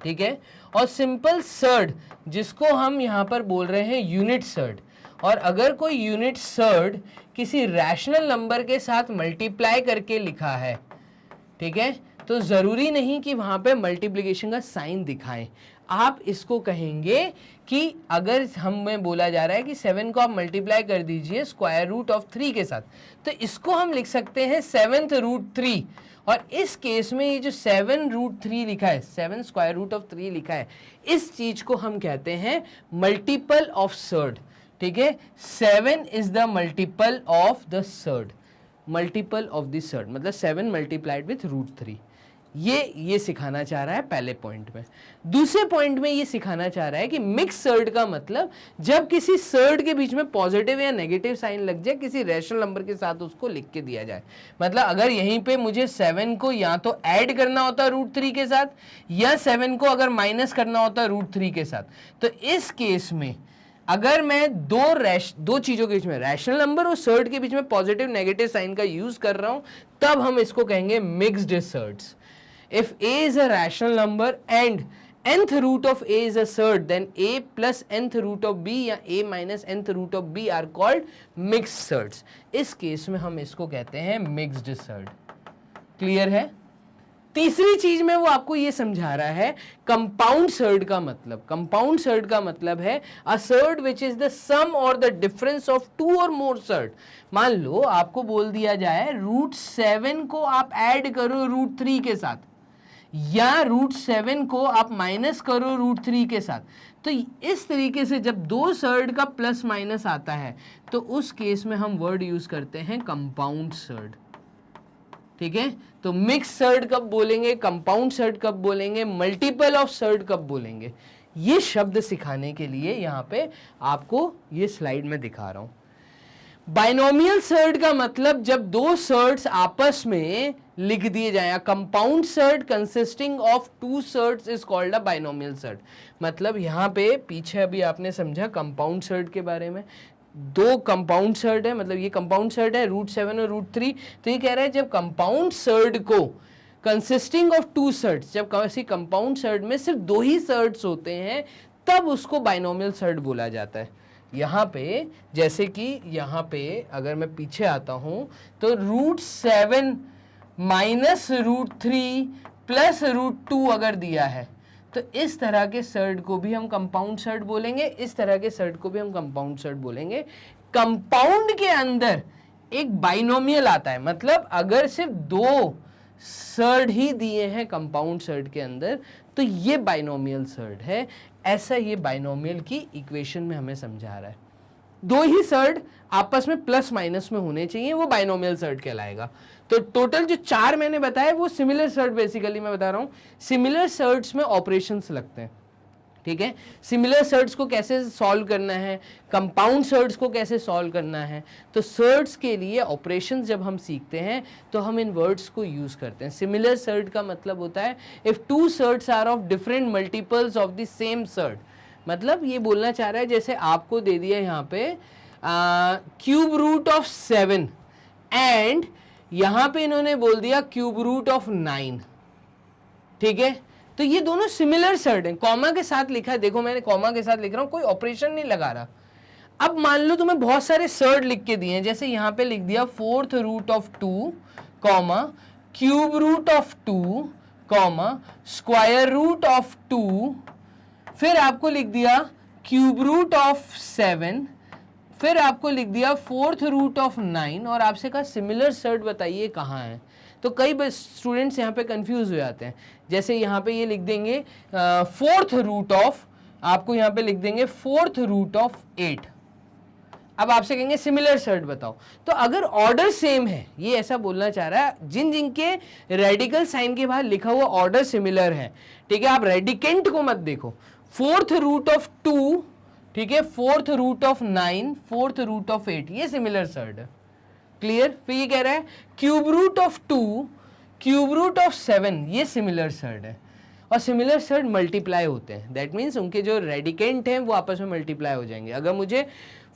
ठीक है, और सिंपल सर्ड जिसको हम यहां पर बोल रहे हैं यूनिट सर्ड, और अगर कोई यूनिट सर्ड किसी रैशनल नंबर के साथ मल्टीप्लाई करके लिखा है, ठीक है, तो जरूरी नहीं कि वहां पे मल्टीप्लिकेशन का साइन दिखाएं। आप इसको कहेंगे कि अगर हमें बोला जा रहा है कि 7 को आप मल्टीप्लाई कर दीजिए स्क्वायर रूट ऑफ 3 के साथ, तो इसको हम लिख सकते हैं 7th रूट 3, और इस केस में ये जो 7 रूट 3 लिखा है, 7 स्क्वायर रूट ऑफ 3 लिखा है, इस चीज को हम कहते हैं मल्टीपल ऑफ सर्ड, ठीक है। 7 is the multiple of the surd, multiple of the surd मतलब 7 मल्टीप्लाइड विथ √3। ये सिखाना चाह रहा है पहले पॉइंट में। दूसरे पॉइंट में ये सिखाना चाह रहा है कि मिक्स सर्ड का मतलब जब किसी सर्ड के बीच में पॉजिटिव या नेगेटिव साइन लग जाए, किसी रैशनल नंबर के साथ उसको लिख के दिया जाए। मतलब अगर यहीं पे मुझे 7 को या तो ऐड करना होता √3 के साथ, या 7 को अगर माइनस करना होता √3 के साथ, तो इस केस में अगर मैं दो चीजों के बीच में, रैशनल नंबर और सर्ड के बीच में पॉजिटिव नेगेटिव साइन का यूज कर रहा हूं, तब हम इसको कहेंगे mixed surds. If a is a rational number and nth root of a is a surd, then a plus nth root of b या a minus nth root of b are called mixed surds। इस case में हम इसको कहते हैं mixed surd। Clear है। तीसरी चीज में वो आपको ये समझा रहा है कंपाउंड सर्ड का मतलब। कंपाउंड सर्ड का मतलब है अ सर्ड विच इज द सम और द डिफरेंस ऑफ 2 और मोर सर्ड। मान लो आपको बोल दिया जाए √7 को आप ऐड करो √3 के साथ, या √7 को आप माइनस करो √3 के साथ, तो इस तरीके से जब 2 सर्ड का प्लस माइनस आता है तो उस केस में हम वर्ड यूज करते हैं कंपाउंड सर्ड, ठीक है। तो मिक्स सर्ड कब बोलेंगे, कंपाउंड सर्ड कब बोलेंगे, मल्टीपल ऑफ सर्ड कब बोलेंगे, ये शब्द सिखाने के लिए यहां पे आपको ये स्लाइड में दिखा रहा हूं। बाइनोमियल सर्ड का मतलब जब 2 सर्ड्स आपस में लिख दिए जाए। Compound surd consisting of 2 surds is called a binomial surd. मतलब यहां पे पीछे अभी आपने समझा कंपाउंड सर्ड के बारे में, 2 कंपाउंड सर्ड है, मतलब ये कंपाउंड सर्ड है √7 और √3। तो ये कह रहा है जब कंपाउंड सर्ड को कंसिस्टिंग ऑफ 2 सर्ड्स, जब किसी कंपाउंड सर्ड में सिर्फ 2 ही सर्ड्स होते हैं तब उसको बाइनोमियल सर्ड बोला जाता है। यहाँ पे जैसे कि यहाँ पे अगर मैं पीछे आता हूं तो √7 माइनस √3 प्लस √2 अगर दिया है तो इस तरह के सर्ड को भी हम कंपाउंड सर्ड बोलेंगे, इस तरह के सर्ड को भी हम कंपाउंड सर्ड बोलेंगे। कंपाउंड के अंदर एक बाइनोमियल आता है, मतलब अगर सिर्फ 2 सर्ड ही दिए हैं कंपाउंड सर्ड के अंदर तो ये बाइनोमियल सर्ड है। ऐसा ये बाइनोमियल की इक्वेशन में हमें समझा रहा है। 2 ही सर्ड आपस में प्लस माइनस में होने चाहिए, वो बाइनोमियल सर्ड कहलाएगा। तो टोटल जो 4 मैंने बताया वो सिमिलर सर्ड बेसिकली मैं बता रहा हूं। सिमिलर सर्ड्स में ऑपरेशंस लगते हैं, ठीक है। सिमिलर सर्ड्स को कैसे सॉल्व करना है, कंपाउंड सर्ड्स को कैसे सॉल्व करना है, तो सर्ड्स के लिए ऑपरेशंस जब हम सीखते हैं तो हम इन वर्ड्स को यूज करते हैं। सिमिलर सर्ड का मतलब होता है if 2 surds are of different multiples of the same surd, मतलब ये बोलना चाह रहा है जैसे आपको दे दिया यहाँ पे क्यूब रूट ऑफ 7 एंड यहाँ पे इन्होंने बोल दिया क्यूब रूट ऑफ 9, ठीक है। तो ये दोनों सिमिलर सर्ड हैं, कॉमा के साथ लिखा है, देखो मैंने कॉमा के साथ लिख रहा हूं, कोई ऑपरेशन नहीं लगा रहा। अब मान लो तुम्हें बहुत सारे सर्ड लिख के दिए हैं, जैसे यहां पे लिख दिया 4th root of 2 comma cube root of 2 comma square root of 2, फिर आपको लिख दिया क्यूब रूट ऑफ 7, फिर आपको लिख दिया 4th रूट ऑफ 9 और आपसे कहा सिमिलर सर्ड बताइए कहाँ है। तो कई स्टूडेंट्स यहाँ पे कंफ्यूज हो जाते हैं, जैसे यहाँ पे ये लिख देंगे 4th रूट ऑफ, आपको यहाँ पे लिख देंगे 4th रूट ऑफ 8। अब आपसे कहेंगे सिमिलर सर्ड बताओ, तो अगर ऑर्डर सेम है, ये ऐसा बोलना चाह रहा है जिनके रेडिकल साइन के बाहर लिखा हुआ ऑर्डर सिमिलर है, ठीक है। आप रेडिकेंट को मत देखो, 4th रूट ऑफ 2, ठीक है, 4th root of 9, 4th root of 8, ये सिमिलर सर्ड है, क्लियर। फिर ये कह रहा है cube root of 2, cube root of 7, ये सिमिलर सर्ड है। और सिमिलर सर्ड मल्टीप्लाई होते हैं, दैट मीन्स उनके जो रेडिकेंट हैं वो आपस में मल्टीप्लाई हो जाएंगे। अगर मुझे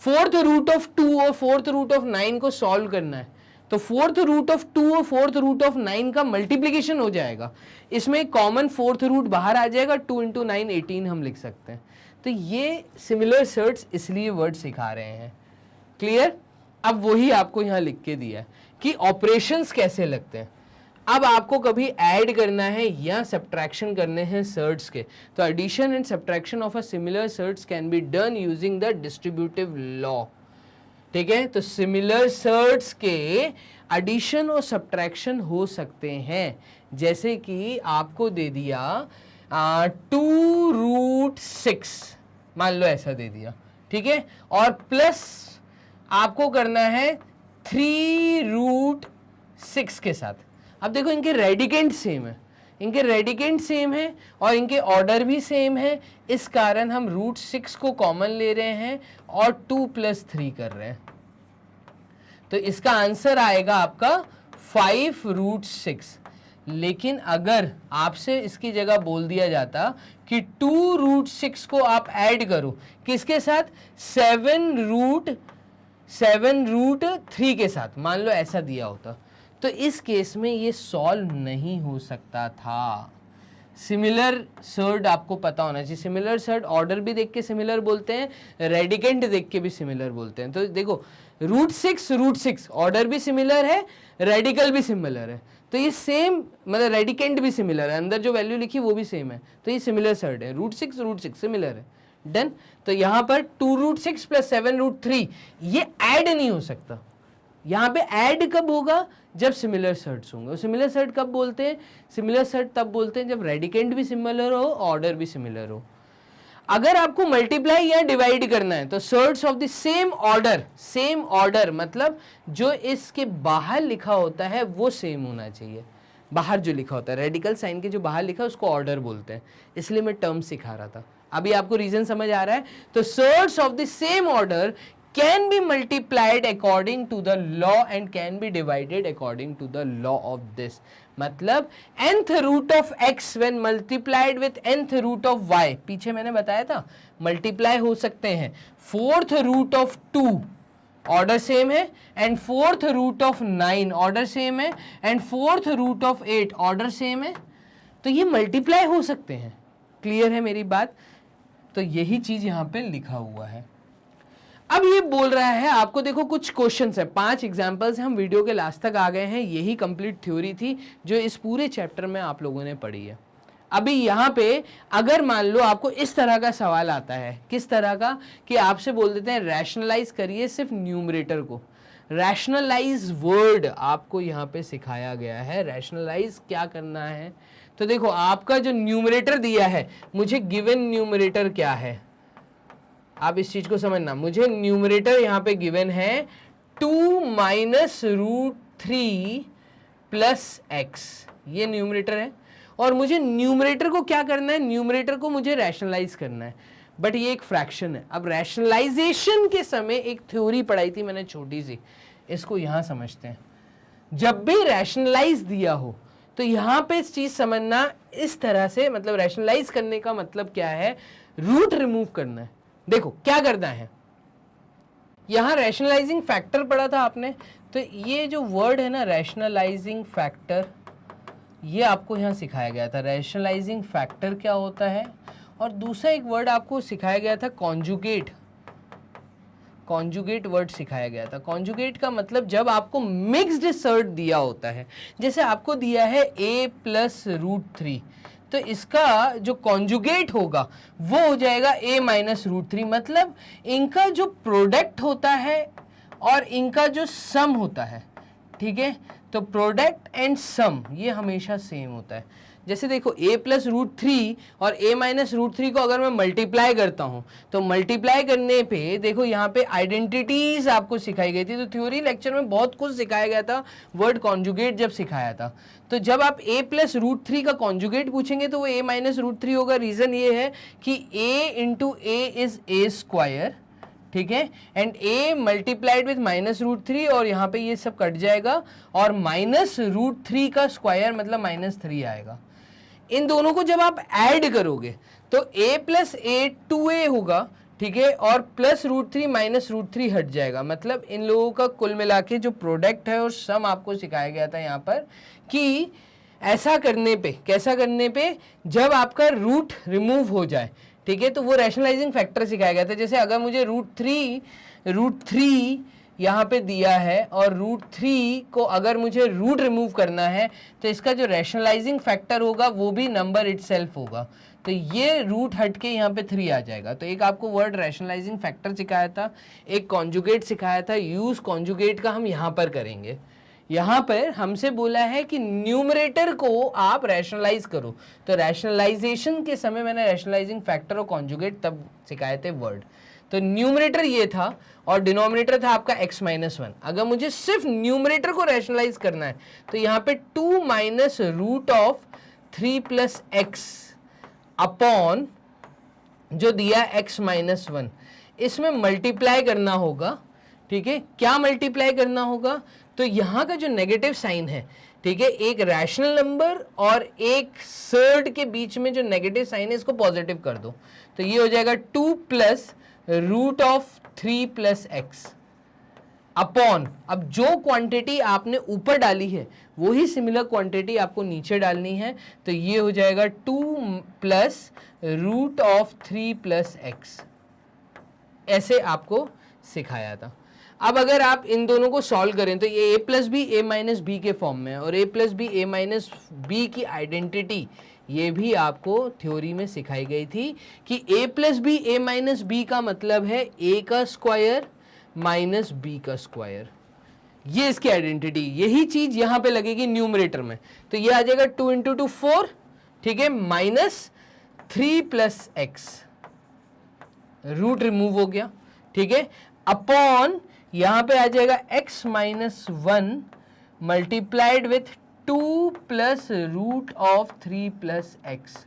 4th रूट ऑफ 2 और 4th रूट ऑफ 9 को सॉल्व करना है तो 4th रूट ऑफ 2 और 4th रूट ऑफ 9 का मल्टीप्लीकेशन हो जाएगा, इसमें कॉमन 4th रूट बाहर आ जाएगा, 2 × 9 18 हम लिख सकते हैं। तो ये सिमिलर सर्ड्स इसलिए वर्ड सिखा रहे हैं, क्लियर। अब वही आपको यहाँ लिख के दिया है कि ऑपरेशंस कैसे लगते हैं। अब आपको कभी ऐड करना है या सब्ट्रैक्शन करने हैं सर्ड्स के, तो addition and subtraction of a similar surds can be done using the distributive law, ठीक है। तो सिमिलर सर्ड्स के एडिशन और सब्ट्रैक्शन हो सकते हैं, जैसे कि आपको दे दिया 2 रूट 6, मान लो ऐसा दे दिया, ठीक है, और प्लस आपको करना है 3 रूट 6 के साथ। अब देखो इनके रेडिकेंट सेम है, इनके रेडिकेंट सेम है और इनके ऑर्डर भी सेम है, इस कारण हम रूट 6 को कॉमन ले रहे हैं और 2 + 3 कर रहे हैं। तो इसका आंसर आएगा आपका 5 रूट 6। लेकिन अगर आपसे इसकी जगह बोल दिया जाता कि 2 रूट 6 को आप ऐड करो किसके साथ, 7 रूट 3 के साथ, मान लो ऐसा दिया होता, तो इस केस में ये सॉल्व नहीं हो सकता था। सिमिलर सर्ड आपको पता होना चाहिए। सिमिलर सर्ड ऑर्डर भी देख के सिमिलर बोलते हैं, रेडिकेंट देख के भी सिमिलर बोलते हैं। तो देखो रूट 6 ऑर्डर भी सिमिलर है, रेडिकल भी सिमिलर है, तो ये सेम, मतलब रेडिकेंट भी सिमिलर है, अंदर जो वैल्यू लिखी वो भी सेम है, तो ये सिमिलर सर्ड है। रूट 6 सिमिलर है, डन। तो यहाँ पर 2 रूट 6 + 7 रूट 3 ये ऐड नहीं हो सकता। यहाँ पे ऐड कब होगा, जब सिमिलर सर्ड्स होंगे। सिमिलर सर्ड कब बोलते हैं, सिमिलर सर्ड तब बोलते हैं जब रेडिकेंट भी सिमिलर हो, ऑर्डर भी सिमिलर हो। अगर आपको मल्टीप्लाई या डिवाइड करना है तो surds of the same order मतलब जो इसके बाहर लिखा होता है वो सेम होना चाहिए। बाहर जो लिखा होता है, रेडिकल साइन के जो बाहर लिखा है उसको ऑर्डर बोलते हैं, इसलिए मैं टर्म सिखा रहा था। अभी आपको रीजन समझ आ रहा है। तो surds of the same order can be multiplied according to the law and can be divided according to the law of this। मतलब nth root of x when multiplied with nth root of y, पीछे मैंने बताया था multiply हो सकते हैं। 4th root of 2 order same है and 4th root of 9 order same है and 4th root of 8 order same है, तो ये मल्टीप्लाई हो सकते हैं। क्लियर है मेरी बात। तो यही चीज यहां पे लिखा हुआ है। अब ये बोल रहा है आपको, देखो कुछ क्वेश्चंस है, 5 एग्जांपल्स हम वीडियो के लास्ट तक आ गए हैं। यही कंप्लीट थ्योरी थी जो इस पूरे चैप्टर में आप लोगों ने पढ़ी है। अभी यहाँ पे अगर मान लो आपको इस तरह का सवाल आता है, किस तरह का, कि आपसे बोल देते हैं रैशनलाइज करिए सिर्फ न्यूमरेटर को। रैशनलाइज वर्ड आपको यहाँ पे सिखाया गया है, रैशनलाइज क्या करना है। तो देखो आपका जो न्यूमरेटर दिया है, मुझे गिवन न्यूमरेटर क्या है, आप इस चीज को समझना। मुझे न्यूमरेटर यहाँ पे गिवन है 2 - √3 + x, ये न्यूमरेटर है। और मुझे न्यूमरेटर को क्या करना है, न्यूमरेटर को मुझे रैशनलाइज करना है, बट ये एक फ्रैक्शन है। अब रैशनलाइजेशन के समय एक थ्योरी पढ़ाई थी मैंने छोटी सी, इसको यहाँ समझते हैं। जब भी रैशनलाइज दिया हो तो यहाँ पे इस चीज समझना इस तरह से, मतलब रैशनलाइज करने का मतलब क्या है, रूट रिमूव करना है। देखो क्या करना है, यहाँ रैशनलाइजिंग फैक्टर पढ़ा था आपने, तो ये जो वर्ड है ना रैशनलाइजिंग फैक्टर, ये आपको यहाँ सिखाया गया था। रैशनलाइजिंग फैक्टर क्या होता है, और दूसरा एक वर्ड आपको सिखाया गया था कॉन्जुगेट, कॉन्जुगेट वर्ड सिखाया गया था। कॉन्जुगेट का मतलब जब आपको मिक्स्ड सर्ट दिया होता है, जैसे आपको दिया है a प्लस √3, तो इसका जो कॉन्जुगेट होगा वो हो जाएगा a माइनस √3, मतलब इनका जो प्रोडक्ट होता है और इनका जो सम होता है, ठीक है, तो प्रोडक्ट एंड सम ये हमेशा सेम होता है। जैसे देखो a प्लस √3 और a माइनस √3 को अगर मैं मल्टीप्लाई करता हूं, तो मल्टीप्लाई करने पे देखो यहाँ पे आइडेंटिटीज आपको सिखाई गई थी। तो थ्योरी लेक्चर में बहुत कुछ सिखाया गया था, वर्ड कॉन्जुगेट जब सिखाया था। तो जब आप a प्लस √3 का कॉन्जुगेट पूछेंगे तो वो a माइनस √3 होगा। रीजन ये है कि a into a is a square, ठीक है, and a multiplied with minus √3, और यहाँ पे ये सब कट जाएगा और माइनस √3 का स्क्वायर मतलब -3 आएगा। इन दोनों को जब आप ऐड करोगे तो a प्लस a 2a होगा, ठीक है, और प्लस √3 माइनस √3 हट जाएगा। मतलब इन लोगों का कुल मिला के जो प्रोडक्ट है और सम आपको सिखाया गया था यहाँ पर कि ऐसा करने पे, कैसा करने पे, जब आपका रूट रिमूव हो जाए, ठीक है, तो वो रैशनलाइजिंग फैक्टर सिखाया गया था। जैसे अगर मुझे √3 यहाँ पे दिया है और √3 को अगर मुझे रूट रिमूव करना है तो इसका जो रैशनलाइजिंग फैक्टर होगा वो भी नंबर इटसेल्फ होगा, तो ये रूट हट के यहाँ पे 3 आ जाएगा। तो एक आपको वर्ड रैशनलाइजिंग फैक्टर सिखाया था, एक कॉन्जुगेट सिखाया था। यूज कॉन्जुगेट का हम यहाँ पर करेंगे। यहाँ पर हमसे बोला है कि न्यूमरेटर को आप रैशनलाइज करो, तो रैशनलाइजेशन के समय मैंने रैशनलाइजिंग फैक्टर और कॉन्जुगेट तब सिखाए थे वर्ड। तो न्यूमरेटर ये था और डिनोमिनेटर था आपका x माइनस 1। अगर मुझे सिर्फ न्यूमरेटर को रैशनलाइज करना है तो यहाँ पे 2 माइनस √3 प्लस x अपॉन जो दिया x माइनस 1, इसमें मल्टीप्लाई करना होगा, ठीक है। क्या मल्टीप्लाई करना होगा, तो यहाँ का जो नेगेटिव साइन है, ठीक है, एक रैशनल नंबर और एक सर्ड के बीच में जो नेगेटिव साइन है इसको पॉजिटिव कर दो, तो ये हो जाएगा 2 प्लस √3 प्लस x अपॉन, अब जो क्वांटिटी आपने ऊपर डाली है वही सिमिलर क्वांटिटी आपको नीचे डालनी है, तो ये हो जाएगा 2 प्लस √3 प्लस x। ऐसे आपको सिखाया था। अब अगर आप इन दोनों को सॉल्व करें तो ये a plus b a minus b के फॉर्म में है, और a plus b a minus b की आइडेंटिटी ये भी आपको थ्योरी में सिखाई गई थी कि a plus b a minus b का मतलब है a का स्क्वायर माइनस b का स्क्वायर। ये इसकी आइडेंटिटी, यही चीज यहां पे लगेगी न्यूमरेटर में, तो ये आ जाएगा 2 इंटू 2 4, ठीक है, minus 3 plus x, root remove हो गया, ठीक है, अपॉन यहां पे आ जाएगा x minus 1 multiplied with 2 plus √3 plus x।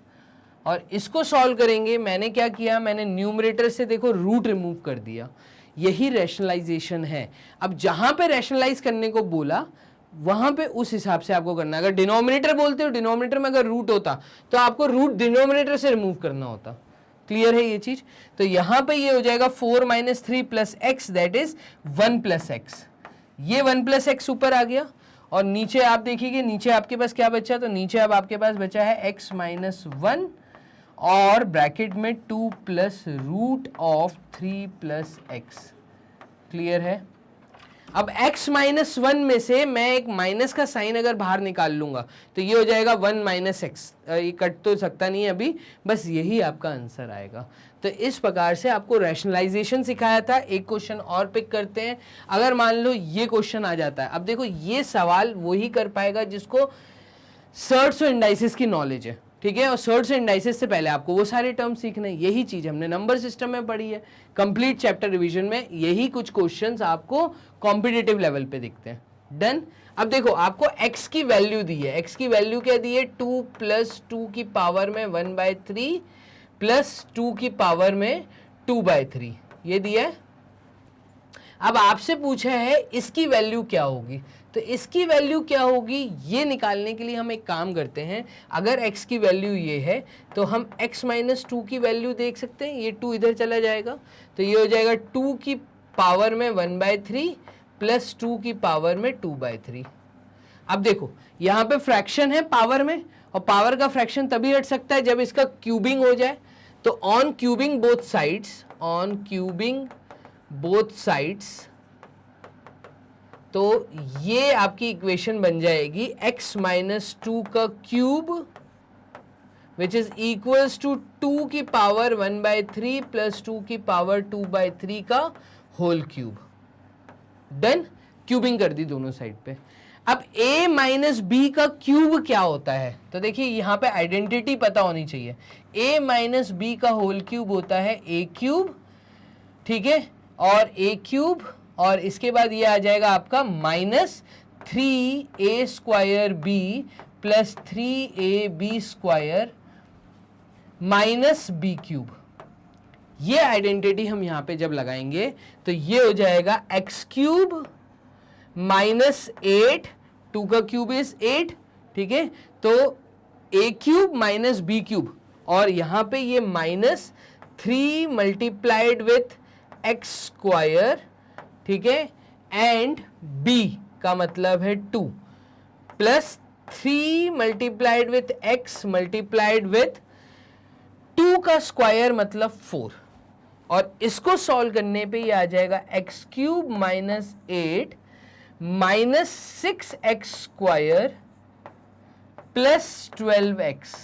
और इसको सॉल्व करेंगे, मैंने क्या किया, मैंने न्यूमरेटर से देखो रूट रिमूव कर दिया, यही रैशनलाइजेशन है। अब जहां पे रैशनलाइज करने को बोला वहां पे उस हिसाब से आपको करना है। अगर डिनोमिनेटर बोलते हो, डिनोमिनेटर में अगर रूट होता तो आपको रूट डिनोमिनेटर से रिमूव करना होता। क्लियर है ये चीज? तो यहां पे ये हो जाएगा 4 minus 3 plus x, that is 1 plus x. ये 1 प्लस एक्स ऊपर आ गया, और नीचे आप देखिए नीचे आपके पास क्या बचा, तो नीचे अब आपके पास बचा है x माइनस 1 और ब्रैकेट में 2 प्लस √3 प्लस एक्स। क्लियर है? अब x माइनस 1 में से मैं एक माइनस का साइन अगर बाहर निकाल लूंगा तो ये हो जाएगा 1 माइनस एक्स। ये कट तो सकता नहीं है अभी, बस यही आपका आंसर आएगा। तो इस प्रकार से आपको रैशनलाइजेशन सिखाया था। एक क्वेश्चन और पिक करते हैं। अगर मान लो ये क्वेश्चन आ जाता है, अब देखो ये सवाल वही कर पाएगा जिसको सर्ट्स और इंडाइसिस की नॉलेज है, ठीक है, और सर्ट्स और इंडाइसिस से पहले आपको वो सारे टर्म सीखने, यही चीज हमने नंबर सिस्टम में पढ़ी है। कंप्लीट चैप्टर रिवीजन में यही कुछ क्वेश्चंस आपको कॉम्पिटिटिव लेवल पे दिखते हैं। डन। अब देखो आपको x की वैल्यू दी है, x की वैल्यू क्या दी है, 2 प्लस 2 की पावर में 1/3 प्लस 2 की पावर में 2/3 ये दिया है। अब आपसे पूछा है इसकी वैल्यू क्या होगी, तो इसकी वैल्यू क्या होगी ये निकालने के लिए हम एक काम करते हैं। अगर x की वैल्यू ये है तो हम x माइनस 2 की वैल्यू देख सकते हैं, ये 2 इधर चला जाएगा तो ये हो जाएगा 2 की पावर में 1/3 प्लस 2 की पावर में 2/3। अब देखो यहाँ पे फ्रैक्शन है पावर में, और पावर का फ्रैक्शन तभी हट सकता है जब इसका क्यूबिंग हो जाए। तो on cubing both sides, on cubing both sides, तो ये आपकी इक्वेशन बन जाएगी x माइनस 2 का cube which is equals to 2 की पावर 1/3 प्लस 2 की पावर 2/3 का होल क्यूब। डन, क्यूबिंग कर दी दोनों साइड पे। अब a माइनस बी का क्यूब क्या होता है, तो देखिए यहां पे आइडेंटिटी पता होनी चाहिए। a माइनस बी का होल क्यूब होता है a क्यूब, ठीक है, और a क्यूब, और इसके बाद ये आ जाएगा आपका minus 3a² b plus 3ab square minus b cube. ये आइडेंटिटी हम यहां पे जब लगाएंगे तो ये हो जाएगा x क्यूब माइनस 8, 2 का क्यूब इज 8, ठीक है, तो a cube minus b cube, और यहां पे ये minus 3 multiplied with x square, ठीक है, एंड b का मतलब है 2 plus 3 multiplied with x multiplied with 2 का स्क्वायर मतलब 4, और इसको सॉल्व करने पे ये आ जाएगा x cube minus 8 minus 6x square plus 12x।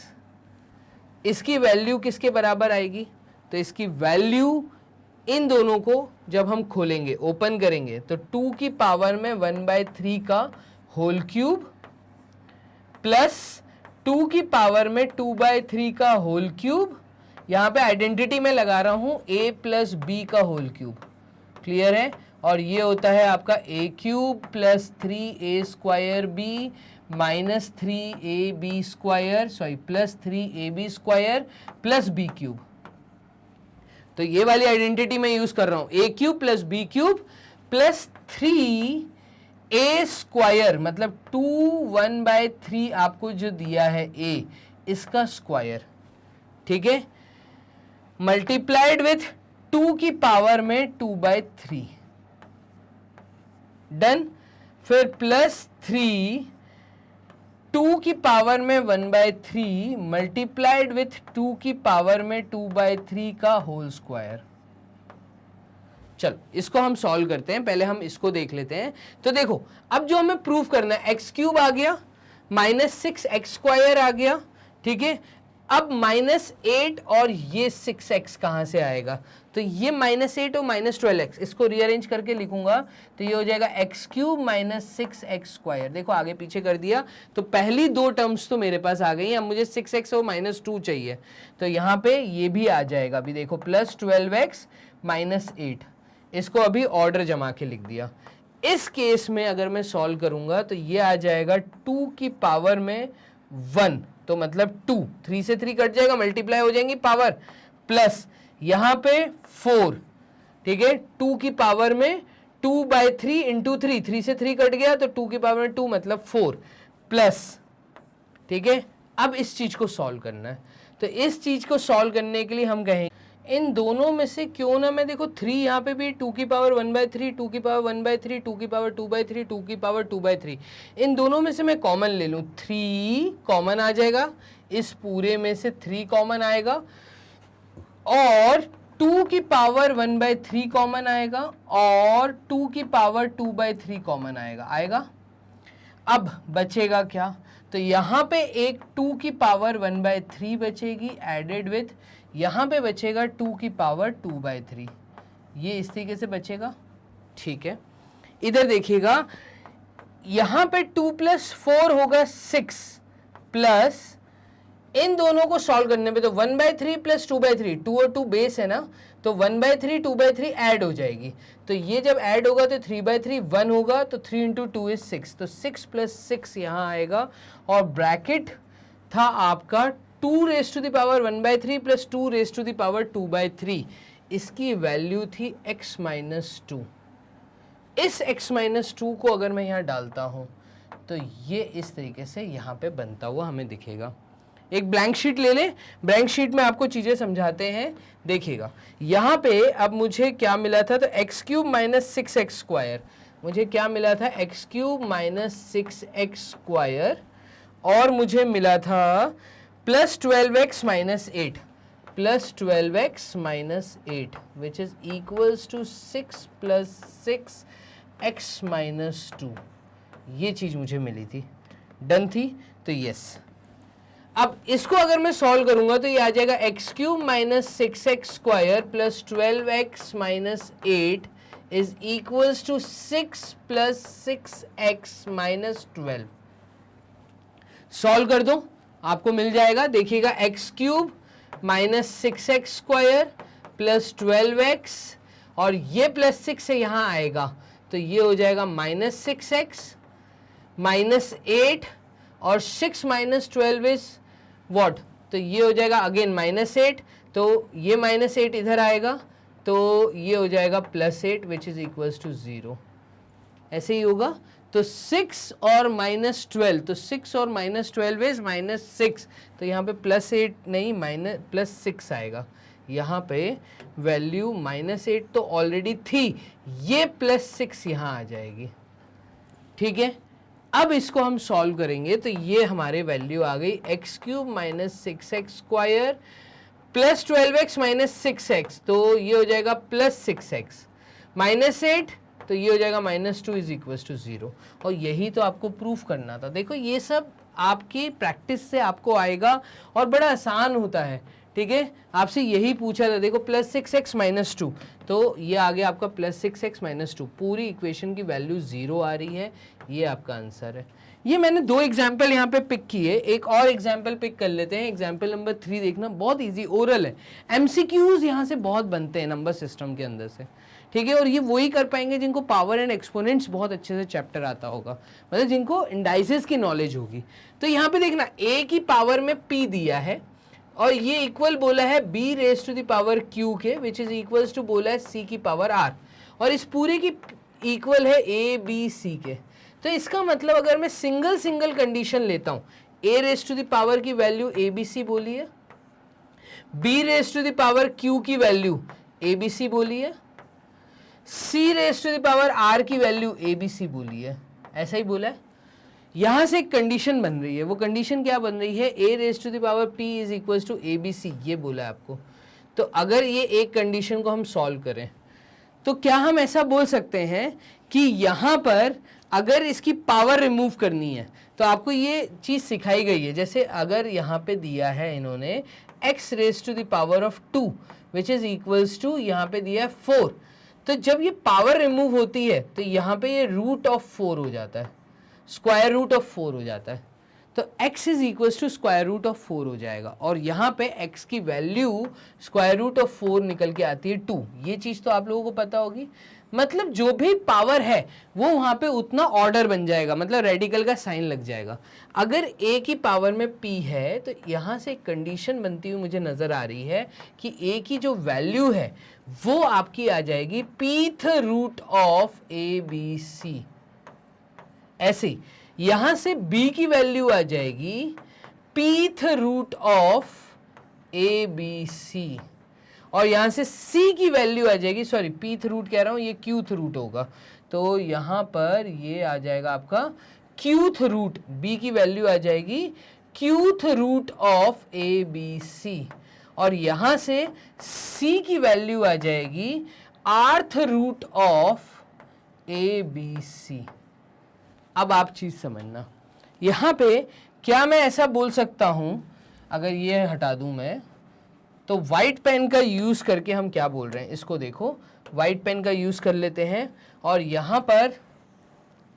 इसकी वैल्यू किसके बराबर आएगी, तो इसकी वैल्यू इन दोनों को जब हम खोलेंगे, ओपन करेंगे, तो 2 की पावर में 1/3 का होल क्यूब प्लस 2 की पावर में 2/3 का होल क्यूब, यहां पे आइडेंटिटी में लगा रहा हूं a प्लस बी का होल क्यूब, क्लियर है, और ये होता है आपका a cube plus 3a² b minus 3ab square, sorry plus 3ab square plus b cube. तो ये वाली आइडेंटिटी मैं यूज कर रहा हूं, a cube plus b cube plus 3a square मतलब 1/3 आपको जो दिया है a, इसका स्क्वायर, ठीक है, मल्टीप्लाइड विथ 2 की पावर में 2/3। डन, फिर प्लस 3 2 की पावर में 1/3 मल्टीप्लाइड विथ 2 की पावर में 2/3 का होल स्क्वायर। चलो इसको हम सॉल्व करते हैं, पहले हम इसको देख लेते हैं। तो देखो अब जो हमें प्रूफ करना है, एक्स क्यूब आ गया माइनस 6x स्क्वायर आ गया, ठीक है, अब -8 और ये 6x कहां से आएगा, तो ये -8 और -12x, इसको रीअरेंज करके लिखूंगा तो ये हो जाएगा x cube minus 6x square. देखो आगे पीछे कर दिया तो पहली दो टर्म्स तो मेरे पास आ गई, अब मुझे 6x और -2 चाहिए, तो यहाँ पे ये भी आ जाएगा। अभी देखो प्लस 12x माइनस 8, इसको अभी ऑर्डर जमा के लिख दिया। इस केस में अगर मैं सॉल्व करूंगा तो ये आ जाएगा 2 की पावर में 1, तो मतलब 2, 3 से 3 कट जाएगा, मल्टीप्लाई हो जाएंगी पावर, प्लस यहाँ पे 4, ठीक है, 2 की पावर में 2/3 इंटू 3, 3 से 3 कट गया तो 2 की पावर में 2 मतलब 4 प्लस, ठीक है। अब इस चीज को सॉल्व करना है, तो इस चीज को सॉल्व करने के लिए हम कहेंगे इन दोनों में से क्यों ना मैं देखो 3 यहाँ पे भी 2 की पावर 1/3, 2 की पावर 1/3, 2 की पावर 2/3, 2 की पावर 2/3, इन दोनों में से मैं कॉमन ले लूँ, 3 कॉमन आ जाएगा, इस पूरे में से 3 कॉमन आएगा और 2 की पावर 1/3 कॉमन आएगा और 2 की पावर 2/3 कॉमन आएगा। अब बचेगा क्या, तो यहाँ पे एक 2 की पावर 1/3 बचेगी एडेड विथ, यहाँ पे बचेगा 2 की पावर 2/3, ये इस तरीके से बचेगा, ठीक है। इधर देखिएगा यहाँ पे 2 + 4 होगा 6 प्लस, इन दोनों को सॉल्व करने पे तो 1/3 + 2/3, 2 और 2 बेस है ना, तो 1/3 2/3 ऐड हो जाएगी, तो ये जब ऐड होगा तो 3/3 1 होगा, तो 3 × 2 = 6, तो 6 + 6 यहाँ आएगा, और ब्रैकेट था आपका 2⁻1/3 + 2⁻2/3, इसकी वैल्यू थी x - 2, इस x माइनस टू को अगर मैं यहाँ डालता हूँ तो ये इस तरीके से यहाँ पे बनता हुआ हमें दिखेगा। एक ब्लैंक शीट ले लें, ब्लैंक शीट में आपको चीज़ें समझाते हैं, देखिएगा। यहाँ पे अब मुझे क्या मिला था, तो x cube minus six x square, मुझे क्या मिला था, x cube minus six x square, और मुझे मिला था plus 12x minus 8, plus 12x minus 8 which is equals to 6 plus 6x minus 2। ये चीज़ मुझे मिली थी, डन थी, तो यस। अब इसको अगर मैं सॉल्व करूंगा तो ये आ जाएगा x cube minus six x square plus 12x minus 8 is equals to 6 plus 6x minus 12। Solve कर दो, आपको मिल जाएगा, देखिएगा x cube minus six x square plus 12x, और ये प्लस 6 से यहाँ आएगा तो ये हो जाएगा माइनस 6x माइनस 8, और 6 माइनस 12 इज वॉट, तो ये हो जाएगा अगेन माइनस 8, तो ये माइनस 8 इधर आएगा तो ये हो जाएगा plus 8 which is equals to 0। ऐसे ही होगा, तो 6 और माइनस 12, तो 6 और माइनस 12 इज माइनस 6, तो यहाँ पे प्लस 8 नहीं माइनस प्लस 6 आएगा। यहाँ पे वैल्यू माइनस 8 तो ऑलरेडी थी, ये प्लस 6 यहाँ आ जाएगी, ठीक है। अब इसको हम सॉल्व करेंगे तो ये हमारे वैल्यू आ गई x cube minus six x square plus 12x minus 6x, तो ये हो जाएगा प्लस 6x माइनस 8, तो ये हो जाएगा माइनस 2 इज इक्वल टू 0। और यही तो आपको प्रूफ करना था। देखो ये सब आपकी प्रैक्टिस से आपको आएगा और बड़ा आसान होता है, ठीक है। आपसे यही पूछा था, देखो प्लस 6x माइनस 2, तो ये आ गया आपका प्लस 6x माइनस 2, पूरी इक्वेशन की वैल्यू 0 आ रही है, ये आपका आंसर है। ये मैंने दो एग्जाम्पल यहाँ पे पिक किए, एक और एग्जाम्पल पिक कर लेते हैं। एग्जाम्पल नंबर 3 देखना, बहुत इजी ओरल है, एमसीक्यूज यहाँ से बहुत बनते हैं नंबर सिस्टम के अंदर से, ठीक है। और ये वही कर पाएंगे जिनको पावर एंड एक्सपोनेंट्स बहुत अच्छे से चैप्टर आता होगा, मतलब जिनको इंडाइसेस की नॉलेज होगी। तो यहाँ पे देखना a की पावर में p दिया है और ये इक्वल बोला है b raise to the power q के, विच इज इक्वल्स टू बोला है c की पावर r, और इस पूरे की इक्वल है a b c के। तो इसका मतलब अगर मैं सिंगल सिंगल कंडीशन लेता हूं, a raise to the power की वैल्यू a b c बोली है, b raise to the power q की वैल्यू a b c बोली है, c raise to the power r की वैल्यू a b c बोली है, ऐसा ही बोला है। यहां से एक कंडीशन बन रही है, वो कंडीशन क्या बन रही है, a raise to the power p is equal to a b c, ये बोला है आपको। तो अगर ये एक कंडीशन को हम सॉल्व करें तो क्या हम ऐसा बोल सकते हैं कि यहां पर अगर इसकी पावर रिमूव करनी है तो आपको ये चीज सिखाई गई है। जैसे अगर यहाँ पे दिया है इन्होंने x raise to the power of 2 which is equals to, यहाँ पे दिया है 4, तो जब ये पावर रिमूव होती है तो यहाँ पे ये रूट ऑफ 4 हो जाता है, स्क्वायर रूट ऑफ 4 हो जाता है, तो x is equals to square root of 4 हो जाएगा। और यहाँ पे x की वैल्यू स्क्वायर रूट ऑफ 4 निकल के आती है 2। ये चीज़ तो आप लोगों को पता होगी, मतलब जो भी पावर है वो वहाँ पे उतना ऑर्डर बन जाएगा, मतलब रेडिकल का साइन लग जाएगा। अगर a की पावर में p है तो यहाँ से एक कंडीशन बनती हुई मुझे नज़र आ रही है कि a की जो वैल्यू है वो आपकी आ जाएगी pth root of a b c। ऐसे यहां से b की वैल्यू आ जाएगी pth root of a b c, और यहां से c की वैल्यू आ जाएगी, सॉरी pth रूट कह रहा हूं, ये qth रूट होगा, तो यहां पर ये आ जाएगा आपका qth रूट, b की वैल्यू आ जाएगी qth root of a b c, और यहां से c की वैल्यू आ जाएगी rth root of a b c। अब आप चीज समझना, यहाँ पे क्या मैं ऐसा बोल सकता हूं, अगर ये हटा दूं मैं, तो व्हाइट पेन का यूज करके हम क्या बोल रहे हैं, इसको देखो, व्हाइट पेन का यूज कर लेते हैं और यहाँ पर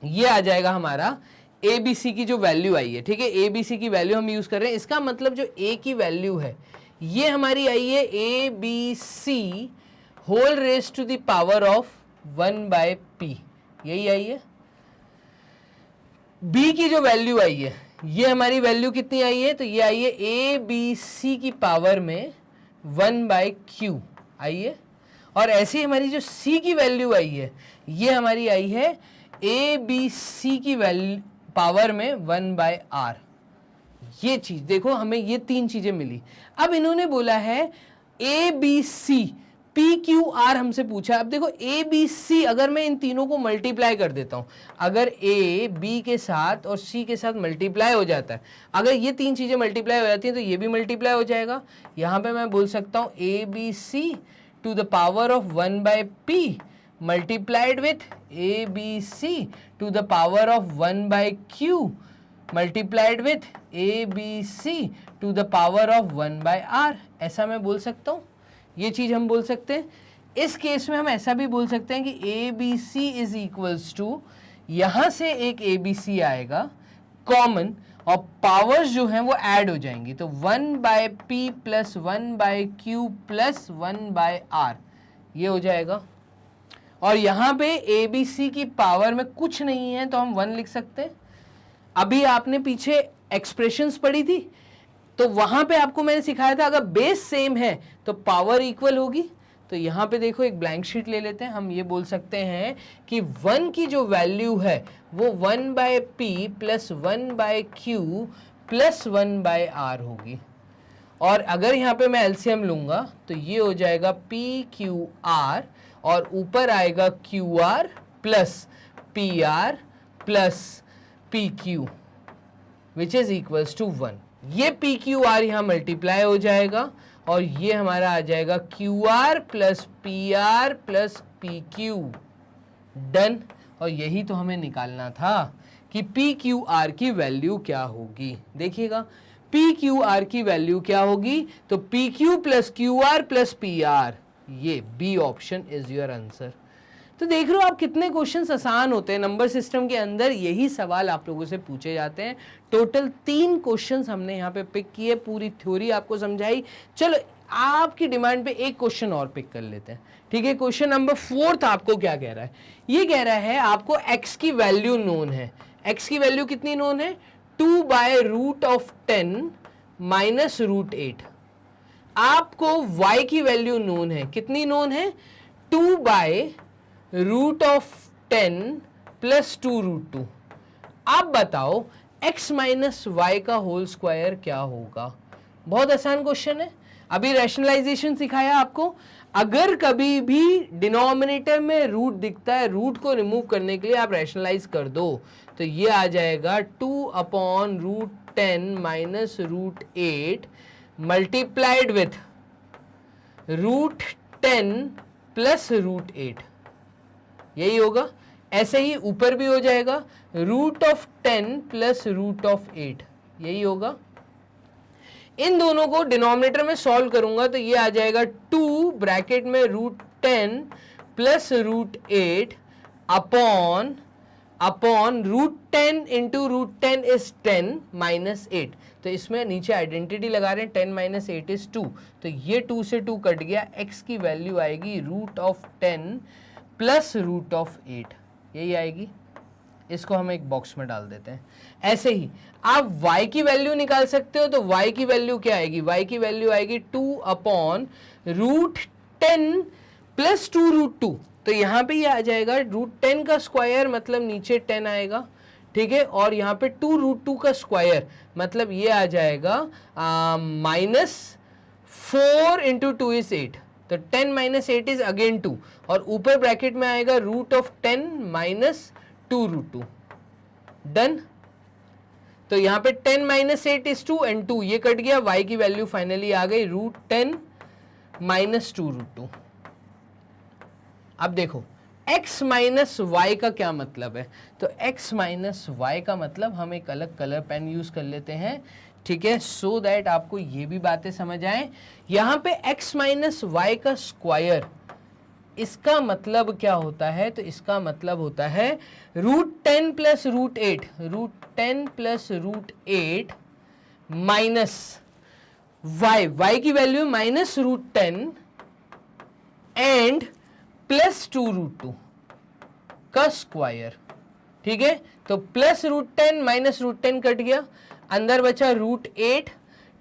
ये आ जाएगा हमारा ए बी सी की जो वैल्यू आई है, ठीक है, ए बी सी की वैल्यू हम यूज कर रहे हैं। इसका मतलब जो ए की वैल्यू है ये हमारी आई है A B C whole raise to the power of 1/p, यही आई है। b की जो वैल्यू आई है ये हमारी वैल्यू कितनी आई है, तो ये आई है a b c की पावर में 1/q आई है, और ऐसे ही हमारी जो c की वैल्यू आई है ये हमारी आई है ए बी सी की वैल्यू पावर में 1/r। ये चीज देखो, हमें ये तीन चीजें मिली। अब इन्होंने बोला है A B C P Q R हमसे पूछा। अब देखो ए बी सी, अगर मैं इन तीनों को मल्टीप्लाई कर देता हूं, अगर ए बी के साथ और सी के साथ मल्टीप्लाई हो जाता है, अगर ये तीन चीजें मल्टीप्लाई हो जाती हैं तो ये भी मल्टीप्लाई हो जाएगा। यहां पे मैं बोल सकता हूं A B C to the power of 1/p multiplied with A B C to the power of 1/q multiplied with A B C to the power of 1/r। ऐसा मैं बोल सकता हूं, ये चीज हम बोल सकते हैं। इस केस में हम ऐसा भी बोल सकते हैं कि A B C is equals to, यहां से एक ए बी सी आएगा कॉमन और पावर्स जो हैं वो ऐड हो जाएंगी, तो 1/p plus 1/q plus 1/r ये हो जाएगा। और यहां पे ए बी सी की पावर में कुछ नहीं है तो हम 1 लिख सकते हैं। अभी आपने पीछे एक्सप्रेशंस पढ़ी थी तो वहां पे आपको मैंने सिखाया था अगर बेस सेम है तो पावर इक्वल होगी। तो यहाँ पे देखो एक ब्लैंक शीट ले लेते हैं, हम ये बोल सकते हैं कि 1 की जो वैल्यू है वो 1/p plus 1/q plus 1/r होगी। और अगर यहाँ पे मैं एलसीएम लूंगा तो ये हो जाएगा PQR और ऊपर आएगा QR plus PR plus PQ which is equals to 1। ये PQR यहाँ मल्टीप्लाई हो जाएगा और ये हमारा आ जाएगा QR plus PR plus PQ। Done. और यही तो हमें निकालना था कि PQR की वैल्यू क्या होगी। देखिएगा PQR की वैल्यू क्या होगी, तो PQ plus QR plus PR, ये B option is your answer. तो देख रहे हो आप कितने क्वेश्चंस आसान होते हैं नंबर सिस्टम के अंदर, यही सवाल आप लोगों से पूछे जाते हैं। टोटल 3 क्वेश्चंस हमने यहाँ पे पिक किए, पूरी थ्योरी आपको समझाई। चलो आपकी डिमांड पे एक क्वेश्चन और पिक कर लेते हैं, ठीक है। क्वेश्चन नंबर 4 आपको क्या कह रहा है, ये कह रहा है आपको x की वैल्यू नोन है। x की वैल्यू कितनी नोन है, 2/√10 माइनस √8। आपको y की वैल्यू नोन है, कितनी नोन है, 2/√10 प्लस 2√2। आप बताओ x माइनस वाई का होल स्क्वायर क्या होगा। बहुत आसान क्वेश्चन है, अभी रैशनलाइजेशन सिखाया आपको। अगर कभी भी डिनोमिनेटर में रूट दिखता है, रूट को रिमूव करने के लिए आप रैशनलाइज कर दो, तो ये आ जाएगा 2/√10 माइनस √8 मल्टीप्लाइड विथ √10 प्लस √8, यही होगा। ऐसे ही ऊपर भी हो जाएगा √10 प्लस √8, यही होगा। इन दोनों को डिनोमिनेटर में सॉल्व करूंगा तो ये आ जाएगा 2 ब्रैकेट में √10 plus √8 upon √10 into √10 is 10 minus 8। तो इसमें नीचे आइडेंटिटी लगा रहे हैं, 10 माइनस 8 इज 2, तो ये 2 से 2 कट गया। x की वैल्यू आएगी √10 प्लस √8, यही आएगी। इसको हम एक बॉक्स में डाल देते हैं। ऐसे ही आप y की वैल्यू निकाल सकते हो, तो y की वैल्यू क्या आएगी, y की वैल्यू आएगी 2/√10 प्लस 2√2। तो यहाँ पे ये आ जाएगा √10 का स्क्वायर मतलब नीचे 10 आएगा, ठीक है। और यहाँ पे 2√2 का स्क्वायर मतलब ये आ जाएगा -4 इंटू 2 इज 8, तो 10 माइनस 8 इज अगेन 2, और ऊपर ब्रैकेट में आएगा √10 माइनस 2√2। डन। तो यहाँ पे 10 माइनस 8 इज 2 एंड 2 ये कट गया, y की वैल्यू फाइनली आ गई √10 माइनस 2√2। अब देखो x माइनस वाई का क्या मतलब है, तो x माइनस वाई का मतलब हम एक अलग कलर पेन यूज कर लेते हैं, ठीक है, सो दैट आपको ये भी बातें समझ आए। यहाँ पे x माइनस वाई का स्क्वायर, इसका मतलब क्या होता है, तो इसका मतलब होता है √10 प्लस √8, √10 प्लस √8 माइनस y की वैल्यू माइनस √10 एंड प्लस 2√2 का स्क्वायर, ठीक है। तो प्लस √10 माइनस √10 कट गया, अंदर बचा √8,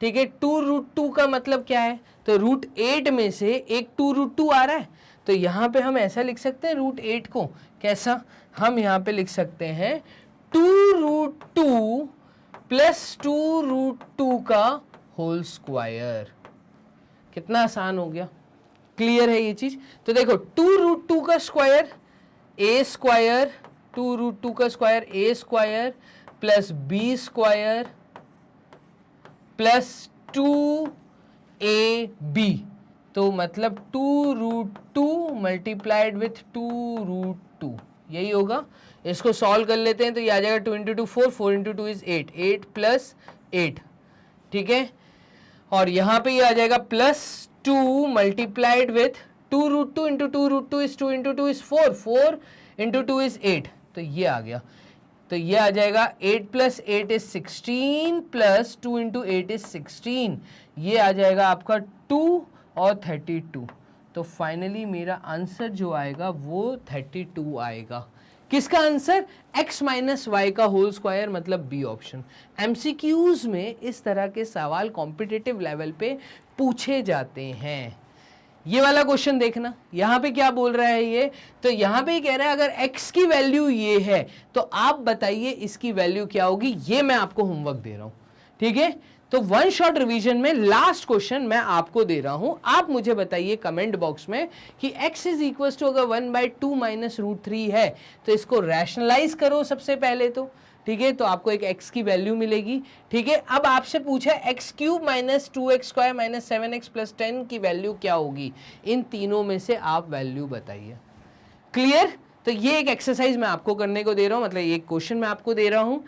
ठीक है। 2√2 का मतलब क्या है, तो √8 में से एक 2√2 आ रहा है, तो यहाँ पे हम ऐसा लिख सकते हैं √8 को, कैसा, हम यहाँ पे लिख सकते हैं 2√2 प्लस 2√2 का होल स्क्वायर। कितना आसान हो गया, क्लियर है ये चीज। तो देखो 2√2 का स्क्वायर ए स्क्वायर, 2√2 का square A square plus B square plus 2ab, तो मतलब 2√2 मल्टीप्लाइड विथ 2√2, यही होगा। इसको सॉल्व कर लेते हैं तो ये आ जाएगा 2 इंटू 2 4, 4 इंटू 2 इज 8, 8 प्लस 8, ठीक है। और यहाँ पे ये आ जाएगा plus 2 multiplied with 2√2 into 2√2 is 2 into 2 is 4, 4 into 2 is 8, तो ये आ गया। तो ये आ जाएगा 8 plus 8 is 16 plus 2 into 8 is 16, ये आ जाएगा आपका 2 और 32। तो फाइनली मेरा आंसर जो आएगा वो 32 आएगा। किसका आंसर, x माइनस वाई का होल स्क्वायर, मतलब बी ऑप्शन। एमसीक्यूज में इस तरह के सवाल कॉम्पिटिटिव लेवल पे पूछे जाते हैं। ये वाला क्वेश्चन देखना, यहाँ पे क्या बोल रहा है ये, तो यहाँ पे कह रहा है अगर x की वैल्यू ये है तो आप बताइए इसकी वैल्यू क्या होगी। ये मैं आपको होमवर्क दे रहा हूँ, ठीक है। तो वन शॉट रिवीजन में लास्ट क्वेश्चन मैं आपको दे रहा हूं, आप मुझे बताइए कमेंट बॉक्स में कि x इज इक्वल टू अगर 1/2 माइनस √3 है तो इसको रैशनलाइज करो सबसे पहले तो, ठीक है। तो आपको एक x की वैल्यू मिलेगी, ठीक है। अब आपसे पूछा x³ minus 2x² minus 7x plus 10 की वैल्यू क्या होगी, इन तीनों में से आप वैल्यू बताइए। क्लियर, तो ये एक एक्सरसाइज मैं आपको करने को दे रहा हूं, मतलब एक क्वेश्चन मैं आपको दे रहा हूं।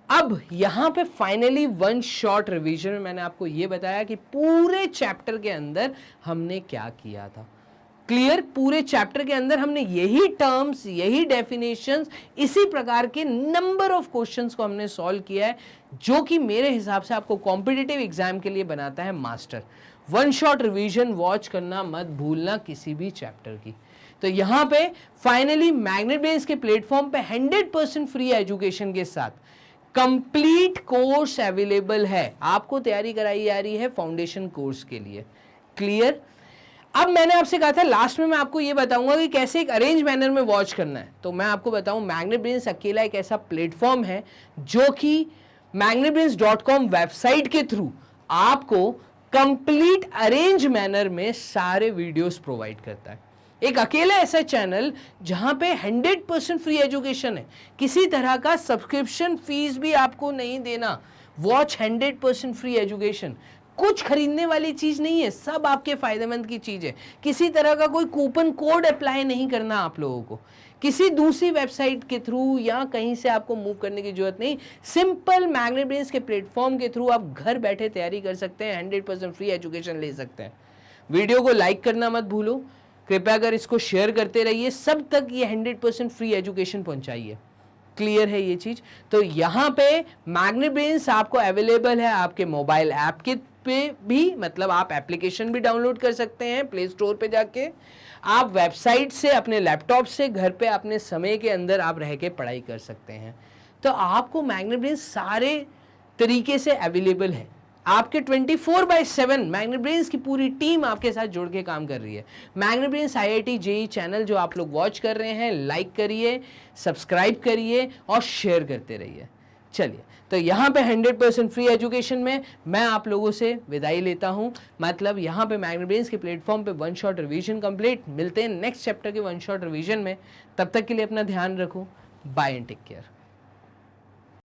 अब यहाँ पे फाइनली वन शॉट रिवीजन में मैंने आपको ये बताया कि पूरे चैप्टर के अंदर हमने क्या किया था। क्लियर, पूरे चैप्टर के अंदर हमने यही टर्म्स, यही डेफिनेशंस, इसी प्रकार के नंबर ऑफ क्वेश्चंस को हमने सॉल्व किया है, जो कि मेरे हिसाब से आपको कॉम्पिटिटिव एग्जाम के लिए बनाता है master. One shot revision watch करना मत भूलना किसी भी चैप्टर की। तो यहाँ पे फाइनली मैग्नेट ब्रेन्स के प्लेटफॉर्म पे 100% फ्री एजुकेशन के साथ कंप्लीट कोर्स अवेलेबल है, आपको तैयारी कराई जा रही है फाउंडेशन कोर्स के लिए। क्लियर, अब मैंने आपसे कहा था लास्ट में मैं आपको ये बताऊंगा कि कैसे एक अरेंज मैनर में वॉच करना है। तो मैं आपको बताऊं मैग्नेट ब्रेन्स अकेला एक ऐसा प्लेटफॉर्म है जो कि magnetbrains.com वेबसाइट के थ्रू आपको कंप्लीट अरेंज मैनर में सारे वीडियोस प्रोवाइड करता है। एक अकेला ऐसा चैनल जहां पे 100% फ्री एजुकेशन है, किसी तरह का सब्सक्रिप्शन फीस भी आपको नहीं देना। वॉच 100% फ्री एजुकेशन, कुछ खरीदने वाली चीज नहीं है, सब आपके फायदेमंद की चीज है। किसी तरह का कोई कूपन कोड अप्लाई नहीं करना आप लोगों को, किसी दूसरी वेबसाइट के थ्रू या कहीं से आपको मूव करने की जरूरत नहीं। सिंपल मैग्नेट ब्रेन्स के प्लेटफॉर्म के थ्रू आप घर बैठे तैयारी कर सकते हैं, 100% फ्री एजुकेशन ले सकते हैं। वीडियो को लाइक करना मत भूलो, कृपया अगर इसको शेयर करते रहिए, सब तक ये 100% फ्री एजुकेशन पहुंचाइए। क्लियर है ये चीज। तो यहाँ पे मैग्नेट ब्रेन्स आपको अवेलेबल है आपके मोबाइल ऐप के पे भी, मतलब आप एप्लीकेशन भी डाउनलोड कर सकते हैं प्ले स्टोर पे जाके, आप वेबसाइट से अपने लैपटॉप से घर पे अपने समय के अंदर आप रह के पढ़ाई कर सकते हैं। तो आपको मैग्नेट ब्रेन्स सारे तरीके से अवेलेबल है, आपके 24/7 मैग्नेट ब्रेन्स की पूरी टीम आपके साथ जुड़ के काम कर रही है। Magnet brains IIT JEE channel जो आप लोग वॉच कर रहे हैं, लाइक करिए, सब्सक्राइब करिए और शेयर करते रहिए। चलिए, तो यहाँ पे 100% फ्री एजुकेशन में मैं आप लोगों से विदाई लेता हूँ। मतलब यहाँ पे मैग्नेट ब्रेन्स के प्लेटफॉर्म पे वन शॉट रिवीजन कंप्लीट। मिलते हैं नेक्स्ट चैप्टर के वन शॉट रिवीजन में, तब तक के लिए अपना ध्यान रखो। Bye and take care.